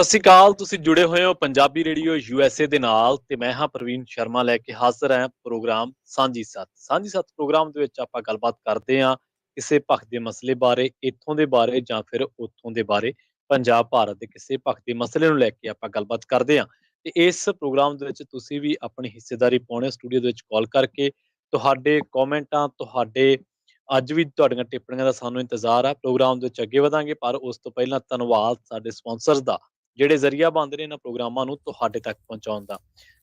ਸਤਿ ਸ਼੍ਰੀ ਅਕਾਲ। ਤੁਸੀਂ ਜੁੜੇ ਹੋਏ ਹੋ ਪੰਜਾਬੀ ਰੇਡੀਓ USA ਦੇ ਨਾਲ ਤੇ ਮੈਂ ਹਾਂ ਪ੍ਰਵੀਨ ਸ਼ਰਮਾ ਲੈ ਕੇ ਹਾਜ਼ਰ ਹਾਂ ਪ੍ਰੋਗਰਾਮ ਸਾਂਝੀ ਸੱਤ ਪ੍ਰੋਗਰਾਮ ਦੇ ਵਿੱਚ ਆਪਾਂ ਗੱਲਬਾਤ ਕਰਦੇ ਹਾਂ ਕਿਸੇ ਪੱਖ ਦੇ ਮਸਲੇ ਬਾਰੇ, ਇੱਥੋਂ ਦੇ ਬਾਰੇ ਜਾਂ ਫਿਰ ਉੱਥੋਂ ਦੇ ਬਾਰੇ। ਪੰਜਾਬ ਭਾਰਤ ਦੇ ਕਿਸੇ ਪੱਖ ਦੇ ਮਸਲੇ ਨੂੰ ਲੈ ਕੇ ਆਪਾਂ ਗੱਲਬਾਤ ਕਰਦੇ ਹਾਂ ਤੇ ਇਸ ਪ੍ਰੋਗਰਾਮ ਦੇ ਵਿੱਚ ਤੁਸੀਂ ਵੀ ਆਪਣੀ ਹਿੱਸੇਦਾਰੀ ਪਾਉਣੇ ਸਟੂਡੀਓ ਦੇ ਵਿੱਚ ਕਾਲ ਕਰਕੇ। ਤੁਹਾਡੇ ਕਮੈਂਟਾਂ, ਤੁਹਾਡੇ ਅੱਜ ਵੀ ਤੁਹਾਡੀਆਂ ਟਿੱਪਣੀਆਂ ਦਾ ਸਾਨੂੰ ਇੰਤਜ਼ਾਰ ਆ। ਪ੍ਰੋਗਰਾਮ ਦੇ ਵਿੱਚ ਅੱਗੇ ਵਧਾਂਗੇ, ਪਰ ਉਸ ਤੋਂ ਪਹਿਲਾਂ ਧੰਨਵਾਦ ਸਾਡੇ ਸਪਾਂਸਰਸ ਦਾ, ਜਿਹੜੇ ਜ਼ਰੀਆ ਬਣਦੇ ਨੇ ਇਹਨਾਂ ਪ੍ਰੋਗਰਾਮਾਂ ਨੂੰ ਤੁਹਾਡੇ ਤੱਕ ਪਹੁੰਚਾਉਣ ਦਾ।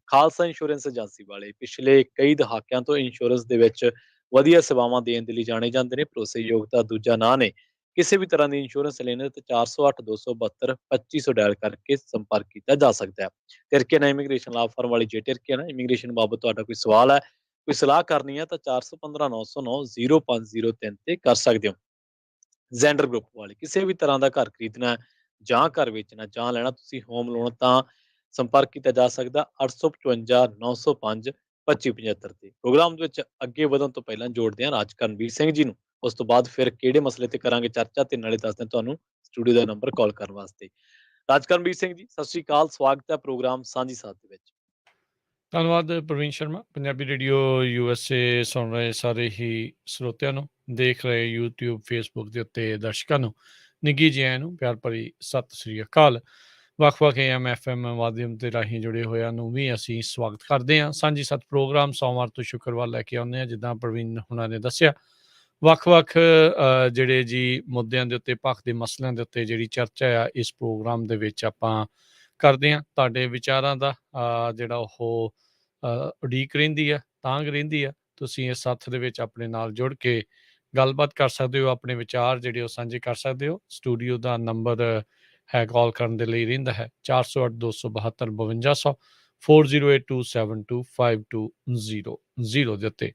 ਖਾਲਸਾ ਇੰਸ਼ੋਰੈਂਸ ਏਜੰਸੀ ਵਾਲੇ ਪਿਛਲੇ ਕਈ ਦਹਾਕਿਆਂ ਤੋਂ ਇੰਸ਼ੋਰੈਂਸ ਦੇ ਵਿੱਚ ਵਧੀਆ ਸੇਵਾਵਾਂ ਦੇਣ ਦੇ ਲਈ ਜਾਣੇ ਜਾਂਦੇ ਨੇ। ਭਰੋਸੇਯੋਗਤਾ ਦੂਜਾ ਨਾਂ ਨੇ। ਕਿਸੇ ਵੀ ਤਰ੍ਹਾਂ ਦੀ ਇੰਸ਼ੋਰੈਂਸ ਲੈਣੇ ਤੇ 408-272-2500 ਡਾਇਲ ਕਰਕੇ ਸੰਪਰਕ ਕੀਤਾ ਜਾ ਸਕਦਾ ਹੈ। ਤਿਰਕੇਨਾ ਇਮੀਗ੍ਰੇਸ਼ਨ ਲਾਅ ਫਰਮ ਵਾਲੀ ਜੇ ਤਿਰਕੇਨਾ ਇਮੀਗ੍ਰੇਸ਼ਨ ਬਾਬਤ ਤੁਹਾਡਾ ਕੋਈ ਸਵਾਲ ਹੈ, ਕੋਈ ਸਲਾਹ ਕਰਨੀ ਹੈ ਤਾਂ 415909-0503 ਤੇ ਕਰ ਸਕਦੇ ਹੋ। ਜ਼ੈਂਡਰ ਗਰੁੱਪ ਵਾਲੇ ਕਿਸੇ ਵੀ ਤਰ੍ਹਾਂ ਦਾ ਘਰ ਖਰੀਦਣਾ ਹੈ ਜਾਂ ਘਰ ਵੇਚਣਾ ਜਾਂ ਲੈਣਾ ਤੁਸੀਂ ਹੋਮ ਲੋਨ, ਤਾਂ ਸੰਪਰਕ ਕੀਤਾ ਜਾ ਸਕਦਾ 855-905-2575 ਤੇ। ਪ੍ਰੋਗਰਾਮ ਦੇ ਵਿੱਚ ਅੱਗੇ ਵਧਣ ਤੋਂ ਪਹਿਲਾਂ ਜੋੜਦੇ ਹਾਂ ਰਾਜ ਕਰਨਵੀਰ ਸਿੰਘ ਜੀ ਨੂੰ। ਉਸ ਤੋਂ ਬਾਅਦ ਫਿਰ ਕਿਹੜੇ ਮਸਲੇ ਤੇ ਕਰਾਂਗੇ ਚਰਚਾ ਤੇ ਨਾਲੇ ਦੱਸਦੇ ਹਾਂ ਤੁਹਾਨੂੰ ਸਟੂਡੀਓ ਦਾ ਨੰਬਰ ਕਾਲ ਕਰਨ ਵਾਸਤੇ। ਰਾਜ ਕਰਨਵੀਰ ਸਿੰਘ ਜੀ, ਸਤਿ ਸ਼੍ਰੀ ਅਕਾਲ। ਸਵਾਗਤ ਹੈ ਪ੍ਰੋਗਰਾਮ ਸਾਂਝੀ ਸਾਥ ਦੇ ਵਿੱਚ। ਧੰਨਵਾਦ ਪ੍ਰਵੀਨ ਸ਼ਰਮਾ। ਪੰਜਾਬੀ ਰੇਡੀਓ USA ਸੁਣ ਰਹੇ ਸਾਰੇ ਹੀ ਸਰੋਤਿਆਂ ਨੂੰ, ਦੇਖ ਰਹੇ YouTube, Facebook ਦੇ ਉੱਤੇ ਦਰਸ਼ਕਾਂ ਨੂੰ ਨਿੱਘੀ ਜੀ ਆਇਆਂ ਨੂੰ ਪਿਆਰ ਭਰੀ ਸਤਿ ਸ੍ਰੀ ਅਕਾਲ। ਵੱਖ-ਵੱਖ AM FM ਮਾਧਿਅਮ ਦੇ ਰਾਹੀਂ ਜੁੜੇ ਹੋਇਆਂ ਨੂੰ ਵੀ ਅਸੀਂ ਸਵਾਗਤ ਕਰਦੇ ਹਾਂ। ਸਾਂਝੀ ਸੱਤ ਪ੍ਰੋਗਰਾਮ ਸੋਮਵਾਰ ਤੋਂ ਸ਼ੁੱਕਰਵਾਰ ਲੈ ਕੇ ਆਉਂਦੇ ਹਾਂ। ਜਿੱਦਾਂ ਪ੍ਰਵੀਨ ਹੁਣਾਂ ਨੇ ਦੱਸਿਆ, ਵੱਖ-ਵੱਖ ਜਿਹੜੇ ਜੀ ਮੁੱਦਿਆਂ ਦੇ ਉੱਤੇ, ਪੱਖ ਦੇ ਮਸਲਿਆਂ ਦੇ ਉੱਤੇ ਜਿਹੜੀ ਚਰਚਾ ਆ ਇਸ ਪ੍ਰੋਗਰਾਮ ਦੇ ਵਿੱਚ ਆਪਾਂ ਕਰਦੇ ਹਾਂ। ਤੁਹਾਡੇ ਵਿਚਾਰਾਂ ਦਾ ਜਿਹੜਾ ਉਹ ਉਡੀਕ ਰਹਿੰਦੀ ਆ, ਤਾਂਘ ਰਹਿੰਦੀ ਆ। ਤੁਸੀਂ ਇਸ ਸੱਥ ਦੇ ਵਿੱਚ ਆਪਣੇ ਨਾਲ ਜੁੜ ਕੇ ਗੱਲਬਾਤ ਕਰ ਸਕਦੇ ਹੋ, ਆਪਣੇ ਵਿਚਾਰ ਜਿਹੜੇ ਉਹ ਸਾਂਝੇ ਕਰ ਸਕਦੇ ਹੋ। ਸਟੂਡੀਓ ਦਾ ਨੰਬਰ ਹੈ ਕਾਲ ਕਰਨ ਦੇ ਲਈ ਰਹਿੰਦਾ ਹੈ 408-272-5200 4082725200 ਦੇ ਉੱਤੇ।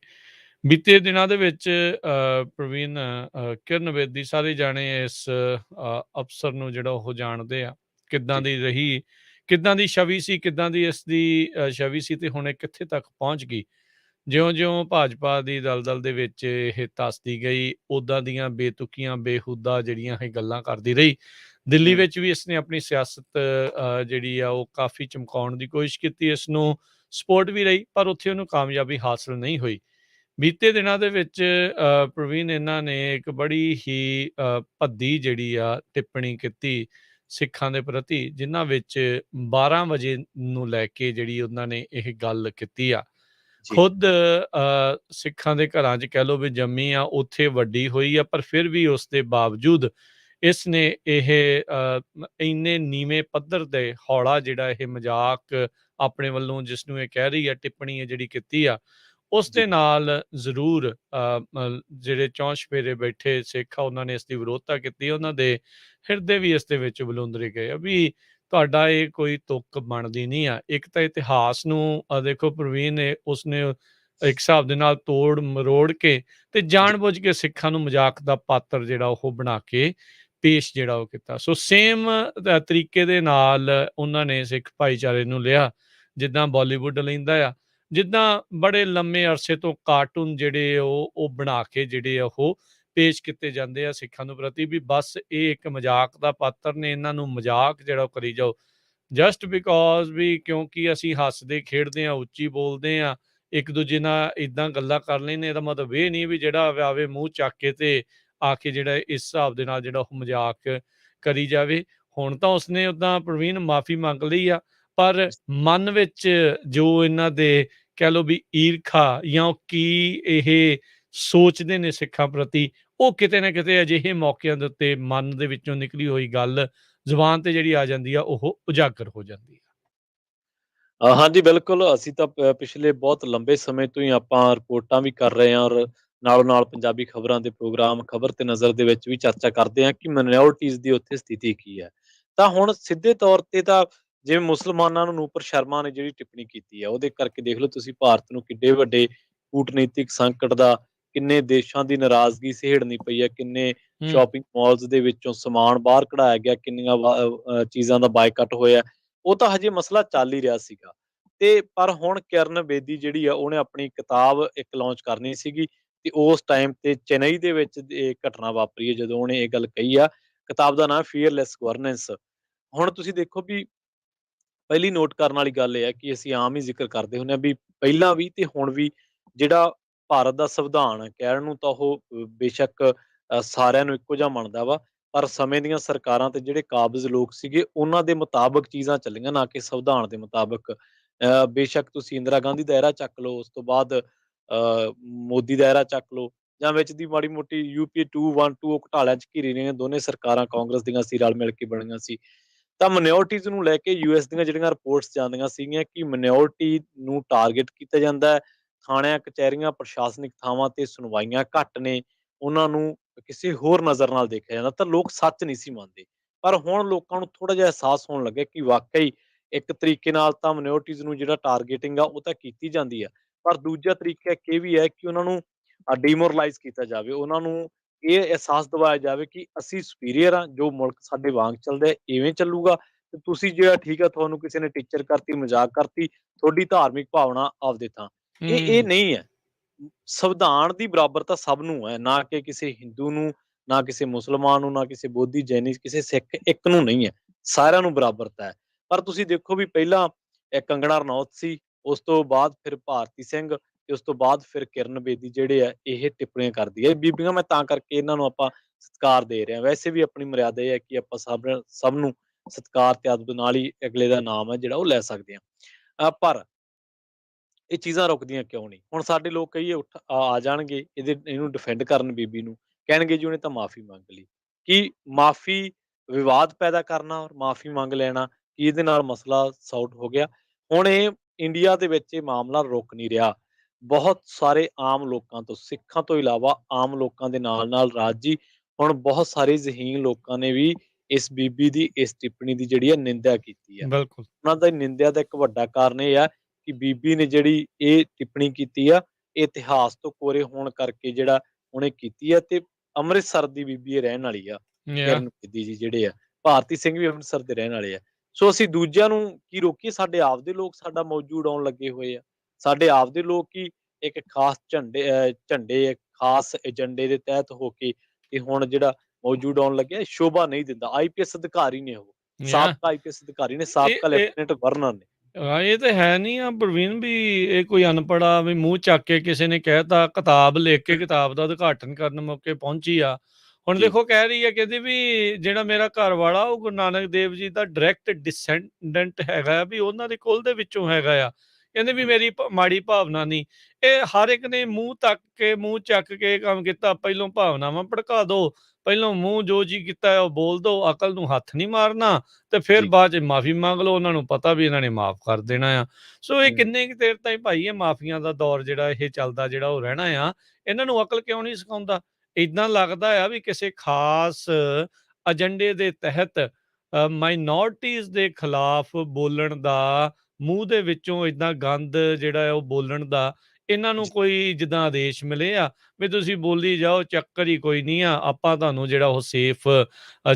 ਬੀਤੇ ਦਿਨਾਂ ਦੇ ਵਿੱਚ ਪ੍ਰਵੀਨ, ਕਿਰਨ ਬੇਦੀ ਸਾਰੇ ਜਾਣੇ ਇਸ ਅਫਸਰ ਨੂੰ ਜਿਹੜਾ ਉਹ ਜਾਣਦੇ ਆ। ਕਿੱਦਾਂ ਜੀ। ਦੀ ਰਹੀ, ਕਿੱਦਾਂ ਦੀ ਛਵੀ ਸੀ, ਕਿੱਦਾਂ ਦੀ ਇਸ ਦੀ ਛਵੀ ਸੀ ਤੇ ਹੁਣ ਇਹ ਕਿੱਥੇ ਤੱਕ ਪਹੁੰਚ ਗਈ। ਜਿਉਂ-ਜਿਉਂ ਭਾਜਪਾ ਦੀ ਦਲਦਲ ਦੇ ਵਿੱਚ ਇਹ ਧੱਸਦੀ ਗਈ, ਉੱਦਾਂ ਦੀਆਂ ਬੇਤੁਕੀਆਂ, ਬੇਹੂਦਾ ਜਿਹੜੀਆਂ ਇਹ ਗੱਲਾਂ ਕਰਦੀ ਰਹੀ। ਦਿੱਲੀ ਹੂੰ। ਵਿੱਚ ਵੀ ਇਸਨੇ ਆਪਣੀ ਸਿਆਸਤ ਜਿਹੜੀ ਆ ਉਹ ਕਾਫੀ ਚਮਕਾਉਣ ਦੀ ਕੋਸ਼ਿਸ਼ ਕੀਤੀ, ਇਸ ਨੂੰ ਸਪੋਰਟ ਵੀ ਰਹੀ, ਪਰ ਉੱਥੇ ਉਹਨੂੰ ਕਾਮਯਾਬੀ ਹਾਸਲ ਨਹੀਂ ਹੋਈ। ਬੀਤੇ ਦਿਨਾਂ ਦੇ ਵਿੱਚ ਪ੍ਰਵੀਨ, ਇਹਨਾਂ ਨੇ ਇੱਕ ਬੜੀ ਹੀ ਭੱਦੀ ਜਿਹੜੀ ਆ ਟਿੱਪਣੀ ਕੀਤੀ ਸਿੱਖਾਂ ਦੇ ਪ੍ਰਤੀ, ਜਿਨ੍ਹਾਂ ਵਿੱਚ 12 ਵਜੇ ਨੂੰ ਲੈ ਕੇ ਜਿਹੜੀ ਉਹਨਾਂ ਨੇ ਇਹ ਗੱਲ ਕੀਤੀ ਆ। ਜੀ। ਖੁਦ ਸਿੱਖਾਂ ਦੇ ਘਰਾਂ 'ਚ ਕਹਿ ਲਓ ਵੀ ਜੰਮੀ ਆ, ਉੱਥੇ ਵੱਡੀ ਹੋਈ ਆ, ਪਰ ਫਿਰ ਵੀ ਉਸ ਦੇ ਬਾਵਜੂਦ ਇਸ ਨੇ ਇਹ ਇੰਨੇ ਨੀਵੇਂ ਪੱਧਰ ਤੇ ਹੌਲਾ ਜਿਹੜਾ ਇਹ ਮਜ਼ਾਕ ਆਪਣੇ ਵੱਲੋਂ, ਜਿਸ ਨੂੰ ਇਹ ਕਹਿ ਰਹੀ ਆ, ਟਿੱਪਣੀ ਹੈ ਜਿਹੜੀ ਕੀਤੀ ਆ, ਉਸ ਦੇ ਜੀ। ਨਾਲ ਜ਼ਰੂਰ ਜਿਹੜੇ ਚੌਂਚ-ਫੇਰੇ ਬੈਠੇ ਸਿੱਖ ਆ ਉਹਨਾਂ ਨੇ ਇਸ ਦੀ ਵਿਰੋਧਤਾ ਕੀਤੀ। ਉਹਨਾਂ ਦੇ ਹਿਰਦੇ ਵੀ ਇਸ ਦੇ ਵਿੱਚ ਬਲੂੰਦਰੇ ਗਏ ਆ ਵੀ ਤੁਹਾਡਾ ਇਹ ਕੋਈ ਤੁੱਕ ਬਣਦੀ ਨਹੀਂ ਆ। ਇੱਕ ਤਾਂ ਇਤਿਹਾਸ ਨੂੰ ਦੇਖੋ ਪ੍ਰਵੀਨ, ਉਸਨੇ ਇੱਕ ਹਿਸਾਬ ਦੇ ਨਾਲ ਤੋੜ ਮਰੋੜ ਕੇ ਤੇ ਜੀ। ਜਾਣ-ਬੁੱਝ ਕੇ ਸਿੱਖਾਂ ਨੂੰ ਮਜ਼ਾਕ ਦਾ ਪਾਤਰ ਜਿਹੜਾ ਉਹ ਬਣਾ ਕੇ ਪੇਸ਼ ਜਿਹੜਾ ਉਹ ਕੀਤਾ। ਸੋ ਸੇਮ ਤਰੀਕੇ ਦੇ ਨਾਲ ਉਹਨਾਂ ਨੇ ਸਿੱਖ ਭਾਈਚਾਰੇ ਨੂੰ ਲਿਆ, ਜਿੱਦਾਂ ਬਾਲੀਵੁੱਡ ਲੈਂਦਾ ਆ, ਜਿੱਦਾਂ ਬੜੇ ਲੰਮੇ ਅਰਸੇ ਤੋਂ ਕਾਰਟੂਨ ਜਿਹੜੇ ਉਹ ਬਣਾ ਕੇ ਜਿਹੜੇ ਉਹ ਪੇਸ਼ ਕੀਤੇ ਜਾਂਦੇ ਆ ਸਿੱਖਾਂ ਨੂੰ ਪ੍ਰਤੀ, ਵੀ ਬਸ ਇਹ ਇੱਕ ਮਜ਼ਾਕ ਦਾ ਪਾਤਰ ਨੇ, ਇਹਨਾਂ ਨੂੰ ਮਜ਼ਾਕ ਜਿਹੜਾ ਉਹ ਕਰੀ ਜਾਓ। ਜਸਟ ਬਿਕੋਜ਼ ਵੀ ਕਿਉਂਕਿ ਅਸੀਂ ਹੱਸਦੇ ਖੇਡਦੇ ਹਾਂ, ਉੱਚੀ ਬੋਲਦੇ ਹਾਂ, ਇੱਕ ਦੂਜੇ ਨਾਲ ਇੱਦਾਂ ਗੱਲਾਂ ਕਰ ਲੈਂਦੇ, ਇਹਦਾ ਮਤਲਬ ਇਹ ਨਹੀਂ ਵੀ ਜਿਹੜਾ ਆਵੇ ਮੂੰਹ ਚੱਕ ਕੇ ਤੇ ਆ ਕੇ ਜਿਹੜਾ ਇਸ ਹਿਸਾਬ ਦੇ ਨਾਲ ਜਿਹੜਾ ਉਹ ਮਜ਼ਾਕ ਕਰੀ ਜਾਵੇ। ਹੁਣ ਤਾਂ ਉਸਨੇ ਉੱਦਾਂ ਪ੍ਰਵੀਨ ਮਾਫ਼ੀ ਮੰਗ ਲਈ ਆ, ਪਰ ਮਨ ਵਿੱਚ ਜੋ ਇਹਨਾਂ ਦੇ ਕਹਿ ਲਓ ਵੀ ਈਰਖਾ ਜਾਂ ਉਹ ਕੀ ਇਹ ਸੋਚਦੇ ਨੇ ਸਿੱਖਾਂ ਪ੍ਰਤੀ, ਉਹ ਕਿਤੇ ਨਾ ਕਿਤੇ ਅਜਿਹੇ ਮੌਕਿਆਂ ਦੇ ਉੱਤੇ ਮਨ ਦੇ ਵਿੱਚੋਂ ਨਿਕਲੀ ਹੋਈ ਗੱਲ ਜ਼ੁਬਾਨ ਤੇ ਜਿਹੜੀ ਆ ਜਾਂਦੀ ਆ, ਉਹ ਉਜਾਗਰ ਹੋ ਜਾਂਦੀ ਆ। ਹਾਂਜੀ, ਬਿਲਕੁਲ। ਅਸੀਂ ਤਾਂ ਪਿਛਲੇ ਬਹੁਤ ਲੰਬੇ ਸਮੇਂ ਤੋਂ ਹੀ ਆਪਾਂ ਰਿਪੋਰਟਾਂ ਵੀ ਕਰ ਰਹੇ ਹਾਂ ਔਰ ਨਾਲੋਂ-ਨਾਲ ਪੰਜਾਬੀ ਖਬਰਾਂ ਦੇ ਪ੍ਰੋਗਰਾਮ ਖ਼ਬਰ ਤੇ ਨਜ਼ਰ ਦੇ ਵਿੱਚ ਵੀ ਚਰਚਾ ਕਰਦੇ ਹਾਂ ਕਿ ਮਾਈਨੋਰਿਟੀਜ਼ ਦੀ ਉੱਥੇ ਸਥਿਤੀ ਕੀ ਹੈ। ਤਾਂ ਹੁਣ ਸਿੱਧੇ ਤੌਰ ਤੇ ਤਾਂ ਜਿਵੇਂ ਮੁਸਲਮਾਨਾਂ ਨੂੰ ਨੂਪੁਰ ਸ਼ਰਮਾ ਨੇ ਜਿਹੜੀ ਟਿੱਪਣੀ ਕੀਤੀ ਹੈ, ਉਹਦੇ ਕਰਕੇ ਦੇਖ ਲਓ ਤੁਸੀਂ ਭਾਰਤ ਨੂੰ ਕਿੱਡੇ ਵੱਡੇ ਕੂਟਨੀਤਿਕ ਸੰਕਟ ਦਾ, ਕਿੰਨੇ ਦੇਸ਼ਾਂ ਦੀ ਨਾਰਾਜ਼ਗੀ ਸਹੇੜਨੀ ਪਈ ਹੈ, ਕਿੰਨੇ ਹੂੰ। ਸ਼ਾਪਿੰਗ ਮਾਲਸ ਦੇ ਵਿੱਚੋਂ ਸਮਾਨ ਬਾਹਰ ਕਢਾਇਆ ਗਿਆ, ਕਿੰਨੀਆਂ ਚੀਜ਼ਾਂ ਦਾ ਬਾਈਕਾਟ ਹੋਇਆ। ਉਹ ਤਾਂ ਹਜੇ ਮਸਲਾ ਚੱਲ ਹੀ ਰਿਹਾ ਸੀਗਾ। ਤੇ ਪਰ ਹੁਣ ਕਿਰਨ ਬੇਦੀ ਜਿਹੜੀ ਆ, ਉਹਨੇ ਆਪਣੀ ਕਿਤਾਬ ਇੱਕ ਲਾਂਚ ਕਰਨੀ ਸੀਗੀ ਤੇ ਉਸ ਟਾਈਮ ਤੇ ਚੇਨਈ ਦੇ ਵਿੱਚ ਇਹ ਘਟਨਾ ਵਾਪਰੀ ਹੈ ਜਦੋਂ ਉਹਨੇ ਇਹ ਗੱਲ ਕਹੀ ਆ। ਕਿਤਾਬ ਦਾ ਨਾਮ ਫੀਅਰਲੈਸ ਗਵਰਨੈਂਸ। ਹੁਣ ਤੁਸੀਂ ਦੇਖੋ ਵੀ ਪਹਿਲੀ ਨੋਟ ਕਰਨ ਵਾਲੀ ਗੱਲ ਇਹ ਹੈ ਕਿ ਅਸੀਂ ਆਮ ਹੀ ਜ਼ਿਕਰ ਕਰਦੇ ਹੁੰਦੇ ਹਾਂ ਵੀ ਪਹਿਲਾਂ ਵੀ ਤੇ ਹੁਣ ਵੀ ਜਿਹੜਾ ਭਾਰਤ ਦਾ ਸੰਵਿਧਾਨ ਹੈ, ਕਹਿਣ ਨੂੰ ਤਾਂ ਉਹ ਬੇਸ਼ੱਕ ਸਾਰਿਆਂ ਨੂੰ ਇੱਕੋ ਜਿਹਾ ਮੰਨਦਾ ਵਾ, ਪਰ ਸਮੇਂ ਦੀਆਂ ਸਰਕਾਰਾਂ ਤੇ ਜਿਹੜੇ ਕਾਬਜ਼ ਲੋਕ ਸੀਗੇ ਉਹਨਾਂ ਦੇ ਮੁਤਾਬਕ ਚੀਜ਼ਾਂ ਚੱਲੀਆਂ, ਨਾ ਕਿ ਸੰਵਿਧਾਨ ਦੇ ਮੁਤਾਬਕ। ਬੇਸ਼ੱਕ ਤੁਸੀਂ ਇੰਦਰਾ ਗਾਂਧੀ ਦਾ ਐਰਾ ਚੱਕ ਲਓ, ਉਸ ਤੋਂ ਬਾਅਦ ਮੋਦੀ ਦਾ ਐਰਾ ਚੱਕ ਲਓ, ਜਾਂ ਵਿੱਚ ਦੀ ਮਾੜੀ ਮੋਟੀ ਯੂਪੀ 212 ਉਹ ਘੁਟਾਲਿਆਂ ਚ ਘਿਰੀ ਰਹੀਆਂ ਦੋਨੇ ਸਰਕਾਰਾਂ ਕਾਂਗਰਸ ਦੀਆਂ ਸੀ, ਰਲ ਮਿਲ ਕੇ ਬਣੀਆਂ ਸੀ। ਤਾਂ ਮਿਨੋਰਟੀਜ਼ ਨੂੰ ਲੈ ਕੇ ਯੂਐਸ ਦੀਆਂ ਜਿਹੜੀਆਂ ਰਿਪੋਰਟਸ ਜਾਂਦੀਆਂ ਸੀਗੀਆਂ ਕਿ ਮਿਨੋਰਟੀ ਨੂੰ ਟਾਰਗੇਟ ਕੀਤਾ ਜਾਂਦਾ ਹੈ, ਥਾਣਿਆਂ ਕਚਹਿਰੀਆਂ ਪ੍ਰਸ਼ਾਸਨਿਕ ਥਾਵਾਂ ਤੇ ਸੁਣਵਾਈਆਂ ਘੱਟ ਨੇ, ਉਹਨਾਂ ਨੂੰ ਕਿਸੇ ਹੋਰ ਨਜ਼ਰ ਨਾਲ ਦੇਖਿਆ ਜਾਂਦਾ, ਤਾਂ ਲੋਕ ਸੱਚ ਨਹੀਂ ਸੀ ਮੰਨਦੇ। ਪਰ ਹੁਣ ਲੋਕਾਂ ਨੂੰ ਥੋੜਾ ਜਿਹਾ ਅਹਿਸਾਸ ਹੋਣ ਲੱਗਿਆ ਕਿ ਵਾਕਈ ਇੱਕ ਤਰੀਕੇ ਨਾਲ ਤਾਂ ਮਿਨੋਰਟੀਜ਼ ਨੂੰ ਜਿਹੜਾ ਟਾਰਗੇਟਿੰਗ ਆ ਉਹ ਤਾਂ ਕੀਤੀ ਜਾਂਦੀ ਆ, ਪਰ ਦੂਜਾ ਤਰੀਕਾ ਇੱਕ ਇਹ ਵੀ ਹੈ ਕਿ ਉਹਨਾਂ ਨੂੰ ਡੀਮੋਰਲਾਈਜ਼ ਕੀਤਾ ਜਾਵੇ, ਉਹਨਾਂ ਨੂੰ ਇਹ ਅਹਿਸਾਸ ਦਿਵਾਇਆ ਜਾਵੇ ਕਿ ਅਸੀਂ ਸੁਪੀਰੀਅਰ ਆ, ਜੋ ਮੁਲਕ ਸਾਡੇ ਵਾਂਗ ਚੱਲਦਾ ਹੈ, ਇਵੇਂ ਚੱਲੂਗਾ, ਤੇ ਤੁਸੀਂ ਜਿਹੜਾ ਠੀਕ ਆ, ਤੁਹਾਨੂੰ ਕਿਸੇ ਨੇ ਟੀਚਰ ਕਰਤੀ, ਮਜ਼ਾਕ ਕਰਤੀ, ਤੁਹਾਡੀ ਧਾਰਮਿਕ ਭਾਵਨਾ ਆਪਦੇ ਥਾਂ। ਇਹ ਹੂੰ, ਨਹੀਂ ਹੈ। ਸੰਵਿਧਾਨ ਦੀ ਬਰਾਬਰਤਾ ਸਭ ਨੂੰ ਹੈ, ਨਾ ਕਿ ਕਿਸੇ ਹਿੰਦੂ ਨੂੰ, ਨਾ ਕਿਸੇ ਮੁਸਲਮਾਨ ਨੂੰ, ਨਾ ਕਿਸੇ ਬੋਧੀ, ਜੈਨੀ, ਕਿਸੇ ਸਿੱਖ ਇੱਕ ਨੂੰ ਨਹੀਂ ਹੈ, ਸਾਰਿਆਂ ਨੂੰ ਬਰਾਬਰਤਾ ਹੈ। ਪਰ ਤੁਸੀਂ ਦੇਖੋ ਵੀ ਪਹਿਲਾਂ ਕੰਗਣਾ ਰਣੌਤ ਸੀ, ਉਸ ਤੋਂ ਬਾਅਦ ਫਿਰ ਭਾਰਤੀ ਸਿੰਘ, ਤੇ ਉਸ ਤੋਂ ਬਾਅਦ ਫਿਰ ਕਿਰਨ ਬੇਦੀ ਜਿਹੜੇ ਆ ਇਹ ਟਿੱਪਣੀਆਂ ਕਰਦੀ ਹੈ। ਇਹ ਬੀਬੀਆਂ ਮੈਂ ਤਾਂ ਕਰਕੇ ਇਹਨਾਂ ਨੂੰ ਆਪਾਂ ਸਤਿਕਾਰ ਦੇ ਰਹੇ ਹਾਂ, ਵੈਸੇ ਵੀ ਆਪਣੀ ਮਰਿਆਦਾ ਇਹ ਹੈ ਕਿ ਆਪਾਂ ਸਭ ਨੂੰ ਸਤਿਕਾਰ ਤੇ ਅਦਬ ਨਾਲ ਹੀ ਅਗਲੇ ਦਾ ਨਾਮ ਹੈ ਜਿਹੜਾ ਉਹ ਲੈ ਸਕਦੇ ਹਾਂ। ਪਰ ਇਹ ਚੀਜ਼ਾਂ ਰੁਕਦੀਆਂ ਕਿਉਂ ਨਹੀਂ? ਹੁਣ ਸਾਡੇ ਲੋਕ ਕਹੀਏ ਉੱਠ ਆ ਜਾਣਗੇ ਇਹਨੂੰ ਡਿਫੈਂਡ ਕਰਨ ਬੀਬੀ ਨੂੰ, ਕਹਿਣਗੇ ਜੀ ਉਹਨੇ ਤਾਂ ਮਾਫ਼ੀ ਮੰਗ ਲਈ। ਕੀ ਮਾਫ਼ੀ ਵਿਵਾਦ ਪੈਦਾ ਕਰਨਾ ਔਰ ਮਾਫ਼ੀ ਮੰਗ ਲੈਣਾ, ਕੀ ਇਹਦੇ ਨਾਲ ਮਸਲਾ ਸੌਟ ਹੋ ਗਿਆ? ਹੁਣ ਇਹ ਇੰਡੀਆ ਦੇ ਵਿੱਚ ਇਹ ਮਾਮਲਾ ਰੁਕ ਨਹੀਂ ਰਿਹਾ। ਬਹੁਤ ਸਾਰੇ ਆਮ ਲੋਕਾਂ ਤੋਂ, ਸਿੱਖਾਂ ਤੋਂ ਇਲਾਵਾ ਆਮ ਲੋਕਾਂ ਦੇ ਨਾਲ-ਨਾਲ ਰਾਜ ਜੀ, ਹੁਣ ਬਹੁਤ ਸਾਰੇ ਜ਼ਹੀਨ ਲੋਕਾਂ ਨੇ ਵੀ ਇਸ ਬੀਬੀ ਦੀ ਇਸ ਟਿੱਪਣੀ ਦੀ ਜਿਹੜੀ ਹੈ ਨਿੰਦਿਆ ਕੀਤੀ ਹੈ। ਬਿਲਕੁਲ। ਉਹਨਾਂ ਦੀ ਨਿੰਦਿਆ ਦਾ ਇੱਕ ਵੱਡਾ ਕਾਰਨ ਇਹ ਆ ਕਿ ਬੀਬੀ ਨੇ ਜਿਹੜੀ ਇਹ ਟਿੱਪਣੀ ਕੀਤੀ ਆ, ਇਹ ਇਤਿਹਾਸ ਤੋਂ ਕੋਰੇ ਹੋਣ ਕਰਕੇ ਜਿਹੜਾ ਉਹਨੇ ਕੀਤੀ ਆ, ਤੇ ਅੰਮ੍ਰਿਤਸਰ ਦੀ ਬੀਬੀ ਇਹ ਰਹਿਣ ਵਾਲੀ ਆ, ਯਾ ਕਿਰਨ ਬੇਦੀ ਜੀ ਜਿਹੜੇ ਆ, ਭਾਰਤੀ ਸਿੰਘ ਵੀ ਅੰਮ੍ਰਿਤਸਰ ਦੇ ਰਹਿਣ ਵਾਲੇ ਆ। ਸੋ ਅਸੀਂ ਦੂਜਿਆਂ ਨੂੰ ਕੀ ਰੋਕੀਏ? ਸਾਡੇ ਆਪਦੇ ਲੋਕ ਸਾਡਾ ਮੌਜੂ ਉਡਾਉਣ ਲੱਗੇ ਹੋਏ ਆ। ਸਾਡੇ ਆਪਦੇ ਲੋਕ ਹੀ ਇੱਕ ਖਾਸ ਝੰਡੇ ਖਾਸ ਏਜੰਡੇ ਦੇ ਤਹਿਤ ਹੋ ਕੇ ਤੇ ਹੁਣ ਜਿਹੜਾ ਮੌਜੂ ਉਡਾਉਣ ਲੱਗੇ ਆ, ਇਹ ਸ਼ੋਭਾ ਨਹੀਂ ਦਿੰਦਾ। ਆਈਪੀਐਸ ਅਧਿਕਾਰੀ ਨੇ ਉਹ, ਯਾ ਸਾਬਕਾ ਆਈਪੀਐਸ ਅਧਿਕਾਰੀ ਨੇ, ਇਹ ਸਾਬਕਾ ਇਹ ਲੈਫਟੀਨੈਂਟ ਗਵਰਨਰ ਨੇ। ਹਾਂ, ਇਹ ਤੇ ਹੈ ਨਹੀਂ ਆ ਪ੍ਰਵੀਨ ਵੀ ਇਹ ਕੋਈ ਅਨਪੜ੍ਹ ਵੀ ਮੂੰਹ ਚੱਕ ਕੇ ਕਿਸੇ ਨੇ ਕਹਿਤਾ, ਕਿਤਾਬ ਲਿਖ ਕੇ ਕਿਤਾਬ ਦਾ ਉਦਘਾਟਨ ਕਰਨ ਮੌਕੇ ਪਹੁੰਚੀ ਆ। ਹੁਣ ਜੀ, ਦੇਖੋ ਕਹਿ ਰਹੀ ਹੈ, ਕਹਿੰਦੀ ਵੀ ਜਿਹੜਾ ਮੇਰਾ ਘਰ ਵਾਲਾ ਉਹ ਗੁਰੂ ਨਾਨਕ ਦੇਵ ਜੀ ਦਾ ਡਾਇਰੈਕਟ ਡਿਸੈਂਡੈਂਟ ਹੈਗਾ, ਵੀ ਉਹਨਾਂ ਦੇ ਕੁਲ ਦੇ ਵਿੱਚੋਂ ਹੈਗਾ ਆ। ਕਹਿੰਦੇ ਵੀ ਮੇਰੀ ਮਾੜੀ ਭਾਵਨਾ ਨਹੀਂ। ਇਹ ਹਰ ਇੱਕ ਨੇ ਮੂੰਹ ਚੱਕ ਕੇ ਇਹ ਕੰਮ ਕੀਤਾ। ਪਹਿਲੋਂ ਭਾਵਨਾਵਾਂ ਭੜਕਾ ਦੋ, ਪਹਿਲੋਂ ਮੂੰਹ ਜੋ ਜੀ ਕੀਤਾ ਹੈ ਉਹ ਬੋਲ ਦੋ, ਅਕਲ ਨੂੰ ਹੱਥ ਨਹੀਂ ਮਾਰਨਾ, ਤੇ ਫਿਰ ਜੀ। ਬਾਅਦ 'ਚ ਮਾਫ਼ੀ ਮੰਗ ਲਓ। ਉਹਨਾਂ ਨੂੰ ਪਤਾ ਵੀ ਇਹਨਾਂ ਨੇ ਮਾਫ਼ ਕਰ ਦੇਣਾ ਆ। ਸੋ ਇਹ ਹੂੰ, ਕਿੰਨੇ ਕੁ ਦੇਰ ਤਾਈਂ ਭਾਈ ਇਹ ਮਾਫ਼ੀਆਂ ਦਾ ਦੌਰ ਜਿਹੜਾ ਇਹ ਚੱਲਦਾ ਜਿਹੜਾ ਉਹ ਰਹਿਣਾ ਆ। ਇਹਨਾਂ ਨੂੰ ਅਕਲ ਕਿਉਂ ਨਹੀਂ ਸਿਖਾਉਂਦਾ? ਏਦਾਂ ਲੱਗਦਾ ਆ ਵੀ ਕਿਸੇ ਖਾਸ ਏਜੰਡੇ ਦੇ ਤਹਿਤ ਮਾਈਨੋਰਟੀਜ਼ ਦੇ ਖਿਲਾਫ ਬੋਲਣ ਦਾ, ਮੂੰਹ ਦੇ ਵਿੱਚੋਂ ਏਦਾਂ ਗੰਦ ਜਿਹੜਾ ਹੈ ਉਹ ਬੋਲਣ ਦਾ, ਇਹਨਾਂ ਨੂੰ ਜੀ, ਕੋਈ ਜਿੱਦਾਂ ਆਦੇਸ਼ ਮਿਲੇ ਆ ਵੀ ਤੁਸੀਂ ਬੋਲੀ ਜਾਓ, ਚੱਕਰ ਹੀ ਕੋਈ ਨਹੀਂ ਆ, ਆਪਾਂ ਤੁਹਾਨੂੰ ਜਿਹੜਾ ਉਹ ਸੇਫ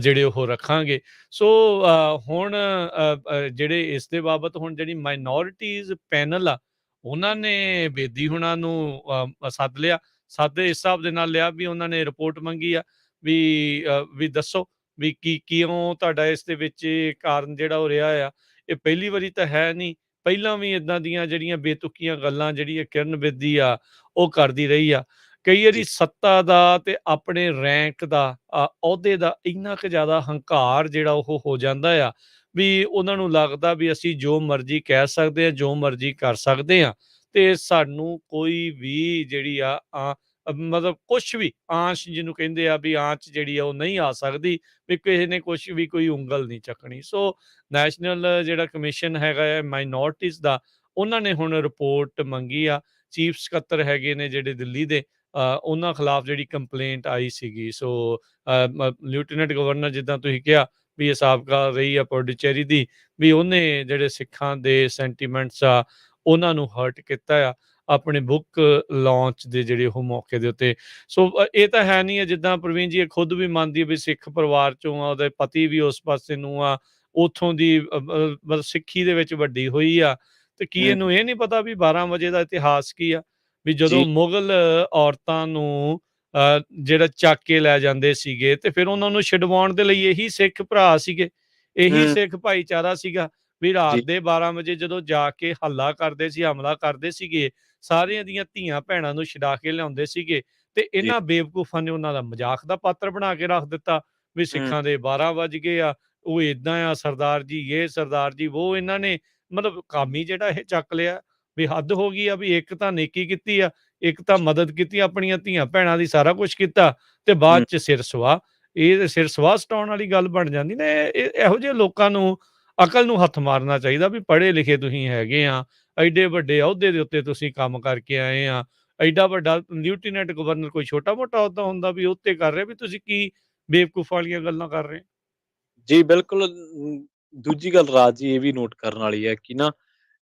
ਜਿਹੜੇ ਉਹ ਰੱਖਾਂਗੇ। ਸੋ ਹੁਣ ਜਿਹੜੇ ਇਸ ਦੇ ਬਾਬਤ ਹੁਣ ਜਿਹੜੀ ਮਾਈਨੋਰਿਟੀਜ਼ ਪੈਨਲ ਆ, ਉਹਨਾਂ ਨੇ ਬੇਦੀ ਹੁਣਾਂ ਨੂੰ ਸੱਦ ਲਿਆ। ਸੱਦ ਇਸ ਹਿਸਾਬ ਦੇ ਨਾਲ ਲਿਆ ਵੀ ਉਹਨਾਂ ਨੇ ਰਿਪੋਰਟ ਮੰਗੀ ਆ ਵੀ ਦੱਸੋ ਵੀ ਕਿਉਂ ਤੁਹਾਡਾ ਇਸ ਦੇ ਵਿੱਚ ਇਹ ਕਾਰਨ ਜਿਹੜਾ ਉਹ ਰਿਹਾ ਆ। ਇਹ ਪਹਿਲੀ ਵਾਰੀ ਤਾਂ ਹੈ ਨਹੀਂ, ਪਹਿਲਾਂ ਵੀ ਏਦਾਂ ਦੀਆਂ ਜਿਹੜੀਆਂ ਬੇਤੁਕੀਆਂ ਗੱਲਾਂ ਜਿਹੜੀ ਕਿਰਨ ਬੇਦੀ ਆ ਉਹ ਕਰਦੀ ਰਹੀ ਆ। ਕਈ ਵਾਰੀ ਜੀ, ਸੱਤਾ ਦਾ ਤੇ ਆਪਣੇ ਰੈਂਕ ਦਾ, ਅਹੁਦੇ ਦਾ ਇੰਨਾ ਕੁ ਜ਼ਿਆਦਾ ਹੰਕਾਰ ਜਿਹੜਾ ਉਹ ਹੋ ਜਾਂਦਾ ਆ ਵੀ ਉਹਨਾਂ ਨੂੰ ਲੱਗਦਾ ਵੀ ਅਸੀਂ ਜੋ ਮਰਜ਼ੀ ਕਹਿ ਸਕਦੇ ਹਾਂ, ਜੋ ਮਰਜ਼ੀ ਕਰ ਸਕਦੇ ਹਾਂ, ਤੇ ਸਾਨੂੰ ਕੋਈ ਵੀ ਜਿਹੜੀ ਮਤਲਬ ਕੁਛ ਵੀ ਆਂਚ ਜਿਹਨੂੰ ਕਹਿੰਦੇ ਆ ਵੀ ਆਂਚ ਜਿਹੜੀ ਆ ਉਹ ਨਹੀਂ ਆ ਸਕਦੀ, ਵੀ ਕਿਸੇ ਨੇ ਕੁਛ ਵੀ ਕੋਈ ਉਂਗਲ ਨਹੀਂ ਚੱਕਣੀ। ਸੋ ਨੈਸ਼ਨਲ ਜਿਹੜਾ ਕਮਿਸ਼ਨ ਹੈਗਾ ਹੈ ਮਾਈਨੋਰਟੀਜ਼ ਦਾ, ਉਹਨਾਂ ਨੇ ਹੁਣ ਰਿਪੋਰਟ ਮੰਗੀ ਆ। ਚੀਫ ਸਕੱਤਰ ਹੈਗੇ ਨੇ ਜਿਹੜੇ ਦਿੱਲੀ ਦੇ, ਉਹਨਾਂ ਖਿਲਾਫ ਜਿਹੜੀ ਕੰਪਲੇਂਟ ਆਈ ਸੀਗੀ। ਸੋ ਲੈਫਟੀਨੈਂਟ ਗਵਰਨਰ ਜਿੱਦਾਂ ਤੁਸੀਂ ਕਿਹਾ ਵੀ ਇਹ ਸਾਬਕਾ ਰਹੀ ਆ ਪੁਡੂਚੇਰੀ ਦੀ, ਵੀ ਉਹਨੇ ਜਿਹੜੇ ਸਿੱਖਾਂ ਦੇ ਸੈਂਟੀਮੈਂਟਸ ਆ ਉਹਨਾਂ ਨੂੰ ਹਰਟ ਕੀਤਾ ਆ ਆਪਣੇ ਬੁੱਕ ਲਾਂਚ ਦੇ ਜਿਹੜੇ ਉਹ ਮੌਕੇ ਦੇ ਉੱਤੇ। ਸੋ ਇਹ ਤਾਂ ਹੈ ਨਹੀਂ ਹੈ, ਜਿੱਦਾਂ ਪ੍ਰਵੀਨ ਜੀ ਇਹ ਖੁਦ ਵੀ ਮੰਨਦੀ ਹੈ ਵੀ ਸਿੱਖ ਪਰਿਵਾਰ ਚੋਂ ਆ, ਉਹਦੇ ਪਤੀ ਵੀ ਉਸ ਪਾਸੇ ਨੂੰ ਆ, ਉੱਥੋਂ ਦੀ ਮਤਲਬ ਸਿੱਖੀ ਦੇ ਵਿੱਚ ਵੱਡੀ ਹੋਈ ਆ, ਤੇ ਕੀ ਹੂੰ, ਇਹਨੂੰ ਇਹ ਨਹੀਂ ਪਤਾ ਵੀ 12 ਵਜੇ ਦਾ ਇਤਿਹਾਸ ਕੀ ਆ? ਵੀ ਜੀ, ਜਦੋਂ ਮੁਗਲ ਔਰਤਾਂ ਨੂੰ ਜਿਹੜਾ ਚੱਕ ਕੇ ਲੈ ਜਾਂਦੇ ਸੀਗੇ, ਤੇ ਫਿਰ ਉਹਨਾਂ ਨੂੰ ਛਡਵਾਉਣ ਦੇ ਲਈ ਇਹੀ ਸਿੱਖ ਭਰਾ ਸੀਗੇ। ਇਹੀ ਹੂੰ, ਸਿੱਖ ਭਾਈਚਾਰਾ ਸੀਗਾ ਵੀ ਰਾਤ ਜੀ, ਦੇ 12 ਵਜੇ ਜਦੋਂ ਜਾ ਕੇ ਹੱਲਾ ਕਰਦੇ ਸੀ, ਹਮਲਾ ਕਰਦੇ ਸੀਗੇ, ਸਾਰਿਆਂ ਦੀਆਂ ਧੀਆਂ ਭੈਣਾਂ ਨੂੰ ਛਡਾ ਕੇ ਲਿਆਉਂਦੇ ਸੀਗੇ ਤੇ ਜੀ, ਇਹਨਾਂ ਬੇਵਕੂਫਾਂ ਨੇ ਉਹਨਾਂ ਦਾ ਮਜ਼ਾਕ ਦਾ ਪਾਤਰ ਬਣਾ ਕੇ ਰੱਖ ਦਿੱਤਾ ਵੀ ਹੂੰ, ਸਿੱਖਾਂ ਦੇ 12 ਵੱਜ ਗਏ ਆ, ਉਹ ਏਦਾਂ ਆ, ਸਰਦਾਰ ਜੀ ਇਹ, ਸਰਦਾਰ ਜੀ ਉਹ। ਇਹਨਾਂ ਨੇ ਮਤਲਬ ਕੰਮ ਹੀ ਜਿਹੜਾ ਇਹ ਚੱਕ ਲਿਆ ਵੀ ਹੱਦ ਹੋ ਗਈ ਆ ਵੀ ਇੱਕ ਤਾਂ ਨੇਕੀ ਕੀਤੀ ਆ, ਇੱਕ ਤਾਂ ਮਦਦ ਕੀਤੀ ਆਪਣੀਆਂ ਧੀਆਂ ਭੈਣਾਂ ਦੀ, ਸਾਰਾ ਕੁਛ ਕੀਤਾ ਤੇ ਬਾਅਦ ਹੂੰ। ਚ ਸਿਰ ਸੁਆਹ। ਇਹ ਸਿਰ ਸਵਾਹ ਸਟਾਉਣ ਵਾਲੀ ਗੱਲ ਬਣ ਜਾਂਦੀ ਨੇ। ਇਹੋ ਜਿਹੇ ਲੋਕਾਂ ਨੂੰ ਅਕਲ ਨੂੰ ਹੱਥ ਮਾਰਨਾ ਚਾਹੀਦਾ ਵੀ ਪੜ੍ਹੇ ਲਿਖੇ ਤੁਸੀਂ ਹੈਗੇ ਆ, ਐਡੇ ਵੱਡੇ ਅਹੁਦੇ ਦੇ ਉੱਤੇ ਤੁਸੀਂ ਕੰਮ ਕਰਕੇ ਆਏ ਆ, ਐਡਾ ਵੱਡਾ ਲਿeutenant ਗਵਰਨਰ ਕੋਈ ਛੋਟਾ ਮੋਟਾ ਅਹੁਦਾ ਹੁੰਦਾ ਵੀ ਉਹ ਤੇ ਕਰ ਰਹੇ, ਵੀ ਤੁਸੀਂ ਕੀ ਬੇਵਕੂਫ ਵਾਲੀਆਂ ਗੱਲਾਂ ਕਰ ਰਹੇ। ਜੀ, ਬਿਲਕੁਲ। ਦੂਜੀ ਗੱਲ ਰਾਜ ਜੀ ਇਹ ਵੀ ਨੋਟ ਕਰਨ ਵਾਲੀ ਹੈ ਕਿ ਨਾ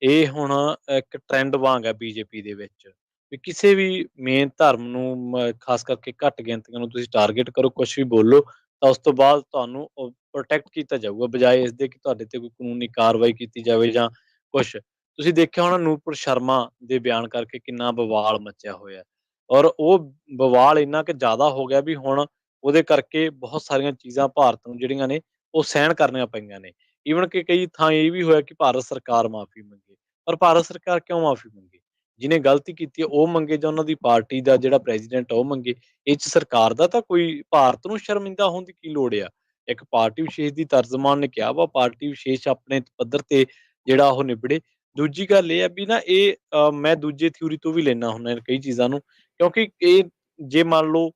ਇਹ ਹੁਣ ਇੱਕ ਟਰੈਂਡ ਵਾਂਗ ਹੈ ਬੀਜੇਪੀ ਦੇ ਵਿੱਚ ਵੀ ਕਿਸੇ ਵੀ ਮੇਨ ਧਰਮ ਨੂੰ ਖਾਸ ਕਰਕੇ ਘੱਟ ਗਿਣਤੀਆਂ ਨੂੰ ਤੁਸੀਂ ਟਾਰਗੇਟ ਕਰੋ, ਕੁਛ ਵੀ ਬੋਲੋ ਤਾਂ ਉਸ ਤੋਂ ਬਾਅਦ ਤੁਹਾਨੂੰ ਪ੍ਰੋਟੈਕਟ ਕੀਤਾ ਜਾਊਗਾ ਬਜਾਏ ਇਸ ਦੇ ਕਿ ਤੁਹਾਡੇ ਤੇ ਕੋਈ ਕਾਨੂੰਨੀ ਕਾਰਵਾਈ ਕੀਤੀ ਜਾਵੇ ਜਾਂ ਕੁਛ। ਤੁਸੀਂ ਦੇਖਿਆ ਹੋਣਾ ਨੂਰਪੁਰ ਸ਼ਰਮਾ ਦੇ ਬਿਆਨ ਕਰਕੇ ਕਿੰਨਾ ਬਵਾਲ ਮਚਿਆ ਹੋਇਆ ਔਰ ਉਹ ਬਵਾਲ ਇੰਨਾ ਕਿ ਜ਼ਿਆਦਾ ਹੋ ਗਿਆ ਵੀ ਹੁਣ ਉਹਦੇ ਕਰਕੇ ਬਹੁਤ ਸਾਰੀਆਂ ਚੀਜ਼ਾਂ ਭਾਰਤ ਨੂੰ ਜਿਹੜੀਆਂ ਨੇ ਉਹ ਸਹਿਣ ਕਰਨੀਆਂ ਪਈਆਂ ਨੇ। ਈਵਨ ਕਿ ਕਈ ਥਾਂ ਇਹ ਵੀ ਹੋਇਆ ਕਿ ਭਾਰਤ ਸਰਕਾਰ ਮਾਫ਼ੀ ਮੰਗੇ। ਪਰ ਭਾਰਤ ਸਰਕਾਰ ਕਿਉਂ ਮਾਫ਼ੀ ਮੰਗੇ? ਜਿਹਨੇ ਗਲਤੀ ਕੀਤੀ ਹੈ ਉਹ ਮੰਗੇ ਜਾਂ ਉਹਨਾਂ ਦੀ ਪਾਰਟੀ ਦਾ ਜਿਹੜਾ ਪ੍ਰੈਜ਼ੀਡੈਂਟ ਆ ਉਹ ਮੰਗੇ। ਇਹ 'ਚ ਸਰਕਾਰ ਦਾ ਤਾਂ ਕੋਈ ਭਾਰਤ ਨੂੰ ਸ਼ਰਮਿੰਦਾ ਹੋਣ ਦੀ ਕੀ ਲੋੜ ਆ? ਇੱਕ ਪਾਰਟੀ ਵਿਸ਼ੇਸ਼ ਦੀ ਤਰਜਮਾਨ ਨੇ ਕਿਹਾ ਵਾ ਪਾਰਟੀ ਵਿਸ਼ੇਸ਼ ਆਪਣੇ ਪੱਧਰ ਤੇ ਜਿਹੜਾ ਉਹ ਨਿਬੜੇ। ਦੂਜੀ ਗੱਲ ਇਹ ਆ ਵੀ ਨਾ ਇਹ ਮੈਂ ਦੂਜੇ ਥਿਊਰੀ ਤੋਂ ਵੀ ਲੈਣਾ ਹੁੰਦਾ ਕਈ ਚੀਜ਼ਾਂ ਨੂੰ ਕਿਉਂਕਿ ਇਹ ਜੇ ਮੰਨ ਲਓ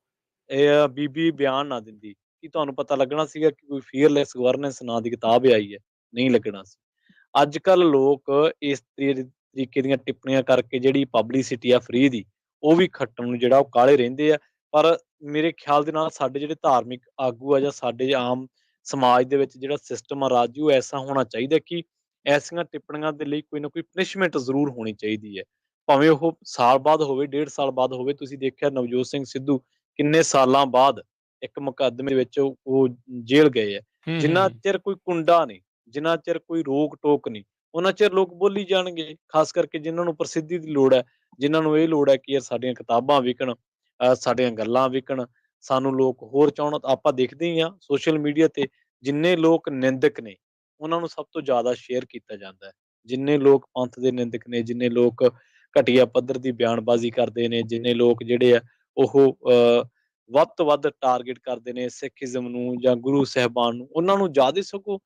ਬੀਬੀ ਬਿਆਨ ਨਾ ਦਿੰਦੀ ਕੀ ਤੁਹਾਨੂੰ ਪਤਾ ਲੱਗਣਾ ਸੀਗਾ ਕਿ ਕੋਈ ਫੀਅਰਲੈਸ ਗਵਰਨੈਂਸ ਨਾਂ ਦੀ ਕਿਤਾਬ ਆਈ ਹੈ? ਨਹੀਂ ਲੱਗਣਾ ਸੀ। ਅੱਜ ਕੱਲ੍ਹ ਲੋਕ ਇਸ ਤਰੀਕੇ ਦੀਆਂ ਟਿੱਪਣੀਆਂ ਕਰਕੇ ਜਿਹੜੀ ਪਬਲਿਸਿਟੀ ਆ ਫ੍ਰੀ ਦੀ, ਉਹ ਵੀ ਖੱਟਣ ਨੂੰ ਜਿਹੜਾ ਉਹ ਕਾਹਲੇ ਰਹਿੰਦੇ ਆ। ਪਰ ਮੇਰੇ ਖਿਆਲ ਦੇ ਨਾਲ ਸਾਡੇ ਜਿਹੜੇ ਧਾਰਮਿਕ ਆਗੂ ਆ ਜਾਂ ਸਾਡੇ ਆਮ ਸਮਾਜ ਦੇ ਵਿੱਚ ਜਿਹੜਾ ਸਿਸਟਮ ਆ ਰਾਜ ਜੀ, ਉਹ ਐਸਾ ਹੋਣਾ ਚਾਹੀਦਾ ਕਿ ਐਸੀਆਂ ਟਿੱਪਣੀਆਂ ਦੇ ਲਈ ਕੋਈ ਨਾ ਕੋਈ ਪਨਿਸ਼ਮੈਂਟ ਜ਼ਰੂਰ ਹੋਣੀ ਚਾਹੀਦੀ ਹੈ। ਭਾਵੇਂ ਉਹ ਸਾਲ ਬਾਅਦ ਹੋਵੇ, 1.5 ਸਾਲ ਬਾਅਦ ਹੋਵੇ। ਤੁਸੀਂ ਦੇਖਿਆ ਨਵਜੋਤ ਸਿੰਘ ਸਿੱਧੂ ਕਿੰਨੇ ਸਾਲਾਂ ਬਾਅਦ ਇੱਕ ਮੁਕੱਦਮੇ ਵਿੱਚ ਉਹ ਜੇਲ੍ਹ ਗਏ ਆ। ਹੂੰ, ਜਿੰਨਾ ਹੂੰ, ਚਿਰ ਕੋਈ ਕੁੰਡਾ ਨਹੀਂ, ਜਿੰਨਾ ਚਿਰ ਕੋਈ ਰੋਕ-ਟੋਕ ਨਹੀਂ, ਉਹਨਾਂ ਚਿਰ ਲੋਕ ਬੋਲੀ ਜਾਣਗੇ। ਖਾਸ ਕਰਕੇ ਜਿਨ੍ਹਾਂ ਨੂੰ ਪ੍ਰਸਿੱਧੀ ਦੀ ਲੋੜ ਹੈ, ਜਿਨ੍ਹਾਂ ਨੂੰ ਇਹ ਲੋੜ ਹੈ ਕਿ ਯਾਰ ਸਾਡੀਆਂ ਕਿਤਾਬਾਂ ਵਿਕਣ, ਸਾਡੀਆਂ ਗੱਲਾਂ ਵਿਕਣ, ਸਾਨੂੰ ਲੋਕ ਹੋਰ ਚਾਹੁਣ। ਆਪਾਂ ਦੇਖਦੇ ਹੀ ਹਾਂ ਸੋਸ਼ਲ ਮੀਡੀਆ ਤੇ ਜਿੰਨੇ ਲੋਕ ਨਿੰਦਕ ਨੇ, ਉਹਨਾਂ ਨੂੰ ਸਭ ਤੋਂ ਜ਼ਿਆਦਾ ਸ਼ੇਅਰ ਕੀਤਾ ਜਾਂਦਾ ਹੈ। ਜਿੰਨੇ ਲੋਕ ਪੰਥ ਦੇ ਨਿੰਦਕ ਨੇ, ਜਿੰਨੇ ਲੋਕ ਘਟੀਆ ਪੱਧਰ ਦੀ ਬਿਆਨਬਾਜ਼ੀ ਕਰਦੇ ਨੇ, ਜਿੰਨੇ ਲੋਕ ਜਿਹੜੇ ਆ ਉਹ ਵੱਧ ਤੋਂ ਵੱਧ ਟਾਰਗੇਟ ਕਰਦੇ ਨੇ ਸਿੱਖੀਜ਼ਮ ਨੂੰ ਜਾਂ ਗੁਰੂ ਸਾਹਿਬਾਨ ਨੂੰ, ਉਹਨਾਂ ਨੂੰ ਜ਼ਿਆਦਾ ਸਗੋਂ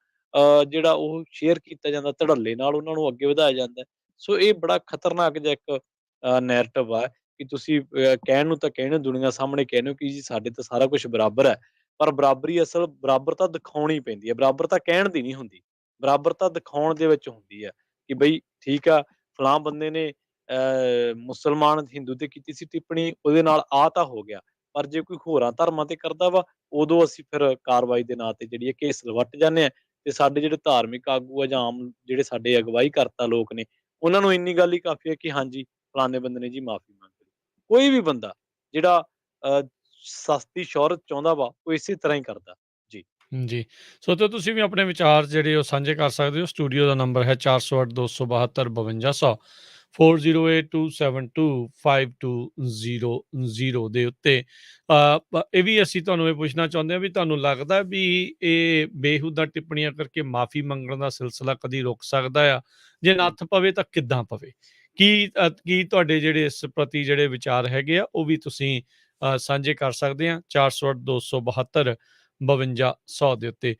ਜਿਹੜਾ ਉਹ ਸ਼ੇਅਰ ਕੀਤਾ ਜਾਂਦਾ, ਧੜੱਲੇ ਨਾਲ ਉਹਨਾਂ ਨੂੰ ਅੱਗੇ ਵਧਾਇਆ ਜਾਂਦਾ ਹੈ। ਸੋ ਇਹ ਬੜਾ ਖਤਰਨਾਕ ਜਿਹਾ ਇੱਕ ਨੈਰੇਟਿਵ ਆ ਕਿ ਤੁਸੀਂ ਕਹਿਣ ਨੂੰ ਤਾਂ ਕਹਿੰਦੇ ਹੋ, ਦੁਨੀਆ ਸਾਹਮਣੇ ਕਹਿੰਦੇ ਹੋ ਕਿ ਜੀ ਸਾਡੇ ਤਾਂ ਸਾਰਾ ਕੁਛ ਬਰਾਬਰ ਹੈ, ਪਰ ਬਰਾਬਰੀ ਅਸਲ ਬਰਾਬਰਤਾ ਦਿਖਾਉਣੀ ਪੈਂਦੀ ਹੈ, ਬਰਾਬਰਤਾ ਕਹਿਣ ਦੀ ਨਹੀਂ ਹੁੰਦੀ। ਬਰਾਬਰਤਾ ਦਿਖਾਉਣ ਦੇ ਵਿੱਚ ਹੁੰਦੀ ਹੈ ਕਿ ਬਈ ਠੀਕ ਆ, ਫਲਾਹ ਬੰਦੇ ਨੇ ਮੁਸਲਮਾਨ ਹਿੰਦੂ ਤੇ ਕੀਤੀ ਸੀ ਟਿੱਪਣੀ, ਉਹਦੇ ਨਾਲ ਆਹ ਤਾਂ ਹੋ ਗਿਆ। ਪਰ ਜੇ ਕੋਈ ਹੋਰਾਂ ਧਰਮਾਂ ਤੇ ਕਰਦਾ ਵਾ, ਉਦੋਂ ਅਸੀਂ ਫਿਰ ਕਾਰਵਾਈ ਦੇ ਨਾਂ ਤੇ ਜਿਹੜੀ ਹੈ ਘੇਸ ਵੱਟ ਜਾਂਦੇ ਹਾਂ ਤੇ ਸਾਡੇ ਜਿਹੜੇ ਧਾਰਮਿਕ ਆਗੂ ਆ ਜਾਂ ਆਮ ਜਿਹੜੇ ਸਾਡੇ ਅਗਵਾਈ ਕਰਤਾ ਲੋਕ ਨੇ, ਉਹਨਾਂ ਨੂੰ ਇੰਨੀ ਗੱਲ ਹੀ ਕਾਫ਼ੀ ਹੈ ਕਿ ਹਾਂਜੀ ਫਲਾਣੇ ਬੰਦੇ ਨੇ ਜੀ ਮਾਫ਼ੀ ਮੰਗ ਲਈ। ਕੋਈ ਵੀ ਬੰਦਾ ਜਿਹੜਾ ਅ, ਸਸਤੀ ਸ਼ੋਹਰਤ ਚਾਹੁੰਦਾ ਵਾ, ਉਹ ਇਸੇ ਤਰ੍ਹਾਂ ਹੀ ਕਰਦਾ। ਜੀ। ਜੀ। ਸੋ ਤੇ ਤੁਸੀਂ ਵੀ ਆਪਣੇ ਵਿਚਾਰ ਜਿਹੜੇ ਉਹ ਸਾਂਝੇ ਕਰ ਸਕਦੇ ਹੋ। ਸਟੂਡੀਓ ਦਾ ਨੰਬਰ ਹੈ 408272 5200 4082725200 ਦੇ ਉੱਤੇ। ਇਹ ਵੀ ਅਸੀਂ ਤੁਹਾਨੂੰ ਇਹ ਪੁੱਛਣਾ ਚਾਹੁੰਦੇ ਹਾਂ ਵੀ ਤੁਹਾਨੂੰ ਲੱਗਦਾ ਵੀ ਇਹ ਬੇਹੂਦਾ ਟਿੱਪਣੀਆਂ ਕਰਕੇ ਮਾਫ਼ੀ ਮੰਗਣ ਦਾ ਸਿਲਸਿਲਾ ਕਦੀ ਰੁਕ ਸਕਦਾ ਆ? ਜੇ ਨੱਥ ਪਵੇ ਤਾਂ ਕਿੱਦਾਂ ਪਵੇ? ਕੀ ਤੁਹਾਡੇ ਜਿਹੜੇ ਇਸ ਪ੍ਰਤੀ ਜਿਹੜੇ ਵਿਚਾਰ ਹੈਗੇ ਆ ਉਹ ਵੀ ਤੁਸੀਂ ਸਾਂਝੇ ਕਰ ਸਕਦੇ ਆ 408272 5200 ਦੇ ਉੱਤੇ।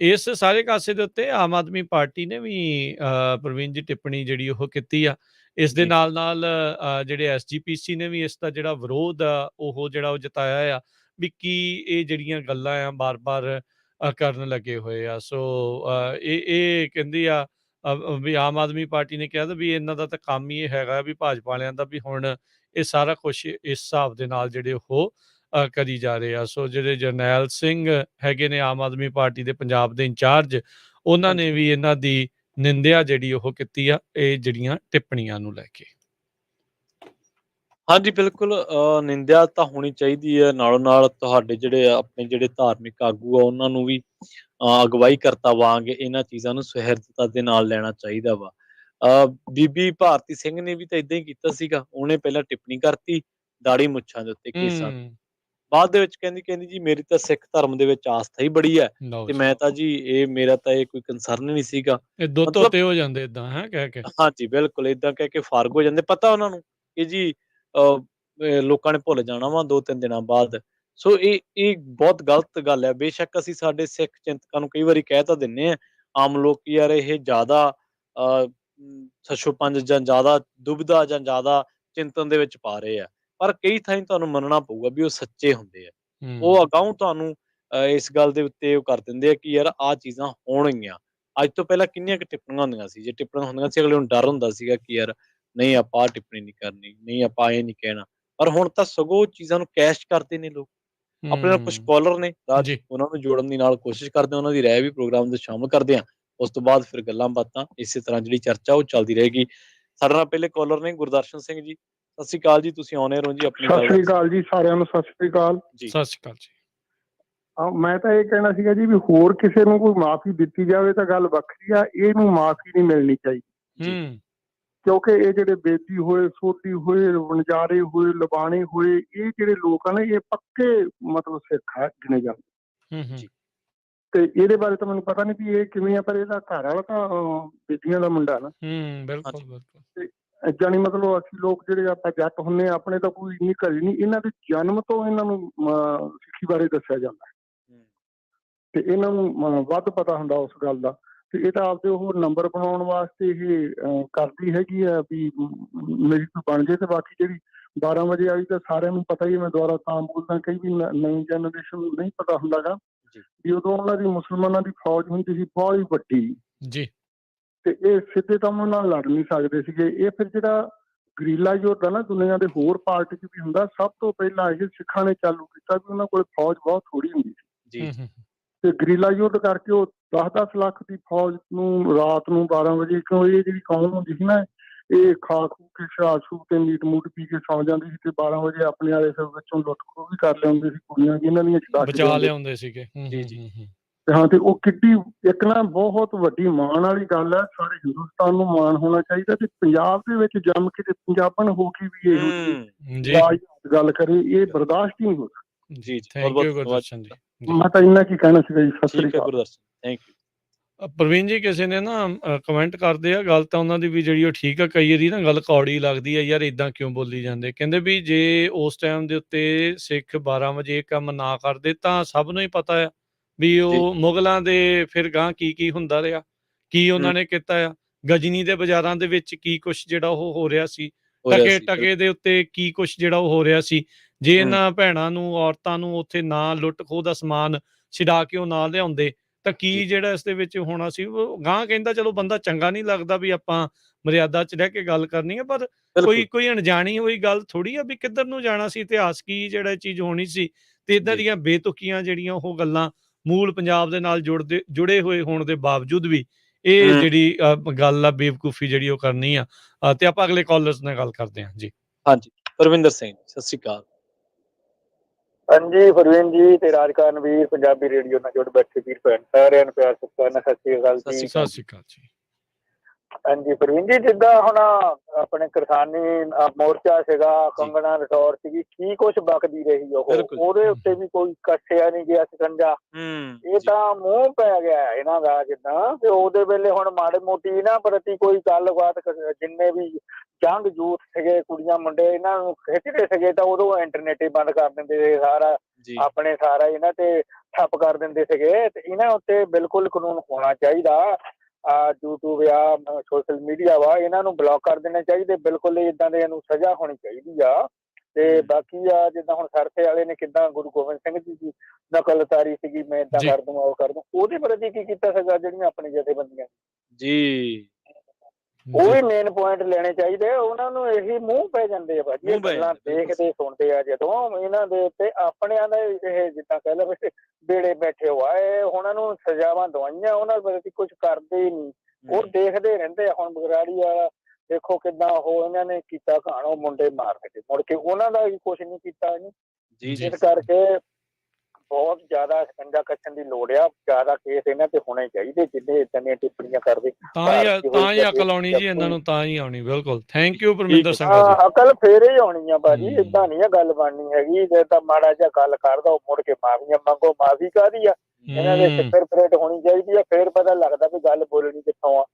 ਇਸ ਸਾਰੇ ਕਾਸੇ ਦੇ ਉੱਤੇ ਆਮ ਆਦਮੀ ਪਾਰਟੀ ਨੇ ਵੀ ਪ੍ਰਵੀਨ ਜੀ ਟਿੱਪਣੀ ਜਿਹੜੀ ਉਹ ਕੀਤੀ ਆ। ਇਸ ਦੇ ਜੀ। ਨਾਲ-ਨਾਲ ਜਿਹੜੇ ਐਸਜੀਪੀਸੀ ਨੇ ਵੀ ਇਸ ਦਾ ਜਿਹੜਾ ਵਿਰੋਧ ਆ ਉਹ ਜਿਹੜਾ ਉਹ ਜਤਾਇਆ ਆ ਵੀ ਕੀ ਇਹ ਜਿਹੜੀਆਂ ਗੱਲਾਂ ਆ ਬਾਰ-ਬਾਰ ਕਰਨ ਲੱਗੇ ਹੋਏ ਆ। ਸੋ ਇਹ ਕਹਿੰਦੀ ਆ ਵੀ ਆਮ ਆਦਮੀ ਪਾਰਟੀ ਨੇ ਕਿਹਾ ਵੀ ਇਹਨਾਂ ਦਾ ਤਾਂ ਕੰਮ ਹੀ ਇਹ ਹੈਗਾ ਵੀ ਭਾਜਪਾ ਵਾਲਿਆਂ ਦਾ ਵੀ ਹੁਣ ਇਹ ਸਾਰਾ ਕੁਛ ਇਸ ਹਿਸਾਬ ਦੇ ਨਾਲ ਜਿਹੜੇ ਉਹ ਕਰੀ ਜਾ ਰਹੇ ਆ। ਸੋ ਜਿਹੜੇ ਜਰਨੈਲ ਸਿੰਘ ਹੈਗੇ ਨੇ ਆਮ ਆਦਮੀ ਪਾਰਟੀ ਦੇ ਪੰਜਾਬ ਦੇ ਇੰਚਾਰਜ, ਉਹਨਾਂ ਨੇ ਹਾਂਜੀ। ਵੀ ਇਹਨਾਂ ਦੀ ਨਿੰਦਿਆ ਜਿਹੜੀ ਉਹ ਕੀਤੀ ਆ ਇਹ ਜਿਹੜੀਆਂ ਟਿੱਪਣੀਆਂ ਨੂੰ ਲੈ ਕੇ। ਹਾਂਜੀ, ਬਿਲਕੁਲ ਨਿੰਦਿਆ ਤਾਂ ਹੋਣੀ ਚਾਹੀਦੀ ਹੈ, ਨਾਲੋਂ ਨਾਲ ਤੁਹਾਡੇ ਜਿਹੜੇ ਆਪਣੇ ਜਿਹੜੇ ਧਾਰਮਿਕ ਆਗੂ ਆ, ਉਹਨਾਂ ਨੂੰ ਵੀ ਅਗਵਾਈ ਕਰਤਾ ਵਾਂਗ ਇਹਨਾਂ ਚੀਜ਼ਾਂ ਨੂੰ ਸੁਹਿਰਦਤਾ ਦੇ ਨਾਲ ਲੈਣਾ ਚਾਹੀਦਾ ਵਾ। ਬੀਬੀ ਭਾਰਤੀ ਸਿੰਘ ਨੇ ਵੀ ਤਾਂ ਏਦਾਂ ਹੀ ਕੀਤਾ ਸੀਗਾ, ਉਹਨੇ ਪਹਿਲਾਂ ਟਿੱਪਣੀ ਕਰਤੀ ਦਾੜੀ ਮੁੱਛਾਂ ਦੇ ਉੱਤੇ ਕੇਸਾਂ ਤੇ। ਹੂੰ, ਬਾਅਦ ਦੇ ਵਿੱਚ ਕਹਿੰਦੀ ਜੀ ਮੇਰੀ ਤਾਂ ਸਿੱਖ ਧਰਮ ਦੇ ਵਿੱਚ ਆਸਥਾ ਹੀ ਬੜੀ ਹੈ ਲਓ ਤੇ ਜੀ, ਮੈਂ ਤਾਂ ਜੀ ਮੇਰਾ ਤਾਂ ਇਹ ਕੋਈ ਕੰਸਰਨ ਨਹੀਂ ਸੀਗਾ। ਇਹ ਦੋ ਮਤਲਬ ਤੋਤੇ ਹੋ ਜਾਂਦੇ ਏਦਾਂ ਹੈਂ ਕਹਿ ਕੇ। ਹਾਂਜੀ, ਬਿਲਕੁਲ ਏਦਾਂ ਕਹਿ ਕੇ ਫਾਰਗ ਹੋ ਜਾਂਦੇ। ਪਤਾ ਉਹਨਾਂ ਨੂੰ ਕਿ ਜੀ ਲੋਕਾਂ ਨੇ ਭੁੱਲ ਜਾਣਾ ਵਾ 2-3 ਦਿਨਾਂ ਬਾਅਦ। ਸੋ ਇਹ ਬਹੁਤ ਗਲਤ ਗੱਲ ਹੈ। ਬੇਸ਼ੱਕ ਅਸੀਂ ਸਾਡੇ ਸਿੱਖ ਚਿੰਤਕਾਂ ਨੂੰ ਕਈ ਵਾਰੀ ਕਹਿ ਤਾਂ ਦਿੰਦੇ ਹਾਂ, ਆਮ ਲੋਕ ਕਿ ਯਾਰ ਇਹ ਜ਼ਿਆਦਾ ਛੱਛੋ-ਪੰਜ ਜਾਂ ਜ਼ਿਆਦਾ ਦੁਬਿਧਾ ਜਾਂ ਜ਼ਿਆਦਾ ਚਿੰਤਨ ਦੇ ਵਿੱਚ ਪਾ ਰਹੇ ਆ। ਪਰ ਕਈ ਥਾਈਂ ਤੁਹਾਨੂੰ ਮੰਨਣਾ ਪਊਗਾ ਵੀ ਉਹ ਸੱਚੇ ਹੁੰਦੇ ਆ। ਉਹ ਹੂੰ, ਅਗਾਊਂ ਤੁਹਾਨੂੰ ਇਸ ਗੱਲ ਦੇ ਉੱਤੇ ਉਹ ਕਰ ਦਿੰਦੇ ਆ ਕਿ ਯਾਰ ਆਹ ਚੀਜ਼ਾਂ ਹੋਣਗੀਆਂ। ਅੱਜ ਤੋਂ ਪਹਿਲਾਂ ਕਿੰਨੀਆਂ ਕੁ ਟਿੱਪਣੀਆਂ ਹੁੰਦੀਆਂ ਸੀ, ਜੇ ਟਿੱਪਣੀਆਂ ਹੁੰਦੀਆਂ ਸੀ ਅਗਲੇ ਨੂੰ ਡਰ ਹੁੰਦਾ ਸੀਗਾ ਕਿ ਯਾਰ ਨਹੀਂ ਆਪਾਂ ਆਹ ਟਿੱਪਣੀ ਨਹੀਂ ਕਰਨੀ, ਨਹੀਂ ਆਪਾਂ ਇਹ ਨਹੀਂ ਕਹਿਣਾ। ਪਰ ਹੁਣ ਤਾਂ ਸਗੋਂ ਉਹ ਚੀਜ਼ਾਂ ਨੂੰ ਕੈਸ਼ ਕਰਦੇ ਨੇ ਲੋਕ। ਆਪਣੇ ਨਾਲ ਕੁਝ ਹੂੰ, ਕਾਲਰ ਨੇ ਰਾਜ, ਜੀ। ਉਹਨਾਂ ਨੂੰ ਜੋੜਨ ਦੀ ਨਾਲ ਕੋਸ਼ਿਸ਼ ਕਰਦੇ ਹਾਂ, ਉਹਨਾਂ ਦੀ ਰਾਏ ਵੀ ਪ੍ਰੋਗਰਾਮ ਦੇ ਸ਼ਾਮਲ ਕਰਦੇ ਹਾਂ। ਉਸ ਤੋਂ ਬਾਅਦ ਫਿਰ ਗੱਲਾਂ ਬਾਤਾਂ ਇਸੇ ਤਰ੍ਹਾਂ ਜਿਹੜੀ ਚਰਚਾ ਉਹ ਚੱਲਦੀ ਰਹੇਗੀ। ਸਾਡੇ ਨਾਲ ਪਹਿਲੇ ਕਾਲਰ ਨੇ ਗੁਰਦਰਸ਼ਨ ਸਿੰਘ ਜੀ। ਸਤਿ ਸ਼੍ਰੀ ਅਕਾਲ ਜੀ, ਤੁਸੀਂ ਆਨ 에ਅਰ ਹੋ ਜੀ, ਆਪਣੀ ਸਤਿ ਗੱਲ ਸ੍ਰੀ ਦੱਸ ਅਕਾਲ ਜੀ, ਸਾਰਿਆਂ ਨੂੰ ਸਤਿ ਸ੍ਰੀ ਅਕਾਲ। ਜੀ। ਸਤਿ ਸ਼੍ਰੀ ਅਕਾਲ ਜੀ। ਮੈਂ ਤਾਂ ਇਹ ਕਹਿਣਾ ਸੀਗਾ ਜੀ ਵੀ ਹੋਰ ਕਿਸੇ ਨੂੰ ਕੋਈ ਮਾਫੀ ਦਿੱਤੀ ਜਾਵੇ ਤਾਂ ਗੱਲ ਵੱਖਰੀ ਆ, ਇਹਨੂੰ ਮਾਫੀ ਨਹੀਂ ਮਿਲਣੀ ਚਾਹੀਦੀ। ਜੀ। ਹੂੰ, ਕਿਉਂਕਿ ਇਹ ਜਿਹੜੇ ਬੇਦੀ ਹੋਏ, ਸੋਢੀ ਹੋਏ, ਵਣਜਾਰੇ ਹੋਏ, ਲਬਾਣੇ ਹੋਏ, ਇਹ ਜਿਹੜੇ ਲੋਕ ਆ ਨਾ, ਇਹ ਪੱਕੇ ਮਤਲਬ ਸਿੱਖ ਆ ਗਿਣੇ ਜਾਂਦੇ। ਹੂੰ, ਹੂੰ, ਜੀ। ਤੇ ਇਹਦੇ ਬਾਰੇ ਤਾਂ ਮੈਨੂੰ ਪਤਾ ਨਹੀਂ ਵੀ ਇਹ ਕਿਵੇਂ ਆ, ਪਰ ਇਹਦਾ ਘਰ ਵਾਲਾ ਤਾਂ ਬੇਦੀਆਂ ਦਾ ਮੁੰਡਾ ਨਾ। ਬਿਲਕੁਲ, ਹਾਂਜੀ। ਬਿਲਕੁਲ। ਤੇ ਜਾਣੀ ਮਤਲਬ ਅਸੀਂ ਲੋਕ ਜਿਹੜੇ ਆਪਾਂ ਜੱਟ ਹੁੰਦੇ ਆ, ਆਪਣੇ ਤਾਂ ਕੋਈ ਇੰਨੀ ਘੜੀ ਨਹੀਂ, ਇਹਨਾਂ ਦੇ ਜਨਮ ਤੋਂ ਇਹਨਾਂ ਨੂੰ ਸਿੱਖੀ ਬਾਰੇ ਦੱਸਿਆ ਜਾਂਦਾ ਹੂੰ, ਤੇ ਇਹਨਾਂ ਨੂੰ ਵੱਧ ਪਤਾ ਹੁੰਦਾ ਉਸ ਗੱਲ ਦਾ। ਤੇ ਇਹ ਤਾਂ ਆਪਦੇ ਉਹ ਨੰਬਰ ਬਣਾਉਣ ਵਾਸਤੇ ਇਹ ਕਰਦੀ ਹੈਗੀ ਆ ਵੀ ਮੇਰੀ ਕੋਈ ਬਣ ਜੇ। ਤੇ ਬਾਕੀ ਜਿਹੜੀ 12 ਵਜੇ ਵਾਲੀ ਤਾਂ ਸਾਰਿਆਂ ਨੂੰ ਪਤਾ ਹੀ ਹੈ, ਮੈਂ ਦੁਬਾਰਾ ਤਾਂ ਬੋਲਦਾ, ਕਈ ਵੀ ਨਵੀਂ ਜਨਰੇਸ਼ਨ ਨੂੰ ਨਹੀਂ ਪਤਾ ਹੁੰਦਾ ਗਾ ਜੀ। ਵੀ ਉਦੋਂ ਉਹਨਾਂ ਦੀ ਮੁਸਲਮਾਨਾਂ ਦੀ ਫੌਜ ਹੁੰਦੀ ਸੀ ਬਹੁਤ ਹੀ ਵੱਡੀ, ਜੀ। ਤੇ ਇਹ ਸਿੱਧੇ ਤਾਂ ਉਹਨਾਂ ਨਾਲ ਲੜ ਨਹੀਂ ਸਕਦੇ ਸੀਗੇ। ਇਹ ਫਿਰ ਜਿਹੜਾ ਗਰੀਲਾ ਯੁੱਧ ਆ ਨਾ, ਦੁਨੀਆ ਦੇ ਹੋਰ ਪਾਰਟੀ 'ਚ ਵੀ ਹੁੰਦਾ, ਸਭ ਤੋਂ ਪਹਿਲਾਂ ਇਹ ਸਿੱਖਾਂ ਨੇ ਚਾਲੂ ਕੀਤਾ ਵੀ ਉਹਨਾਂ ਕੋਲ ਫੌਜ ਬਹੁਤ ਥੋੜੀ ਹੁੰਦੀ ਸੀ। ਜੀ। ਹੂੰ, ਹੂੰ, ਤੇ ਗਰੀਲਾ ਯੁੱਧ ਕਰਕੇ ਉਹ 10-10 ਲੱਖ ਦੀ ਫੌਜ ਨੂੰ ਰਾਤ ਨੂੰ 12 ਵਜੇ, ਕਿਉਂ ਇਹ ਜਿਹੜੀ ਕੌਮ ਹੁੰਦੀ ਸੀ ਨਾ, ਇਹ ਖਾ ਖੂ ਕੇ ਸ਼ਰਾਬ ਸ਼ੂਬ ਤੇ ਮੀਟ ਮੂਟ ਪੀ ਕੇ ਸੌਂ ਜਾਂਦੀ ਸੀ, ਤੇ 12 ਵਜੇ ਆਪਣੇ ਵਾਲੇ ਫਿਰ ਵਿੱਚੋਂ ਲੁੱਟ ਖੋਹ ਵੀ ਕਰ ਲਿਆਉਂਦੇ ਸੀ, ਕੁੜੀਆਂ ਵੀ ਇਹਨਾਂ ਦੀਆਂ ਛਡਾ ਕੇ ਬਚਾ ਲਿਆਉਂਦੇ। ਲਿਆਉਂਦੇ ਸੀਗੇ। ਜੀ। ਜੀ। ਤੇ ਹਾਂ, ਤੇ ਉਹ ਕਿੱਡੀ ਇੱਕ ਨਾ ਬਹੁਤ ਵੱਡੀ ਮਾਣ ਵਾਲੀ ਗੱਲ ਹੈ, ਸਾਰੇ ਹਿੰਦੁਸਤਾਨ ਨੂੰ ਮਾਣ ਹੋਣਾ ਚਾਹੀਦਾ। ਤੇ ਪੰਜਾਬ ਦੇ ਵਿੱਚ ਜੰਮ ਕੇ ਤੇ ਪੰਜਾਬਣ ਹੋ ਕੇ ਵੀ ਇਹੋ ਜਿਹੀ ਜੀ। ਗੱਲ ਕਰੇ, ਇਹ ਬਰਦਾਸ਼ਤ ਹੀ ਨਹੀਂ ਹੋ ਸਕਦਾ। ਜੀ। ਜੀ। ਥੈਂਕ ਬਹੁਤ ਯੂ ਧੰਨਵਾਦ। ਗੁਰਦਰਸ਼ਨ ਜੀ। ਮੈਂ ਤਾਂ ਇੰਨਾ ਕੀ ਕਹਿਣਾ ਸੀਗਾ ਜੀ। ਸਤਿ ਸ੍ਰੀ ਠੀਕ ਹੈ ਅਕਾਲ। Gurdarshan, thank you. ਪ੍ਰਵੀਨ ਜੀ, ਕਿਸੇ ਨੇ ਨਾ ਕਮੈਂਟ ਕਰਦੇ ਆ, ਗੱਲ ਤਾਂ ਉਹਨਾਂ ਦੀ ਵੀ ਜਿਹੜੀ ਉਹ ਠੀਕ ਆ, ਕਈ ਵਾਰੀ ਨਾ ਗੱਲ ਕੌੜੀ ਲੱਗਦੀ ਆ, ਯਾਰ ਇਦਾਂ ਕਿਉਂ ਬੋਲੀ ਜਾਂਦੇ। ਕਹਿੰਦੇ ਵੀ ਜੇ ਉਸ ਟਾਈਮ ਦੇ ਉੱਤੇ ਸਿੱਖ 12 ਵਜੇ ਇਹ ਕੰਮ ਨਾ ਕਰਦੇ ਤਾਂ ਸਭ ਨੂੰ ਹੀ ਪਤਾ ਆ ਵੀ ਜੀ। ਉਹ ਮੁਗਲਾਂ ਦੇ ਫਿਰ ਗਾਂ ਕੀ ਹੁੰਦਾ ਰਿਹਾ, ਕੀ ਉਹਨਾਂ ਨੇ ਕੀਤਾ ਆ। ਗਜਨੀ ਦੇ ਬਾਜ਼ਾਰਾਂ ਦੇ ਵਿੱਚ ਕੀ ਕੁਛ ਜਿਹੜਾ ਉਹ ਹੋ ਰਿਹਾ ਸੀ, ਹੋ ਰਿਹਾ ਸੀ। ਟਕੇ ਦੇ ਉੱਤੇ ਕੀ ਕੁਛ ਜਿਹੜਾ ਉਹ ਹੋ ਰਿਹਾ ਸੀ। ਜੇ ਹੂੰ, ਇਹਨਾਂ ਭੈਣਾਂ ਨੂੰ, ਔਰਤਾਂ ਨੂੰ ਉੱਥੇ ਨਾ ਲੁੱਟ ਖੋਹ ਦਾ ਸਮਾਨ ਛਡਾ ਕੇ ਉਹ ਨਾ ਲਿਆਉਂਦੇ ਤਾਂ ਕੀ ਜੀ। ਜਿਹੜਾ ਇਸ ਦੇ ਵਿੱਚ ਹੋਣਾ ਸੀ। ਉਹ ਗਾਂ ਕਹਿੰਦਾ ਚਲੋ ਬੰਦਾ ਚੰਗਾ ਨਹੀਂ ਲੱਗਦਾ ਵੀ ਆਪਾਂ ਮਰਿਆਦਾ 'ਚ ਰਹਿ ਕੇ ਗੱਲ ਕਰਨੀ ਹੈ, ਪਰ ਬਿਲਕੁਲ। ਕੋਈ ਅਣਜਾਣੀ ਹੋਈ ਗੱਲ ਥੋੜ੍ਹੀ ਆ ਵੀ ਕਿੱਧਰ ਨੂੰ ਜਾਣਾ ਸੀ, ਇਤਿਹਾਸ ਕੀ ਜਿਹੜਾ ਚੀਜ਼ ਹੋਣੀ ਸੀ। ਤੇ ਇੱਦਾਂ ਜੀ। ਦੀਆਂ ਬੇਤੁਕੀਆਂ ਜਿਹੜੀਆਂ ਉਹ ਗੱਲਾਂ ਮੂਲ ਪੰਜਾਬ ਦੇ ਨਾਲ ਜੁੜੇ ਹੋਏ ਹੋਣ ਦੇ ਬਾਵਜੂਦ ਵੀ ਇਹ ਹੂੰ, ਜਿਹੜੀ ਗੱਲ ਆ ਬੇਵਕੂਫੀ ਜਿਹੜੀ ਉਹ ਕਰਨੀ ਆ। ਤੇ ਆਪਾਂ ਅਗਲੇ ਕਾਲਰਸ ਨਾਲ ਗੱਲ ਕਰਦੇ ਹਾਂ ਜੀ। ਹਾਂਜੀ, ਪਰਵਿੰਦਰ ਸਿੰਘ, ਸਤਿ ਸ਼੍ਰੀ ਅਕਾਲ। ਹਾਂਜੀ ਪ੍ਰਵੀਨ ਜੀ ਤੇ ਰਾਜਕਾਰਨ ਵੀਰ, ਪੰਜਾਬੀ ਰੇਡੀਓ ਨਾਲ ਜੁੜ ਬੈਠੇ ਵੀਰ ਭੈਣ ਸਾਰਿਆਂ ਨੂੰ ਪਿਆਰ ਸਤਿਕਾਰ ਨਾਲ ਸਤਿ ਸ਼੍ਰੀ ਅਕਾਲ ਜੀ। ਸਤਿ ਸ਼੍ਰੀ ਅਕਾਲ ਜੀ। ਹਾਂਜੀ ਪ੍ਰਵੀਨ ਜੀ, ਜਿੱਦਾਂ ਹੁਣ ਆਪਣੇ ਕਿਸਾਨੀ ਮੋਰਚਾ ਸੀਗਾ, ਕੰਗਣਾ ਰਟੌਰ ਸੀਗੀ, ਕੀ ਕੁਛ ਬਕਦੀ ਰਹੀ ਉਹ, ਉਹਦੇ ਉੱਤੇ ਵੀ ਕੋਈ ਕੱਟਿਆ ਨਹੀਂ ਗਿਆ ਸਕੰਜਾ। ਇਹ ਤਾਂ ਮੂੰਹ ਪੈ ਗਿਆ ਇਹਨਾਂ ਦਾ ਜਿੱਦਾਂ, ਤੇ ਉਹਦੇ ਵੇਲੇ ਹੁਣ ਮਾੜੀ ਮੋਟੀ ਇਹਨਾਂ ਪ੍ਰਤੀ ਕੋਈ ਗੱਲਬਾਤ, ਜਿੰਨੇ ਵੀ ਜੰਗ ਯੂਥ ਸੀਗੇ, ਕੁੜੀਆਂ ਮੁੰਡੇ ਇਹਨਾਂ ਨੂੰ ਖਿੱਚਦੇ ਸੀਗੇ, ਤਾਂ ਉਦੋਂ ਇੰਟਰਨੈਟ ਹੀ ਬੰਦ ਕਰ ਦਿੰਦੇ ਸੀ, ਸਾਰਾ ਆਪਣੇ ਸਾਰਾ ਇਹਨਾਂ ਤੇ ਠੱਪ ਕਰ ਦਿੰਦੇ ਸੀਗੇ। ਤੇ ਇਹਨਾਂ ਉੱਤੇ ਬਿਲਕੁਲ ਕਾਨੂੰਨ ਹੋਣਾ ਚਾਹੀਦਾ। YouTube ਆ, ਸੋਸ਼ਲ ਮੀਡੀਆ ਵਾ, ਇਹਨਾਂ ਨੂੰ ਬਲੌਕ ਕਰ ਦੇਣੇ ਚਾਹੀਦੇ ਬਿਲਕੁਲ। ਇਦਾਂ ਦੇ ਇਹਨੂੰ ਸਜ਼ਾ ਹੋਣੀ ਚਾਹੀਦੀ ਆ। ਤੇ ਬਾਕੀ ਆ ਜਿੱਦਾਂ ਹੁਣ ਸਰਸੇ ਵਾਲੇ ਨੇ ਕਿੱਦਾਂ ਗੁਰੂ ਗੋਬਿੰਦ ਸਿੰਘ ਜੀ ਦੀ ਨਕਲ ਉਤਾਰੀ ਸੀਗੀ, ਮੈਂ ਏਦਾਂ ਕਰ ਦੂੰਗਾ, ਉਹ ਕਰ ਦੂੰ, ਉਹਦੇ ਪ੍ਰਤੀ ਕੀ ਕੀਤਾ ਸੀਗਾ ਜਿਹੜੀਆਂ ਆਪਣੀ ਜਥੇਬੰਦੀਆਂ ਜੀ, ਉਹ ਵੀ ਮੇਨ ਪੁਆਇੰਟ ਲੈਣੇ ਚਾਹੀਦੇ। ਉਹਨਾਂ ਨੂੰ ਇਹੀ ਮੂੰਹ ਪੈ ਜਾਂਦੇ ਆ ਭਾਜੀ, ਇਹ ਗੱਲਾਂ ਦੇਖਦੇ ਸੁਣਦੇ ਆ ਜਦੋਂ ਇਹਨਾਂ ਦੇ ਉੱਤੇ ਆਪਣਿਆਂ ਦਾ ਇਹ ਜਿੱਦਾਂ ਕਹਿ ਲਓ ਬੇੜੇ ਬੈਠੇ ਹੋਆ, ਇਹ ਉਹਨਾਂ ਨੂੰ ਸਜ਼ਾਵਾਂ ਦਵਾਈਆਂ, ਉਹਨਾਂ ਪ੍ਰਤੀ ਕੁਛ ਕਰਦੇ ਹੀ ਨਹੀਂ, ਉਹ ਦੇਖਦੇ ਰਹਿੰਦੇ ਆ। ਹੁਣ ਬਗਰਾੜੀ ਵਾਲਾ ਦੇਖੋ ਕਿੱਦਾਂ ਉਹ ਇਹਨਾਂ ਨੇ ਕੀਤਾ ਕਹਾਣ, ਉਹ ਮੁੰਡੇ ਮਾਰ ਦਿੱਤੇ, ਮੁੜ ਕੇ ਉਹਨਾਂ ਦਾ ਵੀ ਕੁਛ ਨਹੀਂ ਕੀਤਾ ਇਹਨੂੰ। ਇਸ ਕਰਕੇ ਬਹੁਤ ਜ਼ਿਆਦਾ ਸ਼ਿਕੰਜਾ ਕੱਸਣ ਦੀ ਲੋੜ ਆ। ਜ਼ਿਆਦਾ ਕੇਸ ਇਹਨਾਂ ਤੇ ਹੋਣੇ ਚਾਹੀਦੇ ਜਿੰਨੇ ਏਦਾਂ ਦੀਆਂ ਟਿੱਪਣੀਆਂ ਕਰਦੇ। ਤਾਂ ਹੀ ਅਕਲ ਆਉਣੀ ਜੀ ਇਹਨਾਂ ਨੂੰ, ਤਾਂ ਹੀ ਆਉਣੀ। ਬਿਲਕੁਲ, ਥੈਂਕ ਯੂ ਪਰਮਿੰਦਰ ਸਿੰਘ ਜੀ। ਅਕਲ ਫੇਰ ਹੀ ਆਉਣੀ ਆ ਭਾਜੀ, ਏਦਾਂ ਨਹੀਂ ਆ ਗੱਲ ਬਣਨੀ ਹੈਗੀ। ਜੇ ਤਾਂ ਮਾੜਾ ਜਿਹਾ ਗੱਲ ਕਰਦਾ ਮੁੜ ਕੇ ਮਾਫੀਆਂ ਮੰਗੋ, ਮਾਫੀ ਕਾਹਦੀ ਆ? ਇਹਨਾਂ ਦੇ ਸਿੱਖਰ ਪਰੇਡ ਹੋਣੀ ਚਾਹੀਦੀ ਆ, ਫੇਰ ਪਤਾ ਲੱਗਦਾ ਵੀ ਗੱਲ ਬੋਲਣੀ ਕਿੱਥੋਂ ਆ।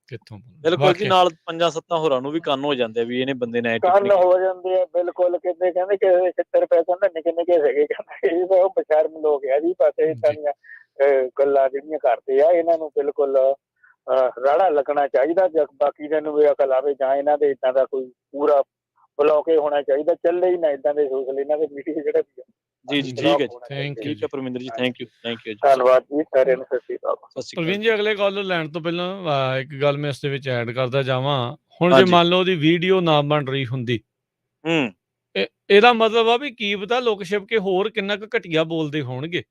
ਬਿਲਕੁਲ ਜੀ, ਨਾਲ 5-7 ਹੋਰਾਂ ਨੂੰ ਵੀ ਕੰਨ ਹੋ ਜਾਂਦੇ ਵੀ ਇਹਨੇ ਬੰਦੇ ਨੇ ਕੰਨ ਹੋ ਜਾਂਦੇ ਆ। ਬਿਲਕੁਲ, ਕਿਤੇ ਕਹਿੰਦੇ ਕਿਸੇ ਸਿੱਖਰ ਪੈ ਕਹਿੰਦਾ ਨਿੱਕੇ ਨਿੱਕੇ ਹੈਗੇ, ਕਹਿੰਦੇ ਇਹ ਤਾਂ ਬਸ਼ਰਮ ਲੋਕ ਆ ਜੀ। ਬਸ ਏਦਾਂ ਦੀਆਂ ਗੱਲਾਂ ਜਿਹੜੀਆਂ ਕਰਦੇ ਆ, ਇਹਨਾਂ ਨੂੰ ਬਿਲਕੁਲ ਰਾੜਾ ਲੱਗਣਾ ਚਾਹੀਦਾ। ਬਾਕੀ ਦਿਨ ਵੀ ਅਕਲ ਆਵੇ, ਜਾਂ ਇਹਨਾਂ ਦੇ ਏਦਾਂ ਦਾ ਕੋਈ ਪੂਰਾ ਬਲੌਕੇ ਹੋਣਾ ਚਾਹੀਦਾ। ਚੱਲੇ ਹੀ ਨਾ ਏਦਾਂ ਦੇ ਸੋਸ਼ਲ ਇਹਨਾਂ ਦੇ ਮੀਡੀਆ ਜਿਹੜਾ ਵੀ। ਜੀ ਜੀ, ਠੀਕ ਹੈ ਜੀ, ਠੀਕ ਹੈ ਪਰਮਿੰਦਰ ਜੀ, ਥੈਂਕ ਯੂ ਜੀ, ਧੰਨਵਾਦ ਜੀ ਸਾਰਿਆਂ ਨੂੰ। ਸਤਿ ਸ਼੍ਰੀ ਅਕਾਲ। ਪ੍ਰਵੀਨ ਜੀ, ਅਗਲੇ ਕਾਲ ਲੈਣ ਤੋਂ ਪਹਿਲਾਂ ਇੱਕ ਗੱਲ ਮੈਂ ਇਸ ਦੇ ਵਿੱਚ ਐਡ ਕਰਦਾ ਜਾਵਾਂ। ਹੁਣ ਜੇ ਮੰਨ ਲਓ ਉਹਦੀ ਵੀਡੀਓ ਨਾ ਬਣ ਰਹੀ ਹੁੰਦੀ, ਇਹਦਾ ਮਤਲਬ ਆ ਵੀ ਕੀ ਪਤਾ ਲੁਕ ਛਿਪ ਕੇ ਹੋਰ ਕਿੰਨਾ ਕੁ ਘਟੀਆ ਬੋਲਦੇ ਹੋਣਗੇ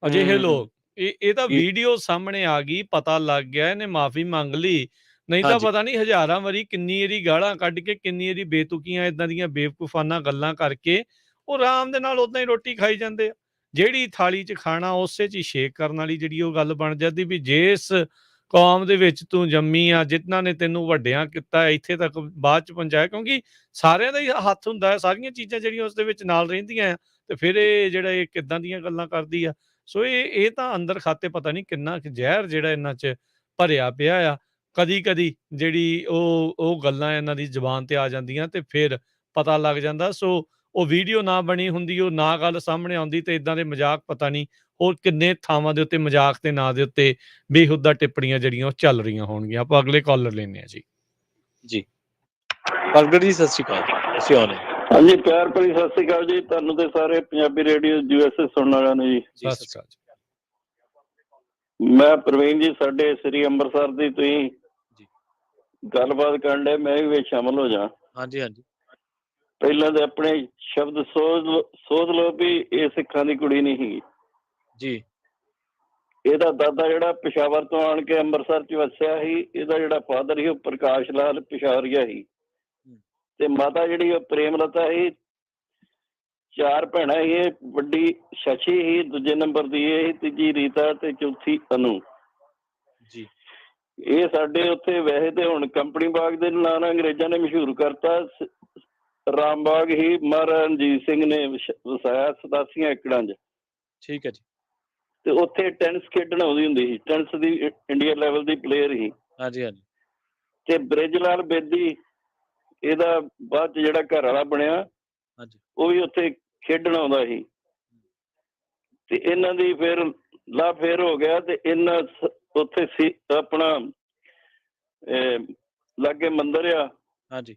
ਅਜਿਹੇ ਲੋਕ। ਇਹ ਤਾਂ ਵੀਡੀਓ ਸਾਹਮਣੇ ਆ ਗਈ, ਪਤਾ ਲੱਗ ਗਿਆ, ਇਹਨੇ ਮਾਫੀ ਮੰਗ ਲਈ। ਨਹੀਂ ਤਾਂ ਪਤਾ ਨਹੀਂ ਹਜ਼ਾਰਾਂ ਵਾਰੀ ਕਿੰਨੀ ਇਹਦੀ ਗਾਲਾਂ ਕੱਢ ਕੇ, ਕਿੰਨੀ ਇਹਦੀ ਬੇਤੁਕੀਆਂ ਏਦਾਂ ਦੀਆਂ ਬੇਵਕੂਫਾਨਾ ਗੱਲਾਂ ਕਰਕੇ ਉਹ ਆਰਾਮ ਦੇ ਨਾਲ ਉਦਾਂ ਹੀ ਰੋਟੀ ਖਾਈ ਜਾਂਦੇ ਆ। ਜਿਹੜੀ ਥਾਲੀ 'ਚ ਖਾਣਾ ਉਸੇ 'ਚ ਹੀ ਸ਼ੇਕ ਕਰਨ ਵਾਲੀ ਜਿਹੜੀ ਉਹ ਗੱਲ ਬਣ ਜਾਂਦੀ ਵੀ ਜਿਸ ਕੌਮ ਦੇ ਵਿੱਚ ਤੂੰ ਜੰਮੀ ਆ, ਜਿਨ੍ਹਾਂ ਨੇ ਤੈਨੂੰ ਵੱਡਿਆਂ ਕੀਤਾ, ਇੱਥੇ ਤੱਕ ਬਾਅਦ 'ਚ ਪਹੁੰਚਾਇਆ, ਕਿਉਂਕਿ ਸਾਰਿਆਂ ਦਾ ਹੀ ਹੱਥ ਹੁੰਦਾ ਹੈ, ਸਾਰੀਆਂ ਚੀਜ਼ਾਂ ਜਿਹੜੀਆਂ ਉਸ ਦੇ ਵਿੱਚ ਨਾਲ ਰਹਿੰਦੀਆਂ ਆ। ਤੇ ਫਿਰ ਇਹ ਜਿਹੜਾ ਇਹ ਕਿੱਦਾਂ ਦੀਆਂ ਗੱਲਾਂ ਕਰਦੀ ਆ। ਸੋ ਇਹ ਤਾਂ ਅੰਦਰ ਖਾਤੇ ਪਤਾ ਨਹੀਂ ਕਿੰਨਾ ਕੁ ਜ਼ਹਿਰ ਜਿਹੜਾ ਇਹਨਾਂ 'ਚ ਭਰਿਆ ਪਿਆ ਆ। ਕਦੀ ਜਿਹੜੀ ਉਹ ਗੱਲਾਂ ਇਹਨਾਂ ਦੀ ਜ਼ੁਬਾਨ ਤੇ ਆ ਜਾਂਦੀਆਂ ਤੇ ਫਿਰ ਪਤਾ ਲੱਗ ਜਾਂਦਾ। ਸੋ ਉਹ ਵੀਡੀਓ ਨਾ ਬਣੀ ਹੁੰਦੀ, ਉਹ ਨਾ ਗੱਲ ਸਾਹਮਣੇ ਆਉਂਦੀ, ਤੇ ਇਦਾਂ ਦੇ ਮਜ਼ਾਕ ਪਤਾ ਨਹੀਂ ਹੋਰ ਕਿੰਨੇ ਥਾਵਾਂ ਦੇ ਉੱਤੇ ਮਜ਼ਾਕ ਦੇ ਨਾਂ ਦੇ ਉੱਤੇ ਬੇਹੁਦਾ ਟਿੱਪਣੀਆਂ ਜਿਹੜੀਆਂ ਉਹ ਚੱਲ ਰਹੀਆਂ ਹੋਣਗੀਆਂ। ਆਪਾਂ ਅਗਲੇ ਕਾਲਰ ਲੈਂਦੇ ਹਾਂ ਜੀ। ਜੀ ਪ੍ਰਗਟ ਜੀ, ਸਤਿ ਸ਼੍ਰੀ ਅਕਾਲ, ਤੁਸੀਂ ਆਉਣੇ। ਹਾਂਜੀ, ਪਿਆਰ ਭਰੀ ਸਤਿ ਸ਼੍ਰੀ ਅਕਾਲ ਜੀ ਤੁਹਾਨੂੰ ਤੇ ਸਾਰੇ ਪੰਜਾਬੀ ਰੇਡੀਓ USA ਸੁਣਨ ਵਾਲਿਆਂ ਨੂੰ ਜੀ। ਸਤਿ ਸ਼੍ਰੀ ਅਕਾਲ। ਮੈਂ ਪ੍ਰਵੀਨ ਜੀ, ਸਾਡੇ ਸ੍ਰੀ ਅੰਮ੍ਰਿਤਸਰ ਦੀ ਤੁਸੀਂ ਗੱਲਬਾਤ ਕਰਨ ਡਏ, ਮੈਂ ਵੀ ਵਿੱਚ ਸ਼ਾਮਲ ਹੋ ਜਾ। ਹਾਂਜੀ ਹਾਂਜੀ। ਪਹਿਲਾਂ ਤੇ ਆਪਣੇ ਸ਼ਬਦ ਸੋਚ ਲਓ ਵੀ ਇਹ ਸਿੱਖਾਂ ਦੀ ਕੁੜੀ ਨਹੀਂ ਸੀਗੀ ਜੀ। ਇਹਦਾ ਦਾਦਾ ਜਿਹੜਾ ਪਿਸ਼ਾਵਰ ਤੋਂ ਆਣ ਕੇ ਅੰਮ੍ਰਿਤਸਰ 'ਚ ਵਸਿਆ ਸੀ, ਇਹਦਾ ਜਿਹੜਾ ਫਾਦਰ ਸੀ ਉਹ ਪ੍ਰਕਾਸ਼ ਲਾਲ ਪਿਸ਼ਾਵਰੀਆ ਸੀ, ਤੇ ਮਾਤਾ ਜਿਹੜੀ ਉਹ ਪ੍ਰੇਮਲਤਾ ਸੀ। 4 ਭੈਣਾਂ ਸੀ, ਇਹ ਵੱਡੀ ਸ਼ਸ਼ੀ ਸੀ, ਦੂਜੇ ਨੰਬਰ ਦੀ ਇਹ ਸੀ, ਤੀਜੀ ਰੀਤਾ ਤੇ ਚੌਥੀ ਅਨੂ ਜੀ। ਇਹ ਸਾਡੇ ਉੱਥੇ ਵੈਸੇ ਤੇ ਹੁਣ ਕੰਪਨੀ ਬਾਗ ਦੇ ਨਾਂ ਨਾਲ ਅੰਗਰੇਜ਼ਾਂ ਨੇ ਮਸ਼ਹੂਰ ਕਰਤਾ। ਰਾਮ ਬਾਗ ਹੀ ਮਹਾਰਾਜਾ ਰਣਜੀਤ ਸਿੰਘ ਨੇ ਵਸਾਇਆ 87 ਏਕੜਾਂ 'ਚ। ਠੀਕ ਹੈ ਜੀ। ਤੇ ਉੱਥੇ ਟੈਨਿਸ ਖੇਡਣ ਆਉਂਦੀ ਹੁੰਦੀ ਸੀ, ਟੈਨਿਸ ਦੀ ਇੰਡੀਆ ਲੈਵਲ ਦੀ ਪਲੇਅਰ ਸੀ। ਹਾਂਜੀ ਹਾਂਜੀ। ਤੇ ਬ੍ਰਿਜ ਲਾਲ ਬੇਦੀ ਇਹਦਾ ਬਾਅਦ 'ਚ ਜਿਹੜਾ ਘਰ ਵਾਲਾ ਬਣਿਆ, ਉਹ ਵੀ ਉੱਥੇ ਖੇਡਣ ਆਉਂਦਾ ਸੀ। ਤੇ ਇਹਨਾਂ ਦੀ ਫਿਰ ਲਾ ਫੇਰ ਹੋ ਗਿਆ, ਤੇ ਇਹਨਾਂ ਉੱਥੇ ਸੀ ਆਪਣਾ ਲਾਗੇ ਮੰਦਿਰ ਆ, ਹਾਂਜੀ,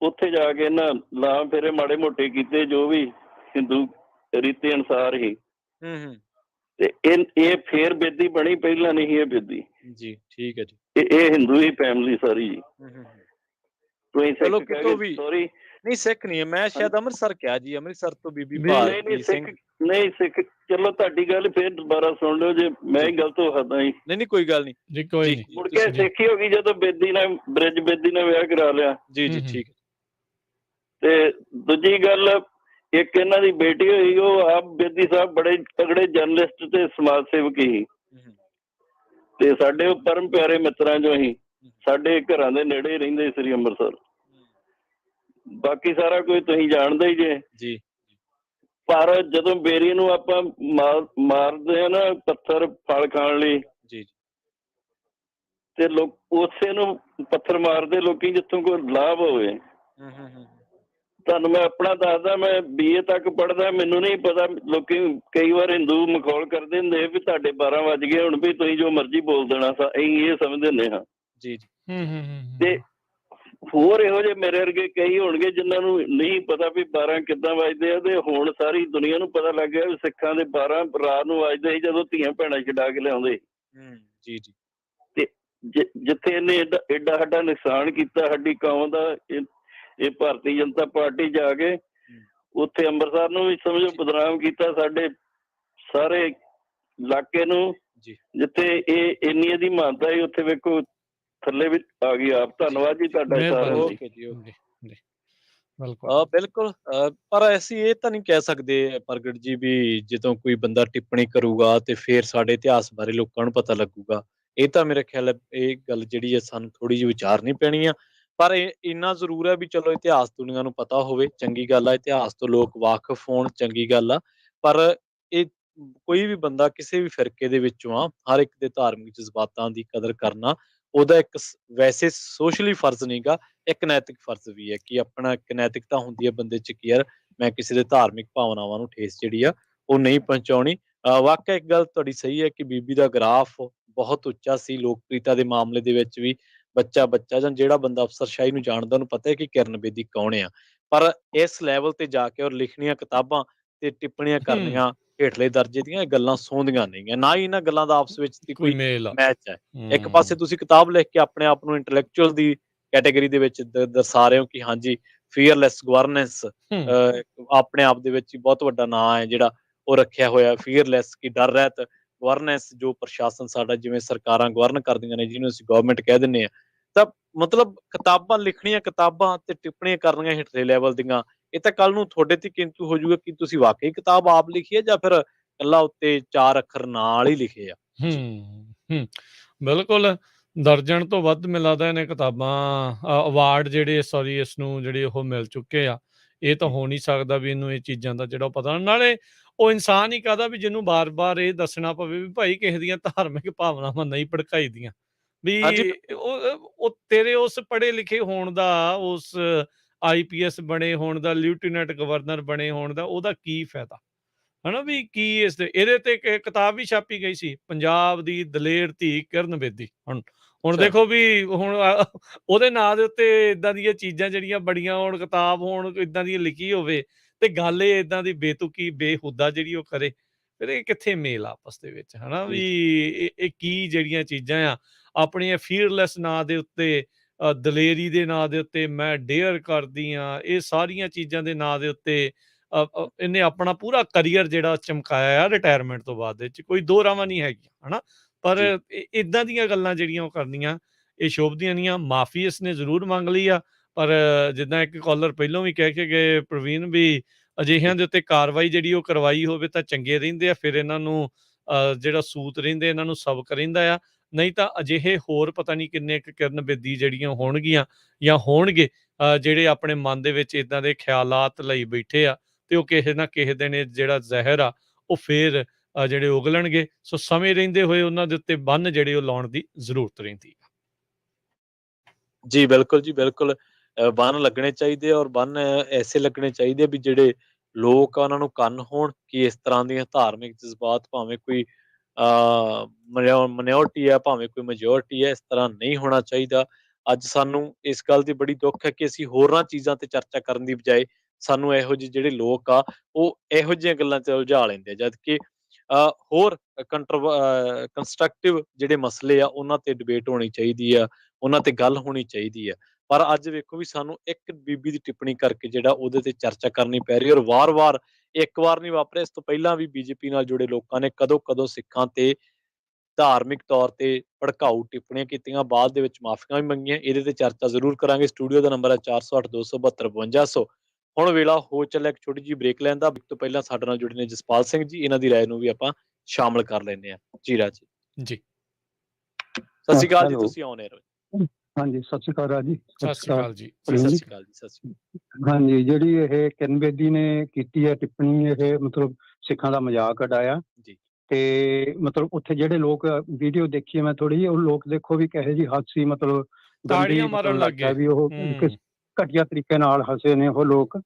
ਉੱਥੇ ਜਾ ਕੇ ਇਹਨਾਂ ਲਾ ਫੇਰੇ ਮਾੜੇ ਮੋਟੇ ਕੀਤੇ, ਜੋ ਵੀ ਹਿੰਦੂ ਰੀਤੀ ਅਨੁਸਾਰ ਹੀ। ਤੇ ਇਹ ਫੇਰ ਬੇਦੀ ਬਣੀ, ਪਹਿਲਾਂ ਨਹੀਂ ਇਹ ਬੇਦੀ ਜੀ। ਠੀਕ ਹੈ ਜੀ। ਇਹ ਹਿੰਦੂ ਹੀ ਫੈਮਿਲੀ ਸਾਰੀ ਜੀ। ਚਲੋ ਕਿਤੋਂ ਵੀ ਸੌਰੀ ਨਹੀਂ, ਸਿੱਖ ਨਹੀਂ ਹੈ। ਮੈਂ ਸ਼ਾਇਦ ਅੰਮ੍ਰਿਤਸਰ ਕਿਹਾ ਜੀ, ਅੰਮ੍ਰਿਤਸਰ ਤੋਂ ਬੀਬੀ ਭਾਰਤੀ ਸਿੰਘ। ਨਹੀਂ ਸਿੱਖ, ਚਲੋ ਤੁਹਾਡੀ ਗੱਲ ਫੇਰ ਦੁਬਾਰਾ ਸੁਣ ਲਿਓ ਜੇ ਮੈਂ ਹੀ ਗਲਤ ਹੋ ਸਕਦਾ ਜੀ। ਨਹੀਂ ਕੋਈ ਗੱਲ ਨਹੀਂ ਜੀ, ਕੋਈ ਨਹੀਂ। ਮੁੜ ਕੇ ਸਿੱਖੀ ਹੋ ਗਈ ਜਦੋਂ ਬੇਦੀ ਨੇ ਬ੍ਰਿਜ ਬੇਦੀ ਨੇ ਵਿਆਹ ਕਰਾ ਲਿਆ। ਜੀ ਜੀ, ਠੀਕ ਹੈ। ਤੇ ਦੂਜੀ ਗੱਲ, ਇੱਕ ਇਹਨਾਂ ਦੀ ਬੇਟੀ ਹੋਈ, ਉਹ ਆਪ ਬੇਦੀ ਸਾਹਿਬ ਬੜੇ ਤਗੜੇ ਜਰਨਲਿਸਟ ਤੇ ਸਮਾਜ ਸੇਵਕ ਸੀ। ਤੇ ਸਾਡੇ ਉਹ ਪਰਮ ਪਿਆਰੇ ਮਿੱਤਰਾਂ ਚੋਂ ਹੀ, ਸਾਡੇ ਘਰਾਂ ਦੇ ਨੇੜੇ ਰਹਿੰਦੇ ਸ੍ਰੀ ਅੰਮ੍ਰਿਤਸਰ। ਬਾਕੀ ਸਾਰਾ ਕੁਝ ਤੁਸੀਂ ਜਾਣਦੇ ਹੀ ਜੇ ਜੀ। ਪਰ ਜਦੋਂ ਬੇਰੀ ਨੂੰ ਆਪਾਂ ਮਾਰਦੇ ਆ ਨਾ ਪੱਥਰ ਫਲ ਖਾਣ ਲਈ ਜੀ, ਤੇ ਲੋਕ ਉਸੇ ਨੂੰ ਪੱਥਰ ਮਾਰਦੇ ਲੋਕੀ ਜਿੱਥੋਂ ਕੋਈ ਲਾਭ ਹੋਵੇ। ਤੁਹਾਨੂੰ ਮੈਂ ਆਪਣਾ ਦੱਸਦਾ, ਮੈਂ BA ਤੱਕ ਪੜ੍ਹਦਾ, ਮੈਨੂੰ ਨਹੀਂ ਪਤਾ। ਲੋਕੀ ਕਈ ਵਾਰ ਹਿੰਦੂ ਮਖੌਲ ਕਰਦੇ ਹੁੰਦੇ ਵੀ ਤੁਹਾਡੇ 12 ਵੱਜ ਗਏ ਹੁਣ, ਵੀ ਤੁਸੀਂ ਜੋ ਮਰਜ਼ੀ ਬੋਲ ਦੇਣਾ, ਅਸੀਂ ਇਹ ਸਮਝਦੇ ਹੁੰਦੇ ਹਾਂ ਜੀ। ਤੇ ਹੋਰ ਇਹੋ ਜਿਹੇ ਮੇਰੇ ਵਰਗੇ ਕਈ ਹੋਣਗੇ ਜਿਨ੍ਹਾਂ ਨੂੰ ਨਹੀਂ ਪਤਾ ਵੀ 12 ਕਿੱਦਾਂ ਵੱਜਦੇ ਆ। ਤੇ ਹੁਣ ਸਾਰੀ ਦੁਨੀਆ ਨੂੰ ਪਤਾ ਲੱਗ ਗਿਆ ਵੀ ਸਿੱਖਾਂ ਦੇ 12 ਰਾਤ ਨੂੰ ਵੱਜਦੇ ਸੀ, ਜਦੋਂ ਧੀਆਂ ਭੈਣਾਂ ਛਡਾ ਕੇ ਲਿਆਉਂਦੇ ਜੀ ਜੀ। ਤੇ ਜਿੱਥੇ ਇਹਨੇ ਏਡਾ ਸਾਡਾ ਨੁਕਸਾਨ ਕੀਤਾ ਸਾਡੀ ਕੌਮ ਦਾ, ਇਹ ਭਾਰਤੀ ਜਨਤਾ ਪਾਰਟੀ ਜਾ ਕੇ ਉੱਥੇ ਅੰਮ੍ਰਿਤਸਰ ਨੂੰ ਵੀ ਸਮਝੋ ਬਦਨਾਮ ਕੀਤਾ, ਸਾਡੇ ਸਾਰੇ ਇਲਾਕੇ ਨੂੰ। ਜਿੱਥੇ ਇਹ ਇੰਨੀ ਇਹਦੀ ਮਾਨਤਾ ਹੈ, ਉੱਥੇ ਵੇਖੋ ਥੱਲੇ ਵੀ ਆ ਗਈ ਆਪ। ਧੰਨਵਾਦ ਜੀ ਤੁਹਾਡਾ ਸਾਰਿਆਂ ਦਾ। ਬਿਲਕੁਲ ਪਰ ਅਸੀਂ ਇਹ ਤਾਂ ਨਹੀਂ ਕਹਿ ਸਕਦੇ ਪ੍ਰਗਟ ਜੀ ਵੀ ਜਦੋਂ ਕੋਈ ਬੰਦਾ ਟਿੱਪਣੀ ਕਰੂਗਾ ਤੇ ਫਿਰ ਸਾਡੇ ਇਤਿਹਾਸ ਬਾਰੇ ਲੋਕਾਂ ਨੂੰ ਪਤਾ ਲੱਗੂਗਾ। ਇਹ ਤਾਂ ਮੇਰੇ ਖਿਆਲ ਹੈ ਇਹ ਗੱਲ ਜਿਹੜੀ ਹੈ ਸਾਨੂੰ ਥੋੜ੍ਹੀ ਜਿਹੀ ਵਿਚਾਰਨੀ ਪੈਣੀ ਆ। ਪਰ ਇੰਨਾ ਜ਼ਰੂਰ ਹੈ ਵੀ ਚਲੋ ਇਤਿਹਾਸ ਦੁਨੀਆ ਨੂੰ ਪਤਾ ਹੋਵੇ, ਚੰਗੀ ਗੱਲ ਆ, ਇਤਿਹਾਸ ਤੋਂ ਲੋਕ ਵਾਕਿਫ ਹੋਣ, ਚੰਗੀ ਗੱਲ ਆ। ਪਰ ਇਹ ਕੋਈ ਵੀ ਬੰਦਾ ਕਿਸੇ ਵੀ ਫਿਰਕੇ ਦੇ ਵਿੱਚੋਂ ਆ, ਹਰ ਇੱਕ ਦੇ ਧਾਰਮਿਕ ਜਜ਼ਬਾਤਾਂ ਦੀ ਕਦਰ ਕਰਨਾ ਉਹਦਾ ਇੱਕ ਵੈਸੇ ਸੋਸ਼ਲੀ ਫਰਜ਼ ਨੀਗਾ, ਇੱਕ ਨੈਤਿਕ ਫਰਜ਼ ਵੀ ਹੈ ਕਿ ਆਪਣਾ ਇੱਕ ਨੈਤਿਕਤਾ ਹੁੰਦੀ ਹੈ ਬੰਦੇ 'ਚ ਕਿ ਯਾਰ ਮੈਂ ਕਿਸੇ ਦੇ ਧਾਰਮਿਕ ਭਾਵਨਾਵਾਂ ਨੂੰ ਠੇਸ ਜਿਹੜੀ ਆ ਉਹ ਨਹੀਂ ਪਹੁੰਚਾਉਣੀ। ਵਾਕਿਆ ਇੱਕ ਗੱਲ ਤੁਹਾਡੀ ਸਹੀ ਹੈ ਕਿ ਬੀਬੀ ਦਾ ਗ੍ਰਾਫ ਬਹੁਤ ਉੱਚਾ ਸੀ ਲੋਕਪ੍ਰਿਯਤਾ ਦੇ ਮਾਮਲੇ ਦੇ ਵਿੱਚ ਵੀ। ਬੱਚਾ ਜਾਂ ਜਿਹੜਾ ਬੰਦਾ ਅਫਸਰਸ਼ਾਹੀ ਨੂੰ ਜਾਣਦਾ ਉਹਨੂੰ ਪਤਾ ਹੈ ਕਿ ਕਿਰਨ ਬੇਦੀ ਕੌਣ ਆ। ਪਰ ਇਸ ਲੈਵਲ ਤੇ ਜਾ ਕੇ ਔਰ ਲਿਖਣੀਆਂ ਕਿਤਾਬਾਂ ਤੇ ਟਿੱਪਣੀਆਂ ਕਰਨੀਆਂ ਹੇਠਲੇ ਦਰਜੇ ਦੀਆਂ ਇਹ ਗੱਲਾਂ ਸੌਂਦੀਆਂ ਨਹੀਂ, ਨਾ ਹੀ ਇਹਨਾਂ ਗੱਲਾਂ ਦਾ ਆਪਸ ਵਿੱਚ ਦੀ ਕੋਈ ਮੇਲ ਆ। ਮੈਚ ਹੈ। ਇੱਕ ਪਾਸੇ ਤੁਸੀਂ ਕਿਤਾਬ ਲਿਖ ਕੇ ਆਪਣੇ ਆਪ ਨੂੰ ਇੰਟੈਲੈਕਚੁਅਲ ਦੀ ਕੈਟਾਗਰੀ ਦੇ ਵਿੱਚ ਦਰਸਾ ਰਹੇ ਹੋ ਕਿ ਹਾਂਜੀ ਫੀਅਰਲੈਸ ਗਵਰਨੈਂਸ, ਆਪਣੇ ਆਪ ਦੇ ਵਿੱਚ ਹੀ ਬਹੁਤ ਵੱਡਾ ਨਾਂ ਹੈ ਜਿਹੜਾ ਉਹ ਰੱਖਿਆ ਹੋਇਆ, ਫੀਅਰਲੈਸ ਕਿ ਡਰ ਰਹਿਤ ਗਵਰਨੈਂਸ, ਜੋ ਪ੍ਰਸ਼ਾਸਨ ਸਾਡਾ ਜਿਵੇਂ ਸਰਕਾਰਾਂ ਗਵਰਨ ਕਰਦੀਆਂ ਨੇ ਜਿਹਨੂੰ ਅਸੀਂ ਗਵਰਨਮੈਂਟ ਕਹਿ ਦਿੰਦੇ ਹਾਂ। ਤਾਂ ਮਤਲਬ ਕਿਤਾਬਾਂ ਲਿਖਣੀਆਂ, ਕਿਤਾਬਾਂ ਤੇ ਟਿੱਪਣੀਆਂ ਕਰਨੀਆਂ ਹੇਠਲੇ ਲੈਵਲ ਦੀਆਂ, ਇਹ ਤਾਂ ਕੱਲ ਨੂੰ ਤੁਹਾਡੇ ਤੇ ਕਿੰਤੂ ਹੋ ਜਾਊਗਾ ਕਿ ਤੁਸੀਂ ਵਾਕਈ ਕਿਤਾਬ ਆਪ ਲਿਖੀ ਹੈ ਜਾਂ ਫਿਰ ਇਕੱਲਾ ਉੱਤੇ 4 ਅੱਖਰ ਨਾਲ ਹੀ ਲਿਖੇ ਆ। ਬਿਲਕੁਲ ਦਰਜਨ ਤੋਂ ਵੱਧ ਮੈਨੂੰ ਲੱਗਦਾ ਇਹਨੇ ਕਿਤਾਬਾਂ ਅਵਾਰਡ ਜਿਹੜੇ ਸੌਰੀ ਇਸਨੂੰ ਜਿਹੜੇ ਉਹ ਮਿਲ ਚੁੱਕੇ ਆ। ਇਹ ਤਾਂ ਹੋ ਨਹੀਂ ਸਕਦਾ ਵੀ ਇਹਨੂੰ ਇਹ ਚੀਜ਼ਾਂ ਦਾ ਜਿਹੜਾ ਪਤਾ, ਨਾਲੇ ਉਹ ਇਨਸਾਨ ਹੀ ਕਾਹਦਾ ਵੀ ਜਿਹਨੂੰ ਬਾਰ-ਬਾਰ ਇਹ ਦੱਸਣਾ ਪਵੇ ਵੀ ਭਾਈ ਕਿਸੇ ਦੀਆਂ ਧਾਰਮਿਕ ਭਾਵਨਾਵਾਂ ਨਹੀਂ ਭੜਕਾਈ ਦੀਆਂ ਵੀ ਹਾਂਜੀ ਉਹ ਤੇਰੇ ਉਸ ਪੜ੍ਹੇ ਲਿਖੇ ਹੋਣ ਦਾ, ਉਸ IPS ਬਣੇ ਹੋਣ ਦਾ, ਲੈਫਟੀਨੈਂਟ ਗਵਰਨਰ ਬਣੇ ਹੋਣ ਦਾ ਉਹਦਾ ਕੀ ਫਾਇਦਾ ਹਨਾ ਵੀ ਕੀ ਇਹਦੇ ਤੇ ਕਿਤਾਬ ਵੀ ਛਾਪੀ ਗਈ ਸੀ, ਪੰਜਾਬ ਦੀ ਦਲੇਰ ਧੀ ਕਿਰਨ ਬੇਦੀ। ਹੁਣ ਦੇਖੋ ਵੀ ਹੁਣ ਉਹਦੇ ਨਾਂ ਦੇ ਉੱਤੇ ਇਦਾਂ ਦੀਆਂ ਚੀਜ਼ਾਂ ਜਿਹੜੀਆਂ ਬੜੀਆਂ ਹੋਣ, ਕਿਤਾਬ ਹੋਣ ਇਦਾਂ ਦੀ ਲਿਖੀ ਹੋਵੇ ਤੇ ਗੱਲ ਇਹ ਇਦਾਂ ਦੀ ਬੇਤੁਕੀ ਬੇਹੁਦਾ ਜਿਹੜੀ ਉਹ ਕਰੇ, ਫਿਰ ਇਹ ਕਿੱਥੇ ਮੇਲ ਆਪਸ ਦੇ ਵਿੱਚ ਹਨਾ ਵੀ ਇਹ ਕੀ ਜਿਹੜੀਆਂ ਚੀਜ਼ਾਂ ਆ ਆਪਣੀਆਂ ਫੀਅਰਲੈਸ ਨਾਂ ਦੇ ਉੱਤੇ, ਦਲੇਰੀ ਦੇ ਨਾਂ ਦੇ ਉੱਤੇ, ਮੈਂ ਡੇਅਰ ਕਰਦੀ ਹਾਂ, ਇਹ ਸਾਰੀਆਂ ਚੀਜ਼ਾਂ ਦੇ ਨਾਂ ਦੇ ਉੱਤੇ ਇਹਨੇ ਆਪਣਾ ਪੂਰਾ ਕਰੀਅਰ ਜਿਹੜਾ ਚਮਕਾਇਆ ਆ ਰਿਟਾਇਰਮੈਂਟ ਤੋਂ ਬਾਅਦ ਵਿੱਚ, ਕੋਈ ਦੋ ਰਾਵਾਂ ਨਹੀਂ ਹੈਗੀਆਂ ਹਨਾ। ਪਰ ਇਦਾਂ ਦੀਆਂ ਗੱਲਾਂ ਜਿਹੜੀਆਂ ਉਹ ਕਰਨੀਆਂ ਇਹ ਸ਼ੋਭਦੀਆਂ ਨਹੀਂ ਆ। ਮਾਫੀ ਇਸਨੇ ਜ਼ਰੂਰ ਮੰਗ ਲਈ ਆ, ਪਰ ਜਿੱਦਾਂ ਇੱਕ ਕਾਲਰ ਪਹਿਲਾਂ ਵੀ ਕਹਿ ਕੇ ਗਏ ਪ੍ਰਵੀਨ ਵੀ ਅਜਿਹਿਆਂ ਦੇ ਉੱਤੇ ਕਾਰਵਾਈ ਜਿਹੜੀ ਉਹ ਕਰਵਾਈ ਹੋਵੇ ਤਾਂ ਚੰਗੇ ਰਹਿੰਦੇ ਆ, ਫਿਰ ਇਹਨਾਂ ਨੂੰ ਜਿਹੜਾ ਸੂਤ ਰਹਿੰਦੇ ਇਹਨਾਂ ਨੂੰ ਸਬਕ ਰਹਿੰਦਾ ਆ। ਨਹੀਂ ਤਾਂ ਅਜਿਹੇ ਹੋਰ ਪਤਾ ਨਹੀਂ ਕਿੰਨੇ ਕੁ ਕਿਰਨ ਬੇਦੀ ਜਿਹੜੀਆਂ ਹੋਣਗੀਆਂ ਜਾਂ ਹੋਣਗੇ ਜਿਹੜੇ ਆਪਣੇ ਮਨ ਦੇ ਵਿੱਚ ਇਦਾਂ ਦੇ ਖਿਆਲਾਤ ਲਈ ਬੈਠੇ ਆ ਤੇ ਉਹ ਕਿਸੇ ਨਾ ਕਿਸੇ ਦਿਨ ਇਹ ਜਿਹੜਾ ਜ਼ਹਿਰ ਆ ਉਹ ਫੇਰ ਜਿਹੜੇ ਉਗਲਣਗੇ। ਸੋ ਸਮੇਂ ਰਹਿੰਦੇ ਹੋਏ ਉਹਨਾਂ ਦੇ ਉੱਤੇ ਬੰਨ ਜਿਹੜੇ ਉਹ ਲਾਉਣ ਦੀ ਜ਼ਰੂਰਤ ਰਹਿੰਦੀ ਆ। ਜੀ ਬਿਲਕੁਲ ਜੀ ਬਿਲਕੁਲ, ਬੰਨ ਲੱਗਣੇ ਚਾਹੀਦੇ ਆ ਔਰ ਬੰਨ ਐਸੇ ਲੱਗਣੇ ਚਾਹੀਦੇ ਆ ਵੀ ਜਿਹੜੇ ਲੋਕ ਆ ਉਹਨਾਂ ਨੂੰ ਕੰਨ ਹੋਣ ਕਿ ਇਸ ਤਰ੍ਹਾਂ ਦੀਆਂ ਧਾਰਮਿਕ ਜਜ਼ਬਾਤ ਭਾਵੇਂ ਕੋਈ ਮਿਨੋਰਟੀ ਆ ਭਾਵੇਂ ਕੋਈ ਮੈਜੋਰਟੀ ਹੈ, ਇਸ ਤਰ੍ਹਾਂ ਨਹੀਂ ਹੋਣਾ ਚਾਹੀਦਾ। ਅੱਜ ਸਾਨੂੰ ਇਸ ਗੱਲ ਦੀ ਬੜੀ ਦੁੱਖ ਹੈ ਕਿ ਅਸੀਂ ਹੋਰਾਂ ਚੀਜ਼ਾਂ ਤੇ ਚਰਚਾ ਕਰਨ ਦੀ ਬਜਾਏ ਸਾਨੂੰ ਇਹੋ ਜਿਹੇ ਜਿਹੜੇ ਲੋਕ ਆ ਉਹ ਇਹੋ ਜਿਹੀਆਂ ਗੱਲਾਂ 'ਚ ਉਲਝਾ ਲੈਂਦੇ ਆ, ਜਦ ਕਿ ਹੋਰ ਕੰਸਟਰਕਟਿਵ ਜਿਹੜੇ ਮਸਲੇ ਆ ਉਹਨਾਂ ਤੇ ਡਿਬੇਟ ਹੋਣੀ ਚਾਹੀਦੀ ਆ, ਉਹਨਾਂ ਤੇ ਗੱਲ ਹੋਣੀ ਚਾਹੀਦੀ ਆ। ਪਰ ਅੱਜ ਵੇਖੋ ਵੀ ਸਾਨੂੰ ਇੱਕ ਬੀਬੀ ਦੀ ਟਿੱਪਣੀ ਕਰਕੇ ਜਿਹੜਾ ਉਹਦੇ ਤੇ ਚਰਚਾ ਕਰਨੀ ਪੈ ਰਹੀ ਔਰ ਵਾਰ-ਵਾਰ, ਇੱਕ ਵਾਰ ਨਹੀਂ ਵਾਪਰਿਆ, ਇਸ ਤੋਂ ਪਹਿਲਾਂ ਵੀ ਬੀਜੇਪੀ ਨਾਲ ਜੁੜੇ ਲੋਕਾਂ ਨੇ ਕਦੋਂ-ਕਦੋਂ ਸਿੱਖਾਂ ਤੇ ਧਾਰਮਿਕ ਤੌਰ ਤੇ ਭੜਕਾਊ ਟਿੱਪਣੀਆਂ ਕੀਤੀਆਂ, ਬਾਅਦ ਦੇ ਵਿੱਚ ਮਾਫ਼ੀਆਂ ਵੀ ਮੰਗੀਆਂ। ਇਹਦੇ ਤੇ ਚਰਚਾ ਜ਼ਰੂਰ ਕਰਾਂਗੇ। ਸਟੂਡੀਓ ਦਾ ਨੰਬਰ ਹੈ 408-272-5200। ਹੁਣ ਵੇਲਾ ਹੋ ਚੱਲਿਆ ਇੱਕ ਛੋਟੀ ਜਿਹੀ ਬ੍ਰੇਕ ਲੈਣ ਦਾ। ਬ੍ਰੇਕ ਤੋਂ ਪਹਿਲਾਂ ਸਾਡੇ ਨਾਲ ਜੁੜੇ ਨੇ ਜਸਪਾਲ ਸਿੰਘ ਜੀ, ਇਹਨਾਂ ਦੀ ਰਾਏ ਨੂੰ ਵੀ ਆਪਾਂ ਸ਼ਾਮਲ ਕਰ ਲੈਂਦੇ ਹਾਂ। ਜੀ ਰਾਜ ਜੀ ਸਤਿ ਸ਼੍ਰੀ ਅਕਾਲ ਜੀ, ਤੁਸੀਂ ਆਉਣੇ ਰਹੋ। ਹਾਂਜੀ ਸਤਿ ਸ਼੍ਰੀ ਅਕਾਲ ਰਾਜ ਜੀ। ਸਤਿ ਸ਼੍ਰੀ ਅਕਾਲ ਜੀ। ਸਤਿ ਸ਼੍ਰੀ ਅਕਾਲ ਜੀ। ਸਤਿ ਸ਼੍ਰੀ ਅਕਾਲ। ਹਾਂਜੀ, ਜਿਹੜੀ ਇਹ ਕਿਰਨ ਬੇਦੀ ਨੇ ਕੀਤੀ ਹੈ ਟਿੱਪਣੀ, ਇਹ ਮਤਲਬ ਸਿੱਖਾਂ ਦਾ ਮਜ਼ਾਕ ਉਡਾਇਆ ਜੀ। ਤੇ ਮਤਲਬ ਉੱਥੇ ਜਿਹੜੇ ਲੋਕ ਵੀਡੀਓ ਦੇਖੀ ਹੈ ਮੈਂ ਥੋੜੀ ਜਿਹੀ, ਉਹ ਲੋਕ ਦੇਖੋ ਵੀ ਕਹੇ ਜੀ ਹਾਦਸੀ ਮਤਲਬ ਤਾੜੀਆਂ ਮਾਰਨ ਲੱਗ ਗਏ ਵੀ ਉਹ ਕਿਸ ਘਟੀਆ ਤਰੀਕੇ ਨਾਲ ਹੱਸੇ ਨੇ ਉਹ ਲੋਕ।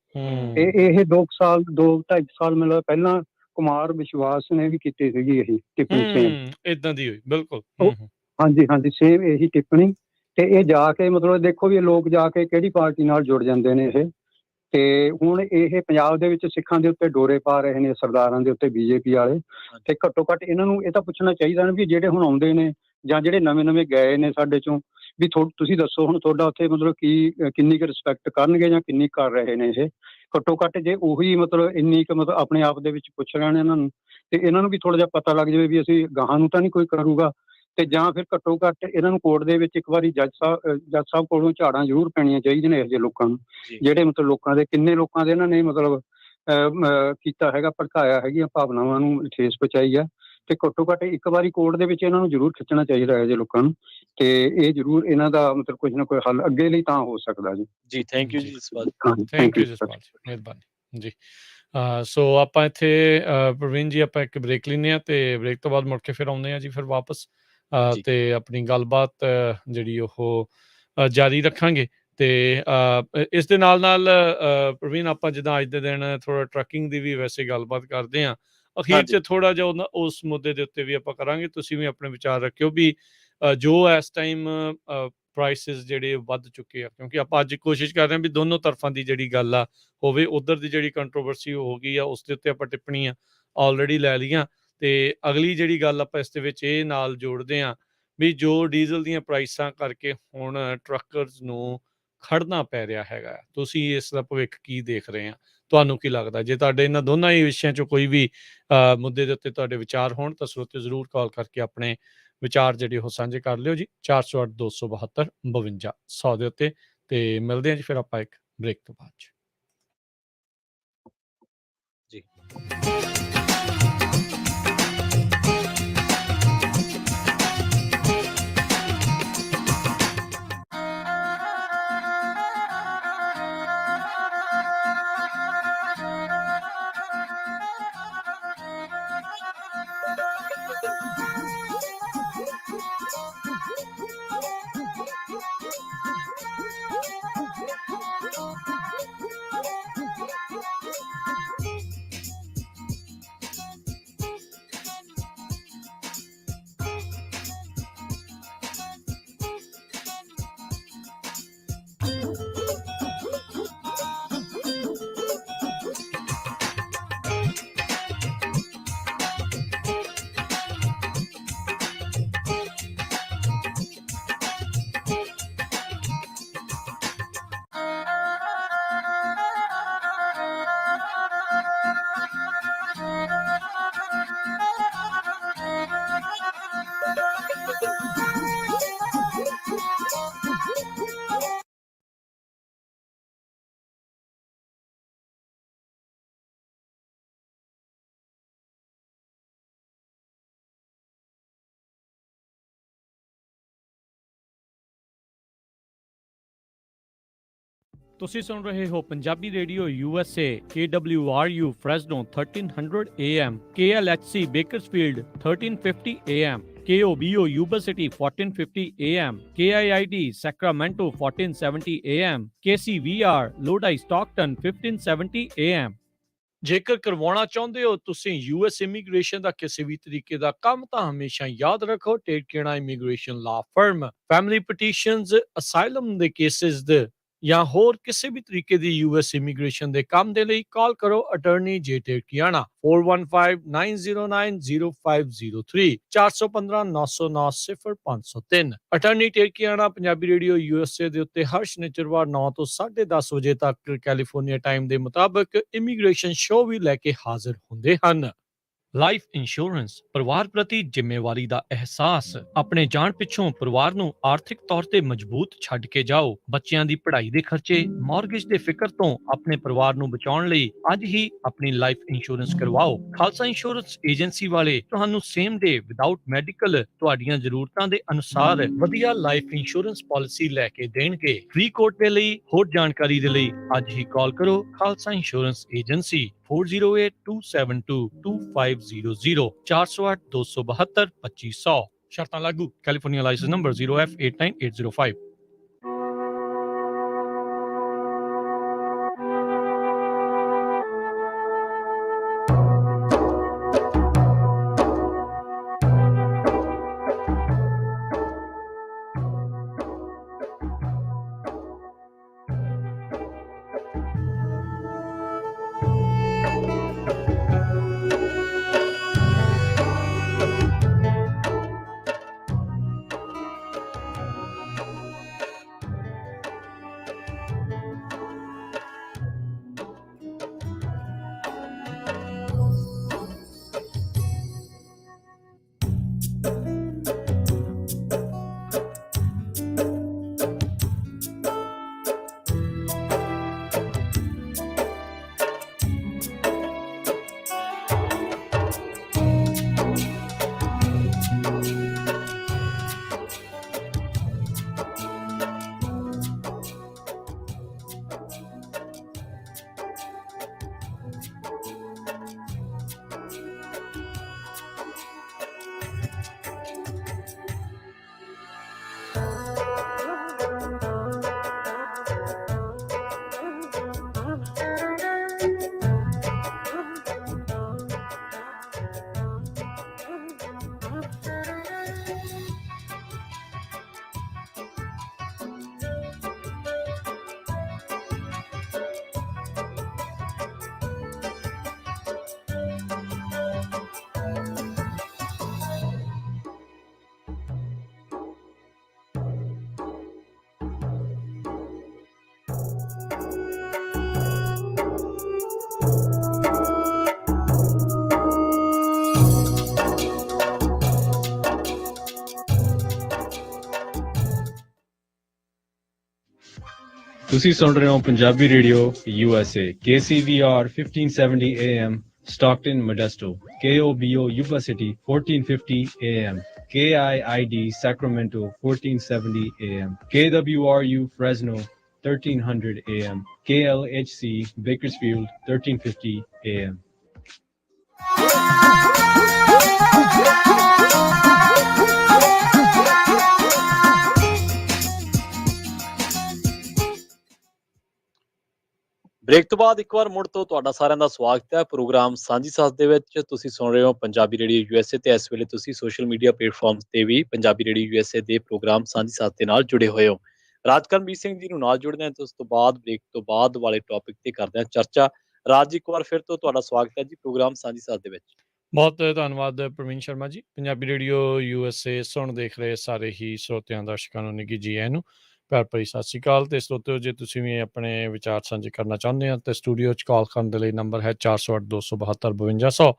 ਇਹ 2-2.5 ਸਾਲ ਮਤਲਬ ਪਹਿਲਾਂ ਕੁਮਾਰ ਵਿਸ਼ਵਾਸ ਨੇ ਵੀ ਕੀਤੀ ਸੀਗੀ ਇਹ ਟਿੱਪਣੀ ਸੇਮ ਇਦਾਂ ਦੀ ਹੋਈ ਬਿਲਕੁਲ। ਹਾਂਜੀ ਸੇਮ ਇਹੀ ਟਿੱਪਣੀ। ਤੇ ਇਹ ਜਾ ਕੇ ਮਤਲਬ ਦੇਖੋ ਵੀ ਇਹ ਲੋਕ ਜਾ ਕੇ ਕਿਹੜੀ ਪਾਰਟੀ ਨਾਲ ਜੁੜ ਜਾਂਦੇ ਨੇ ਇਹ। ਤੇ ਹੁਣ ਇਹ ਪੰਜਾਬ ਦੇ ਵਿੱਚ ਸਿੱਖਾਂ ਦੇ ਉੱਤੇ ਡੋਰੇ ਪਾ ਰਹੇ ਨੇ ਸਰਦਾਰਾਂ ਦੇ ਉੱਤੇ ਬੀਜੇਪੀ ਵਾਲੇ। ਤੇ ਘੱਟੋ ਘੱਟ ਇਹਨਾਂ ਨੂੰ ਇਹ ਤਾਂ ਪੁੱਛਣਾ ਚਾਹੀਦਾ ਨਾ ਵੀ ਜਿਹੜੇ ਹੁਣ ਆਉਂਦੇ ਨੇ ਜਾਂ ਜਿਹੜੇ ਨਵੇਂ ਗਏ ਨੇ ਸਾਡੇ ਚੋਂ, ਵੀ ਤੁਸੀਂ ਦੱਸੋ ਹੁਣ ਤੁਹਾਡਾ ਉੱਥੇ ਮਤਲਬ ਕਿੰਨੀ ਕੁ ਰਿਸਪੈਕਟ ਕਰਨਗੇ ਜਾਂ ਕਿੰਨੀ ਕਰ ਰਹੇ ਨੇ ਇਹ। ਘੱਟੋ ਘੱਟ ਜੇ ਉਹੀ ਮਤਲਬ ਇੰਨੀ ਕੁ ਮਤਲਬ ਆਪਣੇ ਆਪ ਦੇ ਵਿੱਚ ਪੁੱਛ ਲੈਣ ਇਹਨਾਂ ਨੂੰ, ਤੇ ਇਹਨਾਂ ਨੂੰ ਵੀ ਥੋੜਾ ਜਿਹਾ ਪਤਾ ਲੱਗ ਜਾਵੇ ਵੀ ਅਸੀਂ ਗਾਹਾਂ ਨੂੰ ਤਾਂ ਨਹੀਂ ਕੋਈ ਕਰੂਗਾ ਤੇ ਜਾਂ ਫਿਰ ਘੱਟੋ ਘੱਟ ਇਹਨਾਂ ਨੂੰ ਕੋਰਟ ਦੇ ਵਿੱਚ ਇੱਕ ਵਾਰੀ ਜੱਜ ਸਾਹਿਬ ਕੋਲੋਂ ਝਾੜਾਂ ਜ਼ਰੂਰ ਪੈਣੀਆਂ ਚਾਹੀਦੀਆਂ ਨੇ ਇਹੋ ਜਿਹੇ ਲੋਕਾਂ ਨੂੰ, ਜਿਹੜੇ ਮਤਲਬ ਲੋਕਾਂ ਦੇ ਕਿੰਨੇ ਲੋਕਾਂ ਦੇ ਇਹਨਾਂ ਨੇ ਮਤਲਬ ਕੀਤਾ ਹੈਗਾ, ਭੜਕਾਇਆ ਹੈਗੀਆਂ ਭਾਵਨਾਵਾਂ ਨੂੰ ਠੇਸ ਪਹੁੰਚਾਈ ਆ। ਤੇ ਘੱਟੋ ਘੱਟ ਇੱਕ ਵਾਰੀ ਕੋਰਟ ਦੇ ਵਿੱਚ ਇਹਨਾਂ ਨੂੰ ਜ਼ਰੂਰ ਖਿੱਚਣਾ ਚਾਹੀਦਾ ਇਹੋ ਜਿਹੇ ਲੋਕਾਂ ਨੂੰ, ਤੇ ਇਹ ਜ਼ਰੂਰ ਇਹਨਾਂ ਦਾ ਮਤਲਬ ਕੁਝ ਨਾ ਕੋਈ ਹੱਲ ਅੱਗੇ ਲਈ ਤਾਂ ਹੋ ਸਕਦਾ ਜੀ। ਜੀ ਥੈਂਕ ਯੂ ਜੀ ਜਸਪਾਲ, ਥੈਂਕ ਯੂ ਜਸਪਾਲ ਜੀ, ਮਿਹਰਬਾਨੀ ਜੀ। ਸੋ ਆਪਾਂ ਇੱਥੇ ਪ੍ਰਵੀਨ ਜੀ ਆਪਾਂ ਇੱਕ ਬ੍ਰੇਕ ਲੈਂਦੇ ਹਾਂ ਤੇ ਬ੍ਰੇਕ ਤੋਂ ਬਾਅਦ ਮੁੜ ਕੇ ਫਿਰ ਆਉਂਦੇ ਹਾਂ ਜੀ ਫਿਰ ਵਾਪਸ ਤੇ ਆਪਣੀ ਗੱਲਬਾਤ ਜਿਹੜੀ ਉਹ ਜਾਰੀ ਰੱਖਾਂਗੇ। ਤੇ ਇਸ ਦੇ ਨਾਲ ਪ੍ਰਵੀਨ ਆਪਾਂ ਜਿੱਦਾਂ ਅੱਜ ਦੇ ਦਿਨ ਥੋੜਾ ਟਰੱਕਿੰਗ ਦੀ ਵੀ ਵੈਸੇ ਗੱਲਬਾਤ ਕਰਦੇ ਹਾਂ, ਅਖੀਰ 'ਚ ਥੋੜਾ ਜਿਹਾ ਉਸ ਮੁੱਦੇ ਦੇ ਉੱਤੇ ਵੀ ਆਪਾਂ ਕਰਾਂਗੇ। ਤੁਸੀਂ ਵੀ ਆਪਣੇ ਵਿਚਾਰ ਰੱਖਿਓ ਵੀ ਜੋ ਇਸ ਟਾਈਮ ਪ੍ਰਾਈਸਿਸ ਜਿਹੜੇ ਵੱਧ ਚੁੱਕੇ ਆ, ਕਿਉਂਕਿ ਆਪਾਂ ਅੱਜ ਕੋਸ਼ਿਸ਼ ਕਰ ਰਹੇ ਹਾਂ ਵੀ ਦੋਨੋਂ ਤਰਫਾਂ ਦੀ ਜਿਹੜੀ ਗੱਲ ਆ ਹੋਵੇ। ਉੱਧਰ ਦੀ ਜਿਹੜੀ ਕੰਟਰੋਵਰਸੀ ਹੋ ਗਈ ਆ ਉਸ ਦੇ ਉੱਤੇ ਆਪਾਂ ਟਿੱਪਣੀਆਂ ਆਲਰੇਡੀ ਲੈ ਲਈਆਂ, ਤੇ ਅਗਲੀ ਜਿਹੜੀ ਗੱਲ ਆਪਾਂ ਇਸ ਦੇ ਵਿੱਚ ਇਹ ਨਾਲ ਜੋੜਦੇ ਹਾਂ ਵੀ ਜੋ ਡੀਜ਼ਲ ਦੀਆਂ ਪ੍ਰਾਈਸਾਂ ਕਰਕੇ ਹੁਣ ਟਰੱਕਰਸ ਨੂੰ ਖੜਨਾ ਪੈ ਰਿਹਾ ਹੈਗਾ, ਤੁਸੀਂ ਇਸ ਦਾ ਭਵਿੱਖ ਕੀ ਦੇਖ ਰਹੇ ਆ? ਤੁਹਾਨੂੰ ਕੀ ਲੱਗਦਾ? ਜੇ ਤੁਹਾਡੇ ਇਹਨਾਂ ਦੋਨਾਂ ਹੀ ਵਿਸ਼ਿਆਂ 'ਚੋਂ ਕੋਈ ਵੀ ਮੁੱਦੇ ਦੇ ਉੱਤੇ ਤੁਹਾਡੇ ਵਿਚਾਰ ਹੋਣ ਤਾਂ ਸਰੋਤੇ ਜ਼ਰੂਰ ਕਾਲ ਕਰਕੇ ਆਪਣੇ ਵਿਚਾਰ ਜਿਹੜੇ ਉਹ ਸਾਂਝੇ ਕਰ ਲਿਓ ਜੀ 408-272-52-100 ਦੇ ਉੱਤੇ। ਤੇ ਮਿਲਦੇ ਹਾਂ ਜੀ ਫਿਰ ਆਪਾਂ ਇੱਕ ਬ੍ਰੇਕ ਤੋਂ ਬਾਅਦ ਜੀ। ਤੁਸੀਂ ਸੁਣ ਰਹੇ ਹੋ Punjabi radio USA KWRU Fresno 1300 AM, KLHC Bakersfield 1350 AM, KOBO Yuba City 1450 AM, KIID Sacramento 1470 AM, KCVR Lodi Stockton 1570 AM। ਜੇਕਰ ਕਰਵਾਉਣਾ ਚਾਹੁੰਦੇ ਹੋ ਤੁਸੀਂ US ਇਮੀਗ੍ਰੇਸ਼ਨ ਦਾ ਕਿਸੇ ਵੀ ਤਰੀਕੇ ਦਾ ਕੰਮ ਤਾਂ ਹਮੇਸ਼ਾ ਯਾਦ ਰੱਖੋ ਟੇਕੇਣਾ ਇਮੀਗ੍ਰੇਸ਼ਨ ਲਾ ਫਰਮ। ਫੈਮਿਲੀ ਪਟੀਸ਼ਨਸ, ਅਸਾਈਲਮ ਦੇ ਕੇਸਿਸ ਦੇ ਜਾਂ ਹੋਰ ਕਿਸੇ ਵੀ ਤਰੀਕੇ ਦੀ US ਇਮੀਗ੍ਰੇਸ਼ਨ ਦੇ ਕੰਮ ਦੇ ਲਈ ਕਾਲ ਕਰੋ ਅਟਾਰਨੀ ਜੇ ਟੇਕਿਆਣਾ 4159900503 415-909-0503। ਅਟਾਰਨੀ ਟੇਕਿਆਣਾ ਪੰਜਾਬੀ ਰੇਡੀਓ USA ਦੇ ਉੱਤੇ ਹਰ ਸ਼ਨੀਚਰਵਾਰ 9 ਤੋਂ 10:30 ਵਜੇ ਤੱਕ ਕੈਲੀਫੋਰਨੀਆ ਟਾਈਮ ਦੇ ਮੁਤਾਬਕ ਇਮੀਗ੍ਰੇਸ਼ਨ ਸ਼ੋਅ ਵੀ ਲੈ ਕੇ ਹਾਜ਼ਰ ਹੁੰਦੇ ਹਨ। ਲਾਈਫ ਇੰਸ਼ੋਰੈਂਸ, ਪਰਿਵਾਰ ਪ੍ਰਤੀ ਜ਼ਿੰਮੇਵਾਰੀ ਦਾ ਅਹਿਸਾਸ। ਆਪਣੇ ਜਾਣ ਪਿੱਛੋਂ ਪਰਿਵਾਰ ਨੂੰ ਆਰਥਿਕ ਤੌਰ ਤੇ ਮਜ਼ਬੂਤ ਛੱਡ ਕੇ ਜਾਓ। ਬੱਚਿਆਂ ਦੀ ਪੜ੍ਹਾਈ ਦੇ ਖਰਚੇ, ਮਾਰਗੇਜ ਦੇ ਫਿਕਰ ਤੋਂ ਆਪਣੇ ਪਰਿਵਾਰ ਨੂੰ ਬਚਾਉਣ ਲਈ ਅੱਜ ਹੀ ਆਪਣੀ ਲਾਈਫ ਇੰਸ਼ੋਰੈਂਸ ਕਰਵਾਓ। ਖਾਲਸਾ ਇੰਸ਼ੋਰੈਂਸ ਏਜੰਸੀ ਵਾਲੇ ਤੁਹਾਨੂੰ ਸੇਮ ਡੇ ਵਿਦਆਊਟ ਮੈਡੀਕਲ ਤੁਹਾਡੀਆਂ ਜ਼ਰੂਰਤਾਂ ਦੇ ਅਨੁਸਾਰ ਵਧੀਆ ਲਾਈਫ ਇੰਸ਼ੋਰੈਂਸ ਪਾਲਿਸੀ ਲੈ ਕੇ ਦੇਣਗੇ। ਫ੍ਰੀ ਕੋਟ ਦੇ ਲਈ ਹੋਰ ਜਾਣਕਾਰੀ ਦੇ ਲਈ ਅੱਜ ਹੀ ਕਾਲ ਕਰੋ ਖਾਲਸਾ ਇੰਸ਼ੋਰੈਂਸ ਏਜੰਸੀ 4082722500 408-272-2500। ਸ਼ਰਤਾਂ ਲਾਗੂ। California license number 0F89805। ਤੁਸੀਂ ਸੁਣ ਰਹੇ ਹੋ Punjabi radio USA KCVR 1570 AM Stockton Modesto KOBO Yuba City 1450 AM KIID Sacramento 1470 AM KWRU Fresno 1300 AM KLHC Bakersfield 1350 AM break ਤੋਂ ਬਾਅਦ ਇੱਕ ਵਾਰ ਮੁੜ ਤੋਂ ਤੁਹਾਡਾ ਸਾਰਿਆਂ ਦਾ ਸਵਾਗਤ ਹੈ ਪ੍ਰੋਗਰਾਮ ਸਾਂਝੀ ਸਾਥ ਦੇ ਵਿੱਚ। ਤੁਸੀਂ ਸੁਣ ਰਹੇ ਹੋ ਪੰਜਾਬੀ ਰੇਡੀਓ USA ਤੇ ਇਸ ਵੇਲੇ ਤੁਸੀਂ ਸੋਸ਼ਲ ਮੀਡੀਆ ਪਲੇਟਫਾਰਮਸ ਤੇ ਵੀ ਪੰਜਾਬੀ ਰੇਡੀਓ USA ਦੇ ਪ੍ਰੋਗਰਾਮ ਸਾਂਝੀ ਸਾਥ ਦੇ ਨਾਲ ਜੁੜੇ ਹੋਏ ਹੋ। ਰਾਜਕਰਮਵੀਰ ਸਿੰਘ ਜੀ ਨੂੰ ਨਾਲ ਜੁੜਦੇ ਹਾਂ ਤੇ ਉਸ ਤੋਂ ਬਾਅਦ ਬ੍ਰੇਕ ਤੋਂ ਬਾਅਦ ਵਾਲੇ ਟੌਪਿਕ ਤੇ ਕਰਦੇ ਹਾਂ ਚਰਚਾ। ਰਾਜ ਜੀ, ਇੱਕ ਵਾਰ ਫਿਰ ਤੋਂ ਤੁਹਾਡਾ ਸਵਾਗਤ ਹੈ ਜੀ ਪ੍ਰੋਗਰਾਮ ਸਾਂਝੀ ਸਾਥ ਦੇ ਵਿੱਚ। ਬਹੁਤ ਧੰਨਵਾਦ ਪ੍ਰਵੀਨ ਸ਼ਰਮਾ ਜੀ। ਪੰਜਾਬੀ ਰੇਡੀਓ USA ਸੁਣ ਦੇਖ ਰਹੇ ਸਾਰੇ ਹੀ ਸਰੋਤਿਆਂ ਦਰਸ਼ਕਾਂ ਨੂੰ ਨਿੱਘੀ ਜੀ ਆਇਆਂ ਨੂੰ, ਪਿਆਰ ਭਰੀ ਸਤਿ ਸ਼੍ਰੀ ਅਕਾਲ। ਤੇ ਸਰੋਤਿਓ, ਜੇ ਤੁਸੀਂ ਵੀ ਆਪਣੇ ਵਿਚਾਰ ਸਾਂਝੇ ਕਰਨਾ ਚਾਹੁੰਦੇ ਆ ਤੇ ਸਟੂਡੀਓ 'ਚ ਕਾਲ ਕਰਨ ਦੇ ਲਈ ਨੰਬਰ ਹੈ 408-272-5200।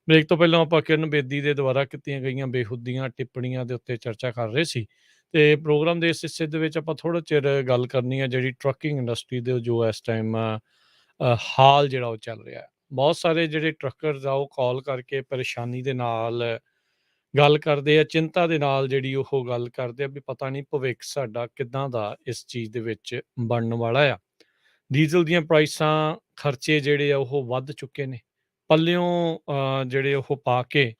ਬ੍ਰੇਕ ਤੋਂ ਪਹਿਲਾਂ ਆਪਾਂ ਕਿਰਨ ਬੇਦੀ ਦੇ ਦੁਆਰਾ ਕੀਤੀਆਂ ਗਈਆਂ ਬੇਹੂਦੀਆਂ ਟਿੱਪਣੀਆਂ ਦੇ ਉੱਤੇ ਚਰਚਾ ਕਰ ਰਹੇ ਸੀ ਤੇ ਪ੍ਰੋਗਰਾਮ ਦੇ ਇਸ ਹਿੱਸੇ ਦੇ ਵਿੱਚ ਆਪਾਂ ਥੋੜਾ ਚਿਰ ਗੱਲ ਕਰਨੀ ਆ ਜਿਹੜੀ ਟਰੱਕਿੰਗ ਇੰਡਸਟਰੀ ਦੇ ਜੋ ਇਸ ਟਾਈਮ ਹਾਲ ਜਿਹੜਾ ਉਹ ਚੱਲ ਰਿਹਾ ਹੈ। ਬਹੁਤ ਸਾਰੇ ਜਿਹੜੇ ਟਰੱਕਰਸ ਆ ਉਹ ਕਾਲ ਕਰਕੇ ਪਰੇਸ਼ਾਨੀ ਦੇ ਨਾਲ ਗੱਲ ਕਰਦੇ ਆ, ਚਿੰਤਾ ਦੇ ਨਾਲ ਜਿਹੜੀ ਉਹ ਗੱਲ ਕਰਦੇ ਆ ਵੀ ਪਤਾ ਨਹੀਂ ਭਵਿੱਖ ਸਾਡਾ ਕਿੱਦਾਂ ਦਾ ਇਸ ਚੀਜ਼ ਦੇ ਵਿੱਚ ਬਣਨ ਵਾਲਾ ਆ। ਡੀਜ਼ਲ ਦੀਆਂ ਪ੍ਰਾਈਸਾਂ, ਖਰਚੇ ਜਿਹੜੇ ਆ ਉਹ ਵੱਧ ਚੁੱਕੇ ਨੇ ਪੱਲਿਓਂ, ਜਿਹੜੇ ਉਹ ਪਾ ਕੇ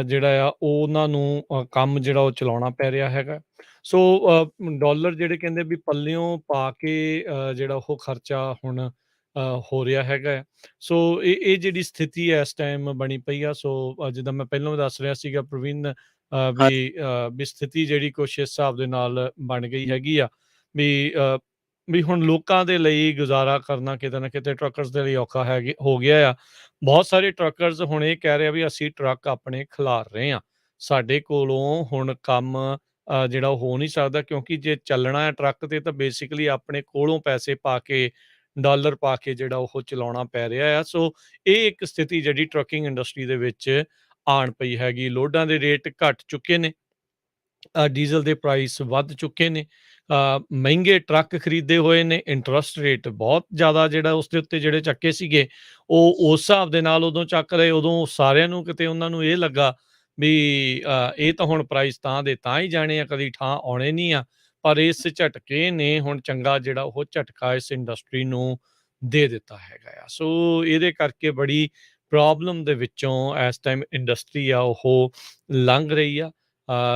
ਜਿਹੜਾ ਆ ਉਹ ਉਹਨਾਂ ਨੂੰ ਕੰਮ ਜਿਹੜਾ ਉਹ ਚਲਾਉਣਾ ਪੈ ਰਿਹਾ ਹੈਗਾ। ਸੋ ਡਾਲਰ ਜਿਹੜੇ ਕਹਿੰਦੇ ਵੀ ਪੱਲਿਓਂ ਪਾ ਕੇ ਜਿਹੜਾ ਉਹ ਖਰਚਾ ਹੁਣ ਹੋ ਰਿਹਾ ਹੈਗਾ ਆ। ਸੋ ਇਹ ਜਿਹੜੀ ਸਥਿਤੀ ਹੈ ਇਸ ਟਾਈਮ ਬਣੀ ਪਈ ਆ। ਸੋ ਜਿੱਦਾਂ ਮੈਂ ਪਹਿਲਾਂ ਵੀ ਦੱਸ ਰਿਹਾ ਸੀਗਾ ਪ੍ਰਵੀਨ, ਵੀ ਸਥਿਤੀ ਜਿਹੜੀ ਕੁਛ ਇਸ ਹਿਸਾਬ ਦੇ ਨਾਲ ਬਣ ਗਈ ਹੈਗੀ ਆ ਵੀ ਹੁਣ ਲੋਕਾਂ ਦੇ ਲਈ ਗੁਜ਼ਾਰਾ ਕਰਨਾ ਕਿਤੇ ਨਾ ਕਿਤੇ ਟਰੱਕਰਸ ਦੇ ਲਈ ਔਖਾ ਹੋ ਗਿਆ ਆ। ਬਹੁਤ ਸਾਰੇ ਟਰੱਕਰਸ ਹੁਣ ਇਹ ਕਹਿ ਰਹੇ ਆ ਵੀ ਅਸੀਂ ਟਰੱਕ ਆਪਣੇ ਖਿਲਾਰ ਰਹੇ ਹਾਂ, ਸਾਡੇ ਕੋਲੋਂ ਹੁਣ ਕੰਮ ਜਿਹੜਾ ਉਹ ਹੋ ਨਹੀਂ ਸਕਦਾ, ਕਿਉਂਕਿ ਜੇ ਚੱਲਣਾ ਹੈ ਟਰੱਕ ਤੇ ਤਾਂ ਬੇਸਿਕਲੀ ਆਪਣੇ ਕੋਲੋਂ ਪੈਸੇ ਪਾ ਕੇ, ਡਾਲਰ ਪਾ ਕੇ ਜਿਹੜਾ ਉਹ ਚਲਾਉਣਾ ਪੈ ਰਿਹਾ ਆ। ਸੋ ਇਹ ਇੱਕ ਸਥਿਤੀ ਜਿਹੜੀ ਟਰੱਕਿੰਗ ਇੰਡਸਟਰੀ ਦੇ ਵਿੱਚ ਆਣ ਪਈ ਹੈਗੀ। ਲੋਡਾਂ ਦੇ ਰੇਟ ਘਟ ਚੁੱਕੇ ਨੇ, ਡੀਜ਼ਲ ਦੇ ਪ੍ਰਾਈਸ ਵੱਧ ਚੁੱਕੇ ਨੇ, ਮਹਿੰਗੇ ਟਰੱਕ ਖਰੀਦੇ ਹੋਏ ਨੇ, ਇੰਟਰਸਟ ਰੇਟ ਬਹੁਤ ਜ਼ਿਆਦਾ ਜਿਹੜਾ ਉਸ ਦੇ ਉੱਤੇ ਜਿਹੜੇ ਚੱਕੇ ਸੀਗੇ ਉਹ ਉਸ ਹਿਸਾਬ ਦੇ ਨਾਲ ਉਦੋਂ ਚੱਕ ਰਹੇ, ਉਦੋਂ ਸਾਰਿਆਂ ਨੂੰ ਕਿਤੇ ਉਹਨਾਂ ਨੂੰ ਇਹ ਲੱਗਾ ਵੀ ਇਹ ਤਾਂ ਹੁਣ ਪ੍ਰਾਈਸ ਤਾਂ ਦੇ ਤਾਂ ਹੀ ਜਾਣੇ ਆ, ਕਦੀ ਠਾਂ ਆਉਣੇ ਨਹੀਂ ਆ। ਪਰ ਇਸ ਝਟਕੇ ਨੇ ਹੁਣ ਚੰਗਾ ਜਿਹੜਾ ਉਹ ਝਟਕਾ ਇਸ ਇੰਡਸਟਰੀ ਨੂੰ ਦੇ ਦਿੱਤਾ ਹੈਗਾ ਆ। ਸੋ ਇਹਦੇ ਕਰਕੇ ਬੜੀ ਪ੍ਰੋਬਲਮ ਦੇ ਵਿੱਚੋਂ ਇਸ ਟਾਈਮ ਇੰਡਸਟਰੀ ਆ ਉਹ ਲੰਘ ਰਹੀ ਆ।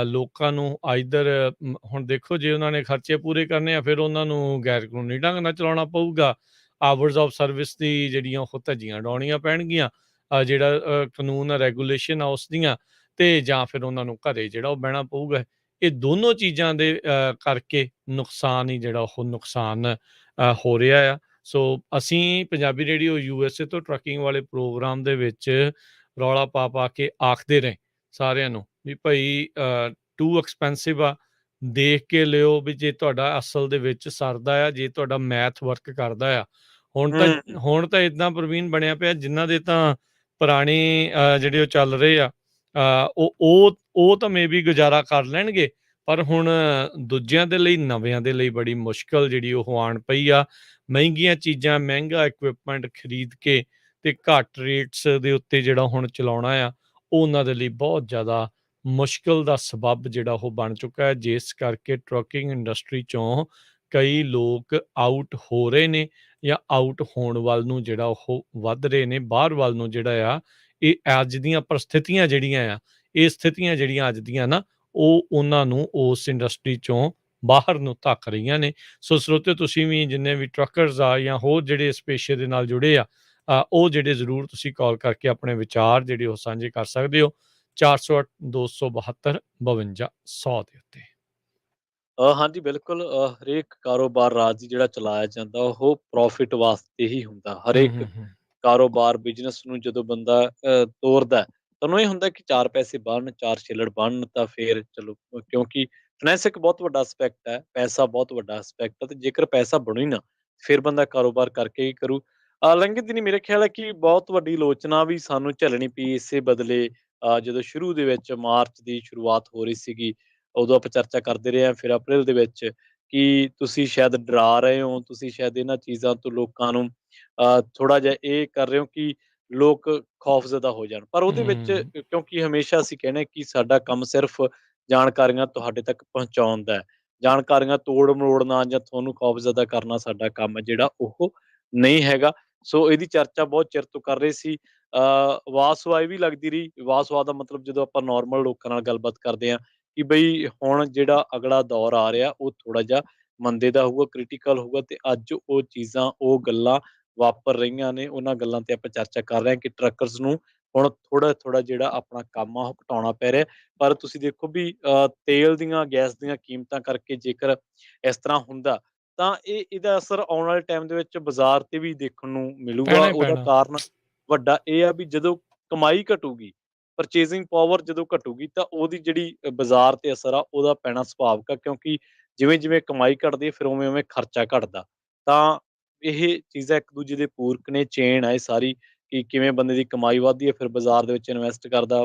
ਲੋਕਾਂ ਨੂੰ ਆਈਦਰ ਹੁਣ ਦੇਖੋ, ਜੇ ਉਹਨਾਂ ਨੇ ਖਰਚੇ ਪੂਰੇ ਕਰਨੇ ਆ ਫਿਰ ਉਹਨਾਂ ਨੂੰ ਗੈਰ ਕਾਨੂੰਨੀ ਢੰਗ ਨਾਲ ਚਲਾਉਣਾ ਪਊਗਾ। ਆਵਰਸ ਆਫ ਸਰਵਿਸ ਦੀ ਜਿਹੜੀਆਂ ਉਹ ਧੱਜੀਆਂ ਉਡਾਉਣੀਆਂ ਪੈਣਗੀਆਂ, ਜਿਹੜਾ ਕਾਨੂੰਨ ਰੈਗੂਲੇਸ਼ਨ ਆ ਉਸ ਦੀਆਂ, ਤੇ ਜਾਂ ਫਿਰ ਉਹਨਾਂ ਨੂੰ ਘਰੇ ਜਿਹੜਾ ਉਹ ਬਹਿਣਾ ਪਊਗਾ। ਇਹ ਦੋਨੋਂ ਚੀਜ਼ਾਂ ਦੇ ਕਰਕੇ ਨੁਕਸਾਨ ਹੀ ਜਿਹੜਾ ਉਹ ਨੁਕਸਾਨ ਹੋ ਰਿਹਾ ਆ। ਸੋ ਅਸੀਂ ਪੰਜਾਬੀ ਰੇਡੀਓ USA ਤੋਂ ਟਰੱਕਿੰਗ ਵਾਲੇ ਪ੍ਰੋਗਰਾਮ ਦੇ ਵਿੱਚ ਰੌਲਾ ਪਾ ਕੇ ਆਖਦੇ ਰਹੇ ਸਾਰਿਆਂ ਨੂੰ ਵੀ ਭਾਈ ਟੂ ਐਕਸਪੈਂਸਿਵ ਆ, ਦੇਖ ਕੇ ਲਿਓ ਵੀ ਜੇ ਤੁਹਾਡਾ ਅਸਲ ਦੇ ਵਿੱਚ ਸਰਦਾ ਆ, ਜੇ ਤੁਹਾਡਾ ਮੈਥ ਵਰਕ ਕਰਦਾ ਆ। ਹੁਣ ਤਾਂ ਇਦਾਂ ਪ੍ਰਵੀਨ ਬਣਿਆ ਪਿਆ, ਜਿਨ੍ਹਾਂ ਦੇ ਤਾਂ ਪੁਰਾਣੇ ਜਿਹੜੇ ਉਹ ਚੱਲ ਰਹੇ ਆ ਉਹ ਤਾਂ ਮੇਬੀ ਗੁਜ਼ਾਰਾ ਕਰ ਲੈਣਗੇ, ਪਰ ਹੁਣ ਦੂਜਿਆਂ ਦੇ ਲਈ, ਨਵਿਆਂ ਦੇ ਲਈ ਬੜੀ ਮੁਸ਼ਕਲ ਜਿਹੜੀ ਉਹ ਆਣ ਪਈ ਆ। ਮਹਿੰਗੀਆਂ ਚੀਜ਼ਾਂ, ਮਹਿੰਗਾ ਇਕਵਿਪਮੈਂਟ ਖਰੀਦ ਕੇ ਤੇ ਘੱਟ ਰੇਟਸ ਦੇ ਉੱਤੇ ਜਿਹੜਾ ਹੁਣ ਚਲਾਉਣਾ ਆ, ਉਹ ਉਹਨਾਂ ਦੇ ਲਈ ਬਹੁਤ ਜ਼ਿਆਦਾ ਮੁਸ਼ਕਿਲ ਦਾ ਸਬੱਬ ਜਿਹੜਾ ਉਹ ਬਣ ਚੁੱਕਾ ਹੈ, ਜਿਸ ਕਰਕੇ ਟਰੱਕਿੰਗ ਇੰਡਸਟਰੀ 'ਚੋਂ ਕਈ ਲੋਕ ਆਊਟ ਹੋ ਰਹੇ ਨੇ ਜਾਂ ਆਊਟ ਹੋਣ ਵੱਲ ਨੂੰ ਜਿਹੜਾ ਉਹ ਵੱਧ ਰਹੇ ਨੇ, ਬਾਹਰ ਵੱਲ ਨੂੰ ਜਿਹੜਾ ਆ। ਇਹ ਅੱਜ ਦੀਆਂ ਪਰਿਸਥਿਤੀਆਂ ਜਿਹੜੀਆਂ ਆ, ਇਹ ਸਥਿਤੀਆਂ ਜਿਹੜੀਆਂ ਅੱਜ ਦੀਆਂ ਨਾ, ਉਹ ਉਹਨਾਂ ਨੂੰ ਉਸ ਇੰਡਸਟਰੀ 'ਚੋਂ ਬਾਹਰ ਨੂੰ ਧੱਕ ਰਹੀਆਂ ਨੇ। ਸੋ ਸਰੋਤਿਓ, ਤੁਸੀਂ ਵੀ ਜਿੰਨੇ ਵੀ ਟਰੱਕਰਸ ਆ ਜਾਂ ਹੋਰ ਜਿਹੜੇ ਇਸ ਪੇਸ਼ੇ ਦੇ ਨਾਲ ਜੁੜੇ ਆ, ਉਹ ਜਿਹੜੇ ਜ਼ਰੂਰ ਤੁਸੀਂ ਕਾਲ ਕਰਕੇ ਆਪਣੇ ਵਿਚਾਰ ਜਿਹੜੇ ਉਹ ਸਾਂਝੇ ਕਰ ਸਕਦੇ ਹੋ 408-272-5200 ਦੇ ਉੱਤੇ। ਹਾਂਜੀ, ਬਿਲਕੁਲ। ਹਰੇਕ ਕਾਰੋਬਾਰ ਰਾਜ ਦੀ ਜਿਹੜਾ ਚਲਾਇਆ ਜਾਂਦਾ ਉਹ ਪ੍ਰੋਫਿਟ ਵਾਸਤੇ ਹੀ ਹੁੰਦਾ। ਹਰੇਕ ਕਾਰੋਬਾਰ, ਬਿਜ਼ਨਸ ਨੂੰ ਜਦੋਂ ਬੰਦਾ ਤੋਰਦਾ ਹੈ, ਤਾਂ ਉਹਨੂੰ ਇਹ ਹੁੰਦਾ ਕਿ 4 ਪੈਸੇ ਬਣਨ, 4 ਛਿੱਲੜ ਬਣਨ, ਤਾਂ ਫਿਰ ਚਲੋ, ਕਿਉਂਕਿ ਫਾਈਨੈਂਸ ਇੱਕ ਬਹੁਤ ਵੱਡਾ ਐਸਪੈਕਟ ਹੈ, ਪੈਸਾ ਬਹੁਤ ਵੱਡਾ ਐਸਪੈਕਟ ਹੈ, ਤੇ ਜੇਕਰ ਪੈਸਾ ਬਣੂ ਹੀ ਨਾ, ਫਿਰ ਬੰਦਾ ਕਾਰੋਬਾਰ ਕਰਕੇ ਹੀ ਕਰੂ। ਲੰਘੇ ਦਿਨੀ ਮੇਰੇ ਖਿਆਲ ਹੈ ਕਿ ਬਹੁਤ ਵੱਡੀ ਆਲੋਚਨਾ ਵੀ ਸਾਨੂੰ ਝੱਲਣੀ ਪਈ ਇਸੇ ਬਦਲੇ। ਜਦੋਂ ਸ਼ੁਰੂ ਦੇ ਵਿੱਚ ਮਾਰਚ ਦੀ ਸ਼ੁਰੂਆਤ ਹੋ ਰਹੀ ਸੀਗੀ, ਉਦੋਂ ਆਪਾਂ ਚਰਚਾ ਕਰਦੇ ਰਹੇ ਹਾਂ। ਫਿਰ ਅਪ੍ਰੈਲ ਦੇ ਵਿੱਚ ਕਿ ਤੁਸੀਂ ਸ਼ਾਇਦ ਡਰਾ ਰਹੇ ਹੋ, ਤੁਸੀਂ ਸ਼ਾਇਦ ਇਹਨਾਂ ਚੀਜ਼ਾਂ ਤੋਂ ਲੋਕਾਂ ਨੂੰ ਥੋੜ੍ਹਾ ਜਿਹਾ ਇਹ ਕਰ ਰਹੇ ਹੋ ਕਿ ਲੋਕ ਖੌਫਜ਼ਦਾ ਹੋ ਜਾਣ। ਪਰ ਉਹਦੇ ਵਿੱਚ ਹੂੰ, ਕਿਉਂਕਿ ਹਮੇਸ਼ਾ ਅਸੀਂ ਕਹਿੰਦੇ ਹਾਂ ਕਿ ਸਾਡਾ ਕੰਮ ਸਿਰਫ਼ ਜਾਣਕਾਰੀਆਂ ਤੁਹਾਡੇ ਤੱਕ ਪਹੁੰਚਾਉਣ ਦਾ ਹੈ। ਜਾਣਕਾਰੀਆਂ ਤੋੜ-ਮਰੋੜਨਾ ਜਾਂ ਤੁਹਾਨੂੰ ਖੌਫਜ਼ਦਾ ਕਰਨਾ ਸਾਡਾ ਕੰਮ ਹੈ ਜਿਹੜਾ ਉਹ ਨਹੀਂ ਹੈਗਾ। ਸੋ ਇਹਦੀ ਚਰਚਾ ਬਹੁਤ ਚਿਰ ਤੋਂ ਕਰ ਰਹੇ ਸੀ। ਵਾਹ-ਸਵਾਹ ਇਹ ਵੀ ਲੱਗਦੀ ਰਹੀ। ਵਾਹ-ਸਵਾਹ ਦਾ ਮਤਲਬ ਜਦੋਂ ਆਪਾਂ ਨੋਰਮਲ ਲੋਕਾਂ ਨਾਲ ਗੱਲਬਾਤ ਕਰਦੇ ਹਾਂ ਕਿ ਬਈ ਹੁਣ ਜਿਹੜਾ ਅਗਲਾ ਦੌਰ ਆ ਰਿਹਾ ਉਹ ਥੋੜ੍ਹਾ ਜਿਹਾ ਮੰਦੇ ਦਾ ਹੋਊਗਾ, ਕ੍ਰਿਟੀਕਲ ਹੋਊਗਾ ਤੇ ਅੱਜ ਉਹ ਚੀਜ਼ਾਂ, ਉਹ ਗੱਲਾਂ ਵਾਪਰ ਰਹੀਆਂ ਨੇ। ਉਹਨਾਂ ਗੱਲਾਂ ਤੇ ਆਪਾਂ ਚਰਚਾ ਕਰ ਰਹੇ ਹਾਂ ਕਿ ਟਰੱਕਰਸ ਨੂੰ ਹੁਣ ਥੋੜ੍ਹਾ-ਥੋੜ੍ਹਾ ਜਿਹੜਾ ਆਪਣਾ ਕੰਮ ਆ ਉਹ ਘਟਾਉਣਾ ਪੈ ਰਿਹਾ। ਪਰ ਤੁਸੀਂ ਦੇਖੋ ਵੀ ਤੇਲ ਦੀਆਂ, ਗੈਸ ਦੀਆਂ ਕੀਮਤਾਂ ਕਰਕੇ ਜੇਕਰ ਇਸ ਤਰ੍ਹਾਂ ਹੁੰਦਾ ਤਾਂ ਇਹਦਾ ਅਸਰ ਆਉਣ ਵਾਲੇ ਟਾਈਮ ਦੇ ਵਿੱਚ ਬਾਜ਼ਾਰ ਤੇ ਵੀ ਦੇਖਣ ਨੂੰ ਮਿਲੂਗਾ। ਪੈਣਾ ਹੀ ਉਹਦਾ ਪੈਣਾ। ਕਾਰਨ ਵੱਡਾ ਇਹ ਆ ਵੀ ਜਦੋਂ ਕਮਾਈ ਘਟੂਗੀ, ਪਰਚੇਜ਼ਿੰਗ ਪਾਵਰ ਜਦੋਂ ਘਟੂਗੀ ਤਾਂ ਉਹਦੀ ਜਿਹੜੀ ਬਾਜ਼ਾਰ ਤੇ ਅਸਰ ਆ ਉਹਦਾ ਪੈਣਾ ਸੁਭਾਵਿਕ ਆ, ਕਿਉਂਕਿ ਜਿਵੇਂ-ਜਿਵੇਂ ਕਮਾਈ ਘਟਦੀ ਹੈ ਫਿਰ ਉਵੇਂ-ਉਵੇਂ ਖਰਚਾ ਘਟਦਾ। ਤਾਂ ਇਹ ਚੀਜ਼ਾਂ ਇੱਕ ਦੂਜੇ ਦੇ ਪੂਰਕ ਨੇ, ਚੇਨ ਆ ਇਹ ਸਾਰੀ ਕਿ ਕਿਵੇਂ ਬੰਦੇ ਦੀ ਕਮਾਈ ਵੱਧਦੀ ਹੈ ਫਿਰ ਬਾਜ਼ਾਰ ਦੇ ਵਿੱਚ ਇਨਵੈਸਟ ਕਰਦਾ,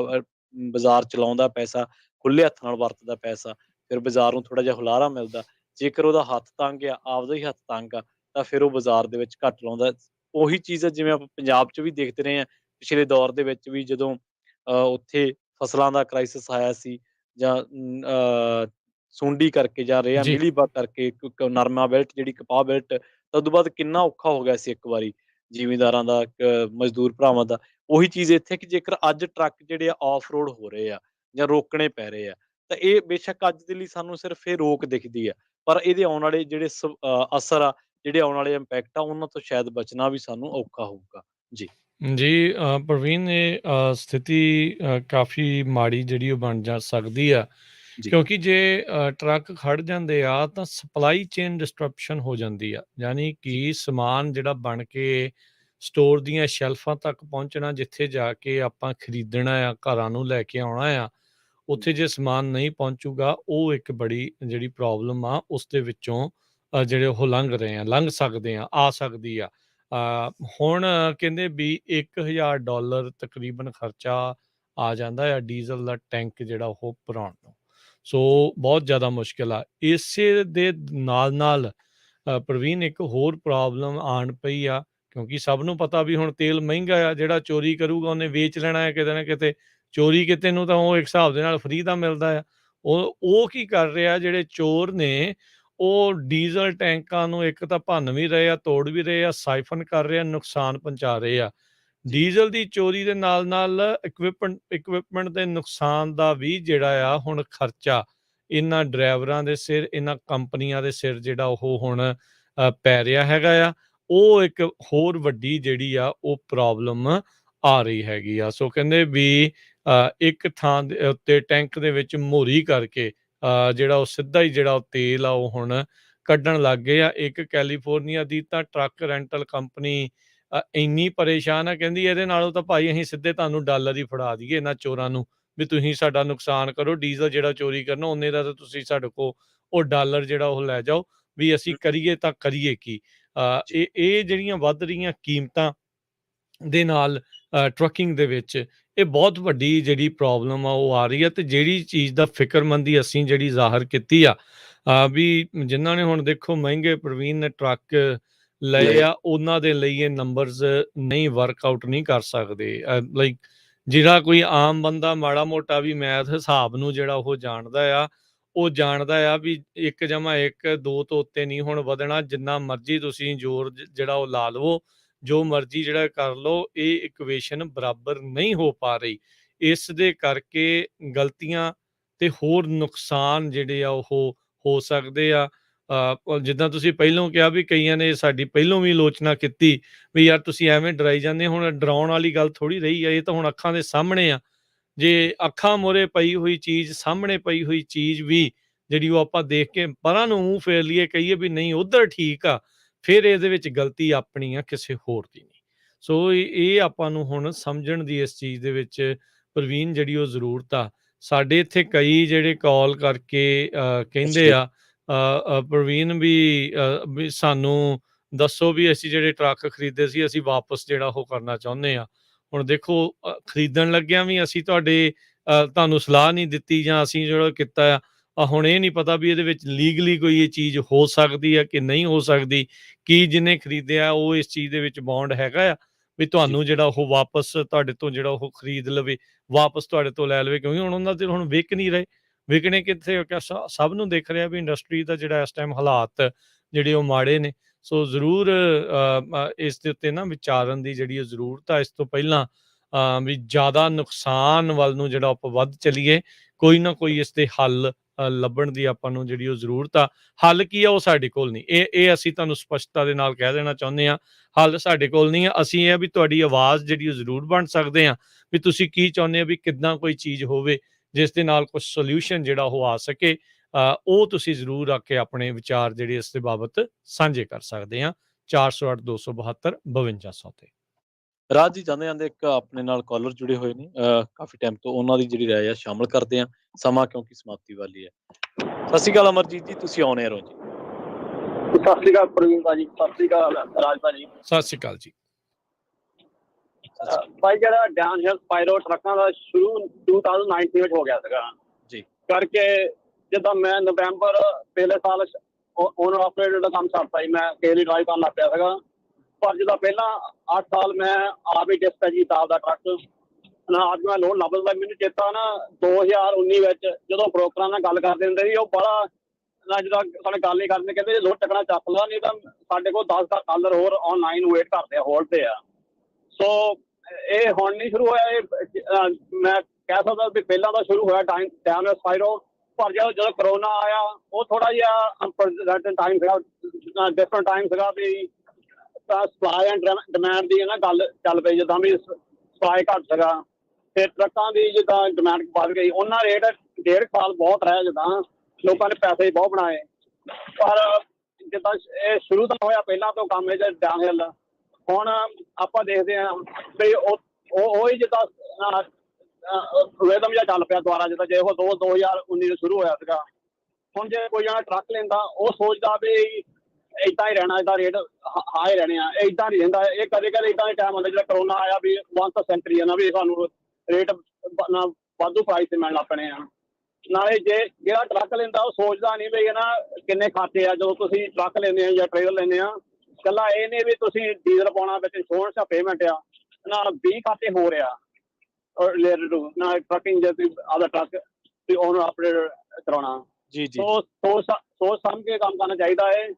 ਬਾਜ਼ਾਰ ਚਲਾਉਂਦਾ ਪੈਸਾ, ਖੁੱਲੇ ਹੱਥ ਨਾਲ ਵਰਤਦਾ ਪੈਸਾ, ਫਿਰ ਬਾਜ਼ਾਰ ਨੂੰ ਥੋੜ੍ਹਾ ਜਿਹਾ ਹੁਲਾਰਾ ਮਿਲਦਾ। ਜੇਕਰ ਉਹਦਾ ਹੱਥ ਤੰਗ ਆ, ਆਪਦਾ ਹੀ ਹੱਥ ਤੰਗ ਆ, ਤਾਂ ਫਿਰ ਉਹ ਬਾਜ਼ਾਰ ਦੇ ਵਿੱਚ ਘੱਟ ਲਾਉਂਦਾ। ਉਹੀ ਚੀਜ਼ ਹੈ ਜਿਵੇਂ ਆਪਾਂ ਪੰਜਾਬ 'ਚ ਵੀ ਦੇਖਦੇ ਰਹੇ ਹਾਂ, ਪਿਛਲੇ ਦੌਰ ਦੇ ਵਿੱਚ ਵੀ ਜਦੋਂ ਉੱਥੇ ਫਸਲਾਂ ਦਾ ਕ੍ਰਾਈਸਿਸ ਆਇਆ ਸੀ ਜਾਂ ਸੁੰਡੀ ਕਰਕੇ ਜਾਂ ਰੇਹਾਂ ਜੀ। ਮਿਲੀਬਗ ਕਰਕੇ ਨਰਮਾ ਵਿਲਟ ਜਿਹੜੀ ਕਪਾਹ ਵਿਲਟ, ਤਾਂ ਉਦੋਂ ਬਾਅਦ ਕਿੰਨਾ ਔਖਾ ਹੋ ਗਿਆ ਸੀ ਇੱਕ ਵਾਰੀ ਜ਼ਿਮੀਂਦਾਰਾਂ ਦਾ, ਮਜ਼ਦੂਰ ਭਰਾਵਾਂ ਦਾ। ਉਹੀ ਚੀਜ਼ ਇੱਥੇ ਕਿ ਜੇਕਰ ਅੱਜ ਟਰੱਕ ਜਿਹੜੇ ਆ ਆਫ ਰੋਡ ਹੋ ਰਹੇ ਆ ਜਾਂ ਰੋਕਣੇ ਪੈ ਰਹੇ ਆ, ਤਾਂ ਇਹ ਬੇਸ਼ੱਕ ਅੱਜ ਦੇ ਲਈ ਸਾਨੂੰ ਸਿਰਫ ਇਹ ਰੋਕ ਦਿਖਦੀ ਆ, ਪਰ ਇਹਦੇ ਆਉਣ ਵਾਲੇ ਜਿਹੜੇ ਅਸਰ ਆ, ਜਿਹੜੇ ਆਉਣ ਵਾਲੇ ਇੰਪੈਕਟ ਆ, ਉਹਨਾਂ ਤੋਂ ਸ਼ਾਇਦ ਬਚਣਾ ਵੀ ਸਾਨੂੰ ਔਖਾ ਹੋਊਗਾ। ਜੀ। ਜੀ ਪ੍ਰਵੀਨ, ਇਹ ਸਥਿਤੀ ਕਾਫੀ ਮਾੜੀ ਜਿਹੜੀ ਉਹ ਬਣ ਜਾ ਸਕਦੀ ਆ, ਜੀ। ਕਿਉਂਕਿ ਜੇ ਟਰੱਕ ਖੜ ਜਾਂਦੇ ਆ ਤਾਂ ਸਪਲਾਈ ਚੇਨ ਡਿਸਟਰਪਸ਼ਨ ਹੋ ਜਾਂਦੀ ਆ। ਯਾਨੀ ਕਿ ਸਮਾਨ ਜਿਹੜਾ ਬਣ ਕੇ ਸਟੋਰ ਦੀਆਂ ਸ਼ੈਲਫਾਂ ਤੱਕ ਪਹੁੰਚਣਾ, ਜਿੱਥੇ ਜਾ ਕੇ ਆਪਾਂ ਖਰੀਦਣਾ ਆ, ਘਰਾਂ ਨੂੰ ਲੈ ਕੇ ਆਉਣਾ ਆ, ਉੱਥੇ ਜੇ ਸਮਾਨ ਨਹੀਂ ਪਹੁੰਚੂਗਾ, ਉਹ ਇੱਕ ਬੜੀ ਜਿਹੜੀ ਪ੍ਰੋਬਲਮ ਆ ਉਸ ਦੇ ਵਿੱਚੋਂ ਜਿਹੜੇ ਉਹ ਲੰਘ ਸਕਦੇ ਆ ਸਕਦੀ ਆ। ਹੁਣ ਕਹਿੰਦੇ ਵੀ $1000 ਤਕਰੀਬਨ ਖਰਚਾ ਆ ਜਾਂਦਾ ਆ ਡੀਜ਼ਲ ਦਾ ਟੈਂਕ ਜਿਹੜਾ ਉਹ ਭਰਾਉਣ ਨੂੰ। ਸੋ ਬਹੁਤ ਜ਼ਿਆਦਾ ਮੁਸ਼ਕਿਲ ਆ। ਇਸੇ ਦੇ ਨਾਲ ਪ੍ਰਵੀਨ ਇੱਕ ਹੋਰ ਪ੍ਰੋਬਲਮ ਆਣ ਪਈ ਆ, ਕਿਉਂਕਿ ਸਭ ਨੂੰ ਪਤਾ ਵੀ ਹੁਣ ਤੇਲ ਮਹਿੰਗਾ ਆ, ਜਿਹੜਾ ਚੋਰੀ ਕਰੂਗਾ ਉਹਨੇ ਵੇਚ ਲੈਣਾ ਹੈ ਕਿਤੇ ਨਾ ਕਿਤੇ। ਚੋਰੀ ਕਿਤੇ ਨੂੰ ਤਾਂ ਉਹ ਇੱਕ ਹਿਸਾਬ ਦੇ ਨਾਲ ਫ੍ਰੀ ਦਾ ਮਿਲਦਾ ਆ। ਉਹ ਕੀ ਕਰ ਰਿਹਾ, ਜਿਹੜੇ ਚੋਰ ਨੇ ਉਹ ਡੀਜ਼ਲ ਟੈਂਕਾਂ ਨੂੰ ਇੱਕ ਤਾਂ ਭੰਨ ਵੀ ਰਹੇ ਆ, ਤੋੜ ਵੀ ਰਹੇ ਆ, ਸਾਈਫਨ ਕਰ ਰਹੇ ਆ, ਨੁਕਸਾਨ ਪਹੁੰਚਾ ਰਹੇ ਆ। ਜੀ। ਡੀਜ਼ਲ ਦੀ ਚੋਰੀ ਦੇ ਨਾਲ ਇਕਵਿਪਮੈਂਟ ਦੇ ਨੁਕਸਾਨ ਦਾ ਵੀ ਜਿਹੜਾ ਆ ਹੁਣ ਖਰਚਾ ਇਹਨਾਂ ਡਰਾਈਵਰਾਂ ਦੇ ਸਿਰ, ਇਹਨਾਂ ਕੰਪਨੀਆਂ ਦੇ ਸਿਰ ਜਿਹੜਾ ਉਹ ਹੁਣ ਪੈ ਰਿਹਾ ਹੈਗਾ ਆ। ਉਹ ਇੱਕ ਹੋਰ ਵੱਡੀ ਜਿਹੜੀ ਆ ਉਹ ਪ੍ਰੋਬਲਮ ਆ ਰਹੀ ਹੈਗੀ ਆ। ਸੋ ਕਹਿੰਦੇ ਵੀ ਇੱਕ ਥਾਂ ਦੇ ਉੱਤੇ ਟੈਂਕ ਦੇ ਵਿੱਚ ਮੋਰੀ ਕਰਕੇ ਜਿਹੜਾ ਉਹ ਸਿੱਧਾ ਹੀ ਜਿਹੜਾ ਉਹ ਤੇਲ ਆ ਉਹ ਹੁਣ ਕੱਢਣ ਲੱਗ ਗਏ ਆ। ਇੱਕ ਕੈਲੀਫੋਰਨੀਆ ਦੀ ਤਾਂ ਟਰੱਕ ਰੈਂਟਲ ਕੰਪਨੀ ਇੰਨੀ ਪਰੇਸ਼ਾਨ ਆ, ਕਹਿੰਦੀ ਇਹਦੇ ਨਾਲੋਂ ਤਾਂ ਭਾਈ ਅਸੀਂ ਸਿੱਧੇ ਤੁਹਾਨੂੰ ਡਾਲਰ ਹੀ ਫੜਾ ਦਈਏ ਇਹਨਾਂ ਚੋਰਾਂ ਨੂੰ, ਵੀ ਤੁਸੀਂ ਸਾਡਾ ਨੁਕਸਾਨ ਕਰੋ, ਡੀਜ਼ਲ ਜਿਹੜਾ ਚੋਰੀ ਕਰਨਾ ਉਹਨੇ ਦਾ ਤਾਂ ਤੁਸੀਂ ਸਾਡੇ ਕੋਲ ਉਹ ਡਾਲਰ ਜਿਹੜਾ ਉਹ ਲੈ ਜਾਓ, ਵੀ ਅਸੀਂ ਕਰੀਏ ਤਾਂ ਕਰੀਏ ਕੀ। ਇਹ ਜਿਹੜੀਆਂ ਵੱਧ ਰਹੀਆਂ ਕੀਮਤਾਂ ਦੇ ਨਾਲ ਟਰੱਕਿੰਗ ਦੇ ਵਿੱਚ ਇਹ ਬਹੁਤ ਵੱਡੀ ਜਿਹੜੀ ਪ੍ਰੋਬਲਮ ਆ ਉਹ ਆ ਰਹੀ ਆ। ਤੇ ਜਿਹੜੀ ਚੀਜ਼ ਦਾ ਫਿਕਰਮੰਦੀ ਅਸੀਂ ਜਿਹੜੀ ਜ਼ਾਹਰ ਕੀਤੀ ਆ ਵੀ ਜਿਨ੍ਹਾਂ ਨੇ ਹੁਣ ਦੇਖੋ ਮਹਿੰਗੇ ਪ੍ਰਵੀਨ ਨੇ ਟਰੱਕ ਲਏ ਆ, ਉਹਨਾਂ ਦੇ ਲਈ ਇਹ ਨੰਬਰਸ ਨਹੀਂ ਵਰਕਆਊਟ ਨਹੀਂ ਕਰ ਸਕਦੇ। ਲਾਈਕ ਜਿਹੜਾ ਕੋਈ ਆਮ ਬੰਦਾ ਮਾੜਾ ਮੋਟਾ ਵੀ ਮੈਥ ਹਿਸਾਬ ਨੂੰ ਜਿਹੜਾ ਉਹ ਜਾਣਦਾ ਆ, ਉਹ ਜਾਣਦਾ ਆ ਵੀ 1+1 2 ਤੋਂ ਉੱਤੇ ਨਹੀਂ ਹੁਣ ਵਧਣਾ। ਜਿੰਨਾ ਮਰਜ਼ੀ ਤੁਸੀਂ ਜ਼ੋਰ ਜਿਹੜਾ ਉਹ ਲਾ ਲਵੋ, ਜੋ ਮਰਜ਼ੀ ਜਿਹੜਾ ਕਰ ਲਓ, ਇਹ ਇਕੁਏਸ਼ਨ ਬਰਾਬਰ ਨਹੀਂ ਹੋ ਪਾ ਰਹੀ। ਇਸ ਦੇ ਕਰਕੇ ਗਲਤੀਆਂ ਤੇ ਹੋਰ ਨੁਕਸਾਨ ਜਿਹੜੇ ਆ ਉਹ ਹੋ ਸਕਦੇ ਆ। ਜਿੱਦਾਂ ਤੁਸੀਂ ਪਹਿਲੋਂ ਕਿਹਾ ਵੀ ਕਈਆਂ ਨੇ ਸਾਡੀ ਪਹਿਲੋਂ ਵੀ ਆਲੋਚਨਾ ਕੀਤੀ ਵੀ ਯਾਰ ਤੁਸੀਂ ਐਵੇਂ ਡਰਾਈ ਜਾਂਦੇ, ਹੁਣ ਡਰਾਉਣ ਵਾਲੀ ਗੱਲ ਥੋੜ੍ਹੀ ਰਹੀ ਆ, ਇਹ ਤਾਂ ਹੁਣ ਅੱਖਾਂ ਦੇ ਸਾਹਮਣੇ ਆ। ਜੇ ਅੱਖਾਂ ਮੂਹਰੇ ਪਈ ਹੋਈ ਚੀਜ਼, ਸਾਹਮਣੇ ਪਈ ਹੋਈ ਚੀਜ਼ ਵੀ ਜਿਹੜੀ ਉਹ ਆਪਾਂ ਦੇਖ ਕੇ ਪਰਾਂ ਨੂੰ ਮੂੰਹ ਫੇਰ ਲਈਏ, ਕਹੀਏ ਵੀ ਨਹੀਂ ਉੱਧਰ ਠੀਕ ਆ, ਫਿਰ ਇਹਦੇ ਵਿੱਚ ਗਲਤੀ ਆਪਣੀ ਆ, ਕਿਸੇ ਹੋਰ ਦੀ ਨਹੀਂ। ਸੋ ਇਹ ਆਪਾਂ ਨੂੰ ਹੁਣ ਸਮਝਣ ਦੀ ਇਸ ਚੀਜ਼ ਦੇ ਵਿੱਚ ਪ੍ਰਵੀਨ ਜਿਹੜੀ ਉਹ ਜ਼ਰੂਰਤ ਆ। ਸਾਡੇ ਇੱਥੇ ਕਈ ਜਿਹੜੇ ਕਾਲ ਕਰਕੇ ਕਹਿੰਦੇ ਆ ਪ੍ਰਵੀਨ ਵੀ ਸਾਨੂੰ ਦੱਸੋ ਵੀ ਅਸੀਂ ਜਿਹੜੇ ਟਰੱਕ ਖਰੀਦੇ ਸੀ ਅਸੀਂ ਵਾਪਸ ਜਿਹੜਾ ਉਹ ਕਰਨਾ ਚਾਹੁੰਦੇ ਆ। ਹੁਣ ਦੇਖੋ ਖਰੀਦਣ ਲੱਗਿਆਂ ਵੀ ਅਸੀਂ ਤੁਹਾਨੂੰ ਸਲਾਹ ਨਹੀਂ ਦਿੱਤੀ ਜਾਂ ਅਸੀਂ ਜਿਹੜਾ ਕੀਤਾ ਆ, ਹੁਣ ਇਹ ਨਹੀਂ ਪਤਾ ਵੀ ਇਹਦੇ ਵਿੱਚ ਲੀਗਲੀ ਕੋਈ ਇਹ ਚੀਜ਼ ਹੋ ਸਕਦੀ ਹੈ ਕਿ ਨਹੀਂ ਹੋ ਸਕਦੀ। ਕੀ ਜਿਹਨੇ ਖਰੀਦਿਆ ਉਹ ਇਸ ਚੀਜ਼ ਦੇ ਵਿੱਚ ਬੌਂਡ ਹੈਗਾ ਆ ਵੀ ਤੁਹਾਨੂੰ ਜਿਹੜਾ ਉਹ ਵਾਪਸ ਤੁਹਾਡੇ ਤੋਂ ਜਿਹੜਾ ਉਹ ਖਰੀਦ ਲਵੇ, ਵਾਪਸ ਤੁਹਾਡੇ ਤੋਂ ਲੈ ਲਵੇ, ਕਿਉਂਕਿ ਹੁਣ ਉਹਨਾਂ ਦੇ ਹੁਣ ਵਿਕ ਨਹੀਂ ਰਹੇ। ਵਿਕਣੇ ਕਿੱਥੇ ਸਭ ਨੂੰ ਦਿਖ ਰਿਹਾ ਵੀ ਇੰਡਸਟਰੀ ਦਾ ਜਿਹੜਾ ਇਸ ਟਾਈਮ ਹਾਲਾਤ ਜਿਹੜੇ ਉਹ ਮਾੜੇ ਨੇ। ਸੋ ਜ਼ਰੂਰ ਇਸ ਦੇ ਉੱਤੇ ਨਾ ਵਿਚਾਰਨ ਦੀ ਜਿਹੜੀ ਜ਼ਰੂਰਤ ਆ। ਇਸ ਤੋਂ ਪਹਿਲਾਂ ਵੀ ਜ਼ਿਆਦਾ ਨੁਕਸਾਨ ਵੱਲ ਨੂੰ ਜਿਹੜਾ ਆਪਾਂ ਵੱਧ ਚੱਲੀਏ, ਕੋਈ ਨਾ ਕੋਈ ਇਸ ਦੇ ਹੱਲ ਲੱਭਣ ਦੀ ਆਪਾਂ ਨੂੰ ਜਿਹੜੀ ਉਹ ਜ਼ਰੂਰਤ ਆ। ਹੱਲ ਕੀ ਆ ਉਹ ਸਾਡੇ ਕੋਲ ਨਹੀਂ, ਇਹ ਅਸੀਂ ਤੁਹਾਨੂੰ ਸਪਸ਼ਟਤਾ ਦੇ ਨਾਲ ਕਹਿ ਦੇਣਾ ਚਾਹੁੰਦੇ ਹਾਂ। ਹੱਲ ਸਾਡੇ ਕੋਲ ਨਹੀਂ ਆ। ਅਸੀਂ ਇਹ ਆ ਵੀ ਤੁਹਾਡੀ ਆਵਾਜ਼ ਜਿਹੜੀ ਉਹ ਜ਼ਰੂਰ ਬਣ ਸਕਦੇ ਆ ਵੀ ਤੁਸੀਂ ਕੀ ਚਾਹੁੰਦੇ ਹੋ ਵੀ ਕਿੱਦਾਂ ਕੋਈ ਚੀਜ਼ ਹੋਵੇ ਜਿਸ ਦੇ ਨਾਲ ਕੁਝ ਸੋਲਿਊਸ਼ਨ ਜਿਹੜਾ ਉਹ ਆ ਸਕੇ। ਉਹ ਤੁਸੀਂ ਜ਼ਰੂਰ ਆ ਕੇ ਆਪਣੇ ਵਿਚਾਰ ਜਿਹੜੇ ਇਸ ਦੇ ਬਾਬਤ ਸਾਂਝੇ ਕਰ ਸਕਦੇ ਆ 408 272 5200 ਤੇ। ਰਾਜ ਜੀ, ਜਾਂਦੇ ਜਾਂਦੇ ਇੱਕ ਆਪਣੇ ਨਾਲ ਕਾਲਰ ਜੁੜੇ ਹੋਏ ਨੇ ਕਾਫੀ ਟਾਈਮ ਤੋਂ, ਉਹਨਾਂ ਦੀ ਜਿਹੜੀ ਰਾਏ ਆ ਸ਼ਾਮਲ ਕਰਦੇ ਆ। ਸਮਾਂ ਕਿਉਂਕਿ ਸਮਾਪਤੀ ਵਾਲੀ ਹੈ। ਸਤਿ ਸ਼੍ਰੀ ਅਕਾਲ ਅਮਰਜੀਤ ਜੀ, ਤੁਸੀਂ ਆਉਣੇ ਹੋ ਜੀ। ਸਤਿ ਸ਼੍ਰੀ ਅਕਾਲ ਪ੍ਰਵੀਨ ਭਾਜੀ, ਸਤਿ ਸ਼੍ਰੀ ਅਕਾਲ ਰਾਜ ਭਾਜੀ। ਸਤਿ ਸ਼੍ਰੀ ਅਕਾਲ ਜੀ। ਭਾਈ ਜਿਹੜਾ ਡਾਊਨਹਿਲ ਸਪਾਈਰੋ ਟਰੱਕਾਂ ਦਾ ਸ਼ੁਰੂ 2019 ਵਿੱਚ ਹੋ ਗਿਆ ਸੀਗਾ ਜੀ, ਕਰਕੇ ਜਿੱਦਾਂ ਮੈਂ ਨਵੰਬਰ ਪਹਿਲੇ ਸਾਲ ਓਨਰ ਆਪਰੇਟਰ ਦਾ ਕੰਮ ਛੱਡਤਾ ਜੀ, ਮੈਂ ਕੇਲੀ ਡਰਾਈਵ ਕਰਨ ਲੱਗ ਪਿਆ ਸੀਗਾ। ਪਰ ਜਿੱਦਾਂ ਪਹਿਲਾਂ 8 ਸਾਲ ਮੈਂ ਆਪ ਹੀ ਡਿਸਪੈਚ ਕੀਤਾ ਆਪਦਾ ਟਰੱਕ ਨਾ। ਅੱਜ ਮੈਂ ਲੋਡ ਲੱਭਦਾ, ਮੈਨੂੰ ਚੇਤਾ ਨਾ 2019 ਵਿੱਚ ਜਦੋਂ ਬ੍ਰੋਕਰਾਂ ਨਾਲ ਗੱਲ ਕਰਦੇ ਹੁੰਦੇ ਸੀ, ਉਹ ਬੜਾ ਨਾ ਜਿੱਦਾਂ ਸਾਡੇ ਗੱਲ ਹੀ ਕਰਦੇ ਕਹਿੰਦੇ ਲੋਡ ਚੱਕਣਾ ਚੱਕ ਲਾ, ਨਹੀਂ ਤਾਂ ਸਾਡੇ ਕੋਲ 10 ਦਾ ਕਾਲਰ ਹੋਰ ਆਨਲਾਈਨ ਵੇਟ ਕਰਦੇ ਆ, ਹੋਲਡ ਤੇ ਆ। ਸੋ ਇਹ ਹੁਣ ਨਹੀਂ ਸ਼ੁਰੂ ਹੋਇਆ, ਇਹ ਮੈਂ ਕਹਿ ਸਕਦਾ ਵੀ ਪਹਿਲਾਂ ਤਾਂ ਸ਼ੁਰੂ ਹੋਇਆ ਡਾਊਨਹਿਲ ਸਪਾਈਰੋ। ਪਰ ਜਦੋਂ ਕਰੋਨਾ ਆਇਆ ਉਹ ਥੋੜਾ ਜਿਹਾ ਅਨਪ੍ਰੈਜ਼ੈਂਟਡ ਟਾਈਮ ਸੀਗਾ, ਡਿਫਰੈਂਟ ਟਾਈਮ ਸੀਗਾ ਵੀ ਸਪਲਾਈ ਐਂਡ ਡਿਮਾਂਡ ਦੀ ਨਾ ਗੱਲ ਚੱਲ ਪਈ। ਜਿੱਦਾਂ ਵੀ ਸਪਲਾਈ ਘੱਟ ਸੀਗਾ ਤੇ ਟਰੱਕਾਂ ਦੀ ਜਿੱਦਾਂ ਡਿਮਾਂਡ ਵੱਧ ਗਈ, ਉਹਨਾਂ ਰੇਟ 1.5 ਸਾਲ ਬਹੁਤ ਰਿਹਾ, ਜਿੱਦਾਂ ਲੋਕਾਂ ਨੇ ਪੈਸੇ ਬਹੁਤ ਬਣਾਏ। ਪਰ ਜਿੱਦਾਂ ਇਹ ਸ਼ੁਰੂ ਤਾਂ ਹੋਇਆ ਪਹਿਲਾਂ ਤੋਂ ਕੰਮ ਇਹ ਡਾਊਨਹਿਲ, ਹੁਣ ਆਪਾਂ ਦੇਖਦੇ ਹਾਂ ਵੀ ਉਹ ਹੀ ਜਿੱਦਾਂ ਰਿਦਮ ਜਿਹਾ ਚੱਲ ਪਿਆ ਦੁਬਾਰਾ, ਜਿੱਦਾਂ ਜੇ ਉਹ 2019 ਸ਼ੁਰੂ ਹੋਇਆ ਸੀਗਾ। ਹੁਣ ਜੇ ਕੋਈ ਜਣਾ ਟਰੱਕ ਲੈਂਦਾ ਉਹ ਸੋਚਦਾ ਵੀ ਏਦਾਂ ਹੀ ਰਹਿਣਾ, ਏਦਾਂ ਰੇਟ ਹਾਈ ਰਹਿਣੇ ਆ, ਏਦਾਂ ਨਹੀਂ ਰਹਿੰਦਾ। ਇਹ ਕਦੇ ਕਦੇ ਏਦਾਂ ਦੇ ਟਾਈਮ ਆਉਂਦਾ ਜਿਹੜਾ ਕਰੋਨਾ ਆਇਆ ਵੀ ਵੰਸ ਸੈਂਚੁਰੀ ਆ ਨਾ, ਵੀ ਸਾਨੂੰ ਰੇਟ ਵਾਧੂ ਪ੍ਰਾਈਸ ਤੇ ਮਿਲਣ ਲੱਗ ਪਣੇ ਆ। ਨਾਲੇ ਜਿਹੜਾ ਟਰੱਕ ਲੈਂਦਾ ਉਹ ਸੋਚਦਾ ਨਹੀਂ ਵੀ ਨਾ ਕਿੰਨੇ ਖਾਤੇ ਆ। ਜਦੋਂ ਤੁਸੀਂ ਟਰੱਕ ਲੈਂਦੇ ਆ ਜਾਂ ਟ੍ਰੇਲਰ ਲੈਂਦੇ ਆ, ਇਕੱਲਾ ਇਹ ਨਹੀਂ ਵੀ ਤੁਸੀਂ ਡੀਜ਼ਲ ਪਾਉਣਾ, ਵਿੱਚ ਇੰਸ਼ੋਰੈਂਸ ਆ, ਪੇਮੈਂਟ ਆ, ਨਾ 20 ਖਾਤੇ ਹੋ ਰਿਹਾ ਰਿਲੇਟਡ ਟੂ ਨਾ ਟਰੱਕਿੰਗ। ਜੇ ਤੁਸੀਂ ਆਪਦਾ ਟਰੱਕ ਤੁਸੀਂ ਓਨਰ ਆਪਰੇਟਰ ਕਰਾਉਣਾ, ਜੀ ਜੀ, ਸੋਚ ਸਮਝ ਕੇ ਕੰਮ ਕਰਨਾ ਚਾਹੀਦਾ ਹੈ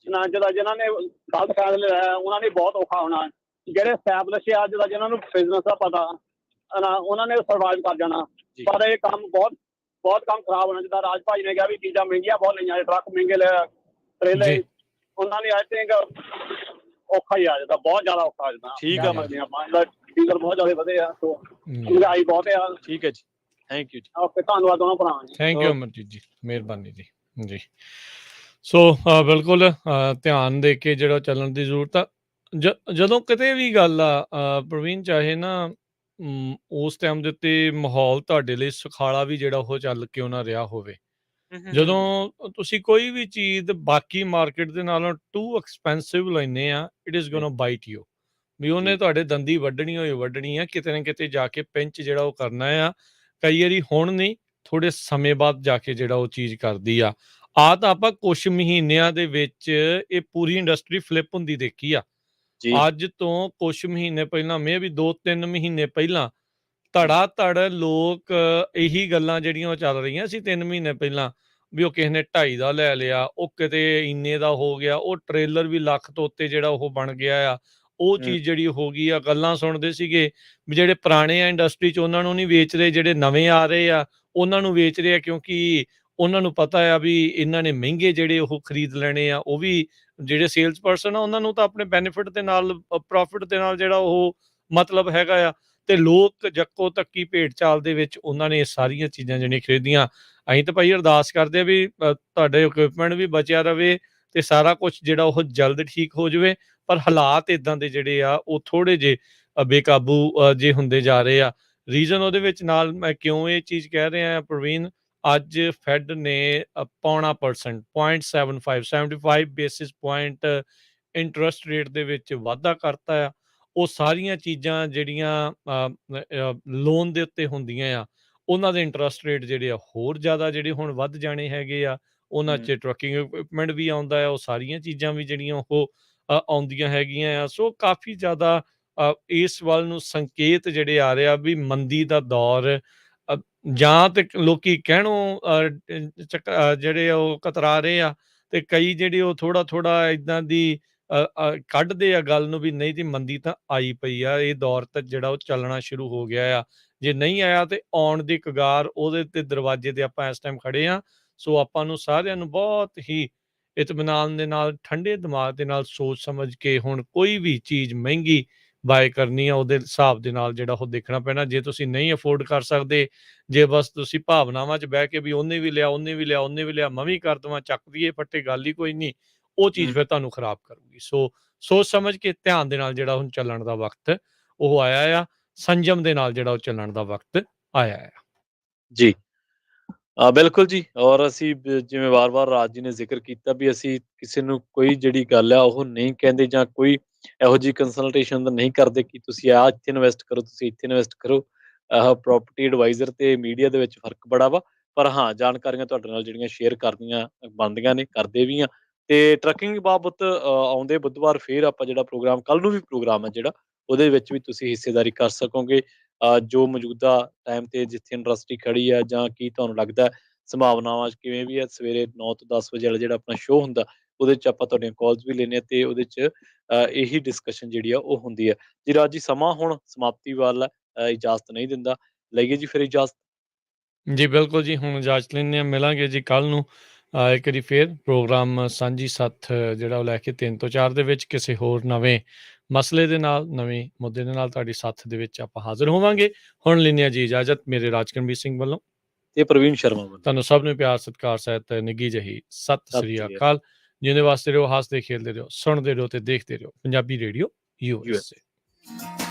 ਨਾ। ਜਿਹਨਾਂ ਨੇ ਗਲਤ ਫੈਸਲੇ ਲਿਆ ਉਹਨਾਂ ਨੇ ਬਹੁਤ ਔਖਾ ਹੋਣਾ। ਜਿਹੜੇ ਐਸਟੈਬਲਿਸ਼ ਆ ਜਿਹਨਾਂ ਨੂੰ ਬਿਜ਼ਨਸ ਦਾ ਪਤਾ ਨਾ, ਉਹਨਾਂ ਨੇ ਸਰਵਾਈਵ ਕਰ ਜਾਣਾ। ਪਰ ਇਹ ਕੰਮ ਬਹੁਤ ਕੰਮ ਖਰਾਬ ਹੋਣਾ। ਜਿੱਦਾਂ ਰਾਜ ਭਾਈ ਨੇ ਕਿਹਾ ਵੀ ਚੀਜ਼ਾਂ ਮਹਿੰਗੀਆਂ ਬਹੁਤ ਲਈਆਂ, ਟਰੱਕ ਮਹਿੰਗੇ ਲਿਆ, ਟ੍ਰੇਲਰ ਉਹਨਾਂ ਨੇ ਆਈ ਥਿੰਕ ਔਖਾ ਹੀ ਆ ਜਾਂਦਾ, ਬਹੁਤ ਜ਼ਿਆਦਾ ਔਖਾ ਆ ਜਾਂਦਾ। ਠੀਕ ਆ ਮਰਜੀ, ਡੀਜ਼ਲ ਬਹੁਤ ਜ਼ਿਆਦਾ ਵਧੇ ਆ, ਸੋ ਮਹਿੰਗਾਈ ਬਹੁਤ ਆ। ਠੀਕ ਹੈ ਜੀ, ਥੈਂਕ ਯੂ ਜੀ। ਓਕੇ, ਧੰਨਵਾਦ ਦੋਨਾਂ ਭਰਾਵਾਂ ਜੀ। ਥੈਂਕ ਯੂ ਅਮਰਜੀਤ ਜੀ, ਮਿਹਰਬਾਨੀ ਜੀ। ਜੀ ਸੋ ਬਿਲਕੁਲ ਧਿਆਨ ਦੇ ਕੇ ਜਿਹੜਾ ਚੱਲਣ ਦੀ ਜ਼ਰੂਰਤ ਆ। ਜਦੋਂ ਕਿਤੇ ਵੀ ਗੱਲ ਆ ਪ੍ਰਵੀਨ, ਚਾਹੇ ਨਾ ਉਸ ਟਾਈਮ ਦੇ ਉੱਤੇ ਮਾਹੌਲ ਤੁਹਾਡੇ ਲਈ ਸੁਖਾਲਾ ਵੀ ਜਿਹੜਾ ਉਹ ਚੱਲ ਕਿਉਂ ਨਾ ਰਿਹਾ ਹੋਵੇ, ਜਦੋਂ ਤੁਸੀਂ ਕੋਈ ਵੀ ਚੀਜ਼ ਬਾਕੀ ਮਾਰਕੀਟ ਦੇ ਨਾਲੋਂ ਟੂ ਐਕਸਪੈਂਸਿਵ ਲੈਂਦੇ ਆ, it is gonna bite you, ਵੀ ਉਹਨੇ ਤੁਹਾਡੇ ਦੰਦੀ ਵੱਢਣੀ ਆ, ਕਿਤੇ ਨਾ ਕਿਤੇ ਜਾ ਕੇ ਪਿੰਚ ਜਿਹੜਾ ਉਹ ਕਰਨਾ ਆ। ਕਈ ਵਾਰੀ ਹੁਣ ਨਹੀਂ, ਥੋੜੇ ਸਮੇਂ ਬਾਅਦ ਜਾ ਕੇ ਜਿਹੜਾ ਉਹ ਚੀਜ਼ ਕਰਦੀ ਆ। ਤਾਂ ਆਪਾਂ ਕੁਛ ਮਹੀਨਿਆਂ ਦੇ ਵਿੱਚ ਇਹ ਪੂਰੀ ਇੰਡਸਟਰੀ ਫਲਿੱਪ ਹੁੰਦੀ ਦੇਖੀ ਆ। ਅੱਜ ਤੋਂ ਕੁਛ ਮਹੀਨੇ ਪਹਿਲਾਂ, ਮੇ ਵੀ 2-3 ਮਹੀਨੇ ਪਹਿਲਾਂ ਧੜਾ ਧੜ ਲੋਕ ਇਹੀ ਗੱਲਾਂ ਜਿਹੜੀਆਂ ਉਹ ਚੱਲ ਰਹੀਆਂ ਸੀ 3 ਮਹੀਨੇ ਪਹਿਲਾਂ, ਵੀ ਉਹ ਕਿਸੇ ਨੇ 2.5 ਦਾ ਲੈ ਲਿਆ, ਉਹ ਕਿਤੇ ਇੰਨੇ ਦਾ ਹੋ ਗਿਆ, ਉਹ ਟ੍ਰੇਲਰ ਵੀ ਲੱਖ ਤੋਂ ਉੱਤੇ ਜਿਹੜਾ ਉਹ ਬਣ ਗਿਆ ਆ, ਉਹ ਚੀਜ਼ ਜਿਹੜੀ ਹੋ ਗਈ ਆ। ਗੱਲਾਂ ਸੁਣਦੇ ਸੀਗੇ ਵੀ ਜਿਹੜੇ ਪੁਰਾਣੇ ਆ ਇੰਡਸਟਰੀ 'ਚ ਉਹਨਾਂ ਨੂੰ ਨਹੀਂ ਵੇਚ ਰਹੇ, ਜਿਹੜੇ ਨਵੇਂ ਆ ਰਹੇ ਆ ਉਹਨਾਂ ਨੂੰ ਵੇਚ ਰਹੇ ਆ, ਕਿਉਂਕਿ ਉਹਨਾਂ ਨੂੰ ਪਤਾ ਆ ਵੀ ਇਹਨਾਂ ਨੇ ਮਹਿੰਗੇ ਜਿਹੜੇ ਉਹ ਖਰੀਦ ਲੈਣੇ ਆ। ਉਹ ਵੀ ਜਿਹੜੇ ਸੇਲਸ ਪਰਸਨ ਆ ਉਹਨਾਂ ਨੂੰ ਤਾਂ ਆਪਣੇ ਬੈਨੀਫਿਟ ਦੇ ਨਾਲ, ਪ੍ਰੋਫਿਟ ਦੇ ਨਾਲ ਜਿਹੜਾ ਉਹ ਮਤਲਬ ਹੈਗਾ ਆ। ਤੇ ਲੋਕ ਜੱਕੋ ਤੱਕੀ ਭੇਡ ਚਾਲ ਦੇ ਵਿੱਚ ਉਹਨਾਂ ਨੇ ਇਹ ਸਾਰੀਆਂ ਚੀਜ਼ਾਂ ਜਿਹੜੀਆਂ ਖਰੀਦੀਆਂ। ਅਸੀਂ ਤਾਂ ਭਾਈ ਅਰਦਾਸ ਕਰਦੇ ਆ ਵੀ ਤੁਹਾਡੇ ਇਕਵਿਪਮੈਂਟ ਵੀ ਬਚਿਆ ਰਵੇ ਤੇ ਸਾਰਾ ਕੁਝ ਜਿਹੜਾ ਉਹ ਜਲਦ ਠੀਕ ਹੋ ਜਾਵੇ। ਪਰ ਹਾਲਾਤ ਇਦਾਂ ਦੇ ਜਿਹੜੇ ਆ ਉਹ ਥੋੜੇ ਜਿਹੇ ਬੇਕਾਬੂ ਜੇ ਹੁੰਦੇ ਜਾ ਰਹੇ ਆ। ਰੀਜ਼ਨ ਉਹਦੇ ਵਿੱਚ ਨਾਲ ਮੈਂ ਕਿਉਂ ਇਹ ਚੀਜ਼ ਕਹਿ ਰਿਹਾ ਪ੍ਰਵੀਨ, ਅੱਜ ਫੈਡ ਨੇ 0.5% 0.75 ਬੇਸਿਸ ਪੁਆਇੰਟ ਇੰਟਰਸਟ ਰੇਟ ਦੇ ਵਿੱਚ ਵਾਧਾ ਕਰਤਾ ਆ। ਉਹ ਸਾਰੀਆਂ ਚੀਜ਼ਾਂ ਜਿਹੜੀਆਂ ਲੋਨ ਦੇ ਉੱਤੇ ਹੁੰਦੀਆਂ ਆ, ਉਹਨਾਂ ਦੇ ਇੰਟਰਸਟ ਰੇਟ ਜਿਹੜੇ ਆ ਹੋਰ ਜ਼ਿਆਦਾ ਜਿਹੜੇ ਹੁਣ ਵੱਧ ਜਾਣੇ ਹੈਗੇ ਆ। ਉਹਨਾਂ 'ਚ ਟਰੱਕਿੰਗ ਇਕੁਇਪਮੈਂਟ ਵੀ ਆਉਂਦਾ ਆ, ਉਹ ਸਾਰੀਆਂ ਚੀਜ਼ਾਂ ਵੀ ਜਿਹੜੀਆਂ ਉਹ ਆਉਂਦੀਆਂ ਹੈਗੀਆਂ ਆ। ਸੋ ਕਾਫੀ ਜ਼ਿਆਦਾ ਇਸ ਵੱਲ ਨੂੰ ਸੰਕੇਤ ਜਿਹੜੇ ਆ ਰਹੇ ਆ ਵੀ ਮੰਦੀ ਦਾ ਦੌਰ ਜਾਂ ਤੇ ਲੋਕੀ ਕਹਿਣੋਂ ਜਿਹੜੇ ਉਹ ਕਤਰਾ ਰਹੇ ਆ, ਤੇ ਕਈ ਜਿਹੜੇ ਉਹ ਥੋੜਾ ਏਦਾਂ ਦੀ ਕੱਢਦੇ ਆ ਗੱਲ ਨੂੰ ਵੀ ਨਹੀਂ ਜੀ ਮੰਦੀ ਤਾਂ ਆਈ ਪਈ ਆ, ਇਹ ਦੌਰ ਤਾਂ ਜਿਹੜਾ ਉਹ ਚੱਲਣਾ ਸ਼ੁਰੂ ਹੋ ਗਿਆ ਆ। ਜੇ ਨਹੀਂ ਆਇਆ ਤੇ ਆਉਣ ਦੀ ਕਗਾਰ ਉਹਦੇ ਤੇ ਦਰਵਾਜ਼ੇ ਤੇ ਆਪਾਂ ਇਸ ਟਾਈਮ ਖੜੇ ਆ। ਸੋ ਆਪਾਂ ਨੂੰ ਸਾਰਿਆਂ ਨੂੰ ਬਹੁਤ ਹੀ ਇਤਮਾਨਾਨ ਦੇ ਨਾਲ, ਠੰਡੇ ਦਿਮਾਗ ਦੇ ਨਾਲ ਸੋਚ ਸਮਝ ਕੇ ਹੁਣ ਕੋਈ ਵੀ ਚੀਜ਼ ਮਹਿੰਗੀ ਬਾਏ ਕਰਨੀ ਆ ਉਹਦੇ ਹਿਸਾਬ ਦੇ ਨਾਲ ਜਿਹੜਾ ਉਹ ਦੇਖਣਾ ਪੈਣਾ। ਜੇ ਤੁਸੀਂ ਨਹੀਂ ਅਫੋਰਡ ਕਰ ਸਕਦੇ, ਜੇ ਬਸ ਤੁਸੀਂ ਭਾਵਨਾਵਾਂ 'ਚ ਬਹਿ ਕੇ ਵੀ ਉਹਨੇ ਵੀ ਲਿਆ, ਉਹਨੇ ਵੀ ਲਿਆ, ਉਹਨੇ ਵੀ ਲਿਆ, ਮੈਂ ਵੀ ਕਰ ਦੇਵਾਂ, ਚੱਕ ਦਈਏ ਫੱਟੇ, ਗੱਲ ਹੀ ਕੋਈ ਨਹੀਂ, ਉਹ ਚੀਜ਼ ਫਿਰ ਤੁਹਾਨੂੰ ਖਰਾਬ ਕਰੂਗੀ। ਸੋ ਸੋਚ ਸਮਝ ਕੇ ਧਿਆਨ ਦੇ ਨਾਲ ਜਿਹੜਾ ਹੁਣ ਚੱਲਣ ਦਾ ਵਕਤ ਉਹ ਆਇਆ ਆ, ਸੰਜਮ ਦੇ ਨਾਲ ਜਿਹੜਾ ਉਹ ਚੱਲਣ ਦਾ ਵਕਤ ਆਇਆ ਆ। ਜੀ ਬਿਲਕੁਲ ਜੀ। ਔਰ ਅਸੀਂ ਜਿਵੇਂ ਵਾਰ-ਵਾਰ ਰਾਜ ਜੀ ਨੇ ਜ਼ਿਕਰ ਕੀਤਾ ਵੀ ਅਸੀਂ ਕਿਸੇ ਨੂੰ ਕੋਈ ਜਿਹੜੀ ਗੱਲ ਆ ਉਹ ਨਹੀਂ ਕਹਿੰਦੇ ਜਾਂ ਕੋਈ ਇਹੋ ਜਿਹੀ ਕੰਸਲਟੇਸ਼ਨ ਨਹੀਂ ਕਰਦੇ ਕਿ ਤੁਸੀਂ ਆਹ ਇੱਥੇ ਇਨਵੈਸਟ ਕਰੋ, ਤੁਸੀਂ ਇੱਥੇ ਇਨਵੈਸਟ ਕਰੋ। ਪ੍ਰੋਪਰਟੀ ਐਡਵਾਈਜ਼ਰ ਤੇ ਮੀਡੀਆ ਦੇ ਵਿੱਚ ਫ਼ਰਕ ਬੜਾ ਵਾ। ਪਰ ਹਾਂ, ਜਾਣਕਾਰੀਆਂ ਤੁਹਾਡੇ ਨਾਲ ਜਿਹੜੀਆਂ ਸ਼ੇਅਰ ਕਰਨੀਆਂ ਬਣਦੀਆਂ ਨੇ, ਕਰਦੇ ਵੀ ਆ। ਤੇ ਟਰੱਕਿੰਗ ਬਾਬਤ ਆਉਂਦੇ ਬੁੱਧਵਾਰ ਫੇਰ ਆਪਾਂ ਜਿਹੜਾ ਪ੍ਰੋਗਰਾਮ, ਕੱਲ੍ਹ ਨੂੰ ਵੀ ਪ੍ਰੋਗਰਾਮ ਹੈ ਜਿਹੜਾ, ਉਹਦੇ ਵਿੱਚ ਵੀ ਤੁਸੀਂ ਹਿੱਸੇਦਾਰੀ ਕਰ ਸਕੋਗੇ। ਜੋ ਮੌਜੂਦਾ ਟਾਈਮ ਤੇ ਜਿੱਥੇ ਇੰਡਸਟਰੀ ਖੜੀ ਆ ਜਾਂ ਕੀ ਤੁਹਾਨੂੰ ਲੱਗਦਾ ਸੰਭਾਵਨਾਵਾਂ ਕਿਵੇਂ ਵੀ ਆ, ਸਵੇਰੇ 9 ਤੋਂ 10 ਵਜੇ ਵਾਲਾ ਜਿਹੜਾ ਆਪਣਾ ਸ਼ੋਅ ਹੁੰਦਾ, ਉਹਦੇ 'ਚ ਆਪਾਂ ਤੁਹਾਡੀਆਂ ਕਾਲਸ ਵੀ ਲੈਂਦੇ ਹਾਂ ਤੇ ਉਹਦੇ 'ਚ ਇਹੀ ਡਿਸਕਸ਼ਨ ਜਿਹੜੀ ਆ ਉਹ ਹੁੰਦੀ ਹੈ। ਜੀ ਰਾਜ ਜੀ, ਸਮਾਂ ਹੁਣ ਸਮਾਪਤੀ ਵੱਲ ਆ, ਇਜਾਜ਼ਤ ਨਹੀਂ ਦਿੰਦਾ। ਲਈਏ ਜੀ ਫਿਰ ਇਜਾਜ਼ਤ। ਜੀ ਬਿਲਕੁਲ ਜੀ, ਹੁਣ ਇਜਾਜ਼ਤ ਲੈਂਦੇ ਹਾਂ, ਮਿਲਾਂਗੇ ਜੀ ਕੱਲ੍ਹ ਨੂੰ ਇੱਕ ਵਾਰੀ ਫੇਰ ਪ੍ਰੋਗਰਾਮ ਸਾਂਝੀ ਸੱਥ ਜਿਹੜਾ ਉਹ ਲੈ ਕੇ 3 ਤੋਂ 4 ਦੇ ਵਿੱਚ ਕਿਸੇ ਹੋਰ ਨਵੇਂ ਮਸਲੇ ਦੇ ਨਾਲ, ਨਵੇਂ ਮੁੱਦੇ ਦੇ ਨਾਲ ਤੁਹਾਡੀ ਸਾਥ ਦੇ ਵਿੱਚ ਆਪਾਂ ਹਾਜ਼ਰ ਹੋਵਾਂਗੇ। ਹੁਣ ਲੈਂਦੇ ਹਾਂ ਜੀ ਇਜਾਜ਼ਤ ਮੇਰੇ ਰਾਜਕਰਮਵੀਰ ਸਿੰਘ ਵੱਲੋਂ ਤੇ ਪ੍ਰਵੀਨ ਸ਼ਰਮਾ ਵੱਲੋਂ। ਤੁਹਾਨੂੰ ਸਭ ਨੂੰ ਪਿਆਰ ਸਤਿਕਾਰ ਸਹਿਤ ਨਿੱਘੀ ਜਿਹੀ ਸਤਿ ਸ੍ਰੀ ਅਕਾਲ। ਜਿਉਂਦੇ ਵਾਸਤੇ ਰਹੋ, ਹੱਸਦੇ ਖੇਡਦੇ ਰਹੋ, ਸੁਣਦੇ ਰਹੋ ਤੇ ਦੇਖਦੇ ਰਹੋ ਪੰਜਾਬੀ ਰੇਡੀਓ USA।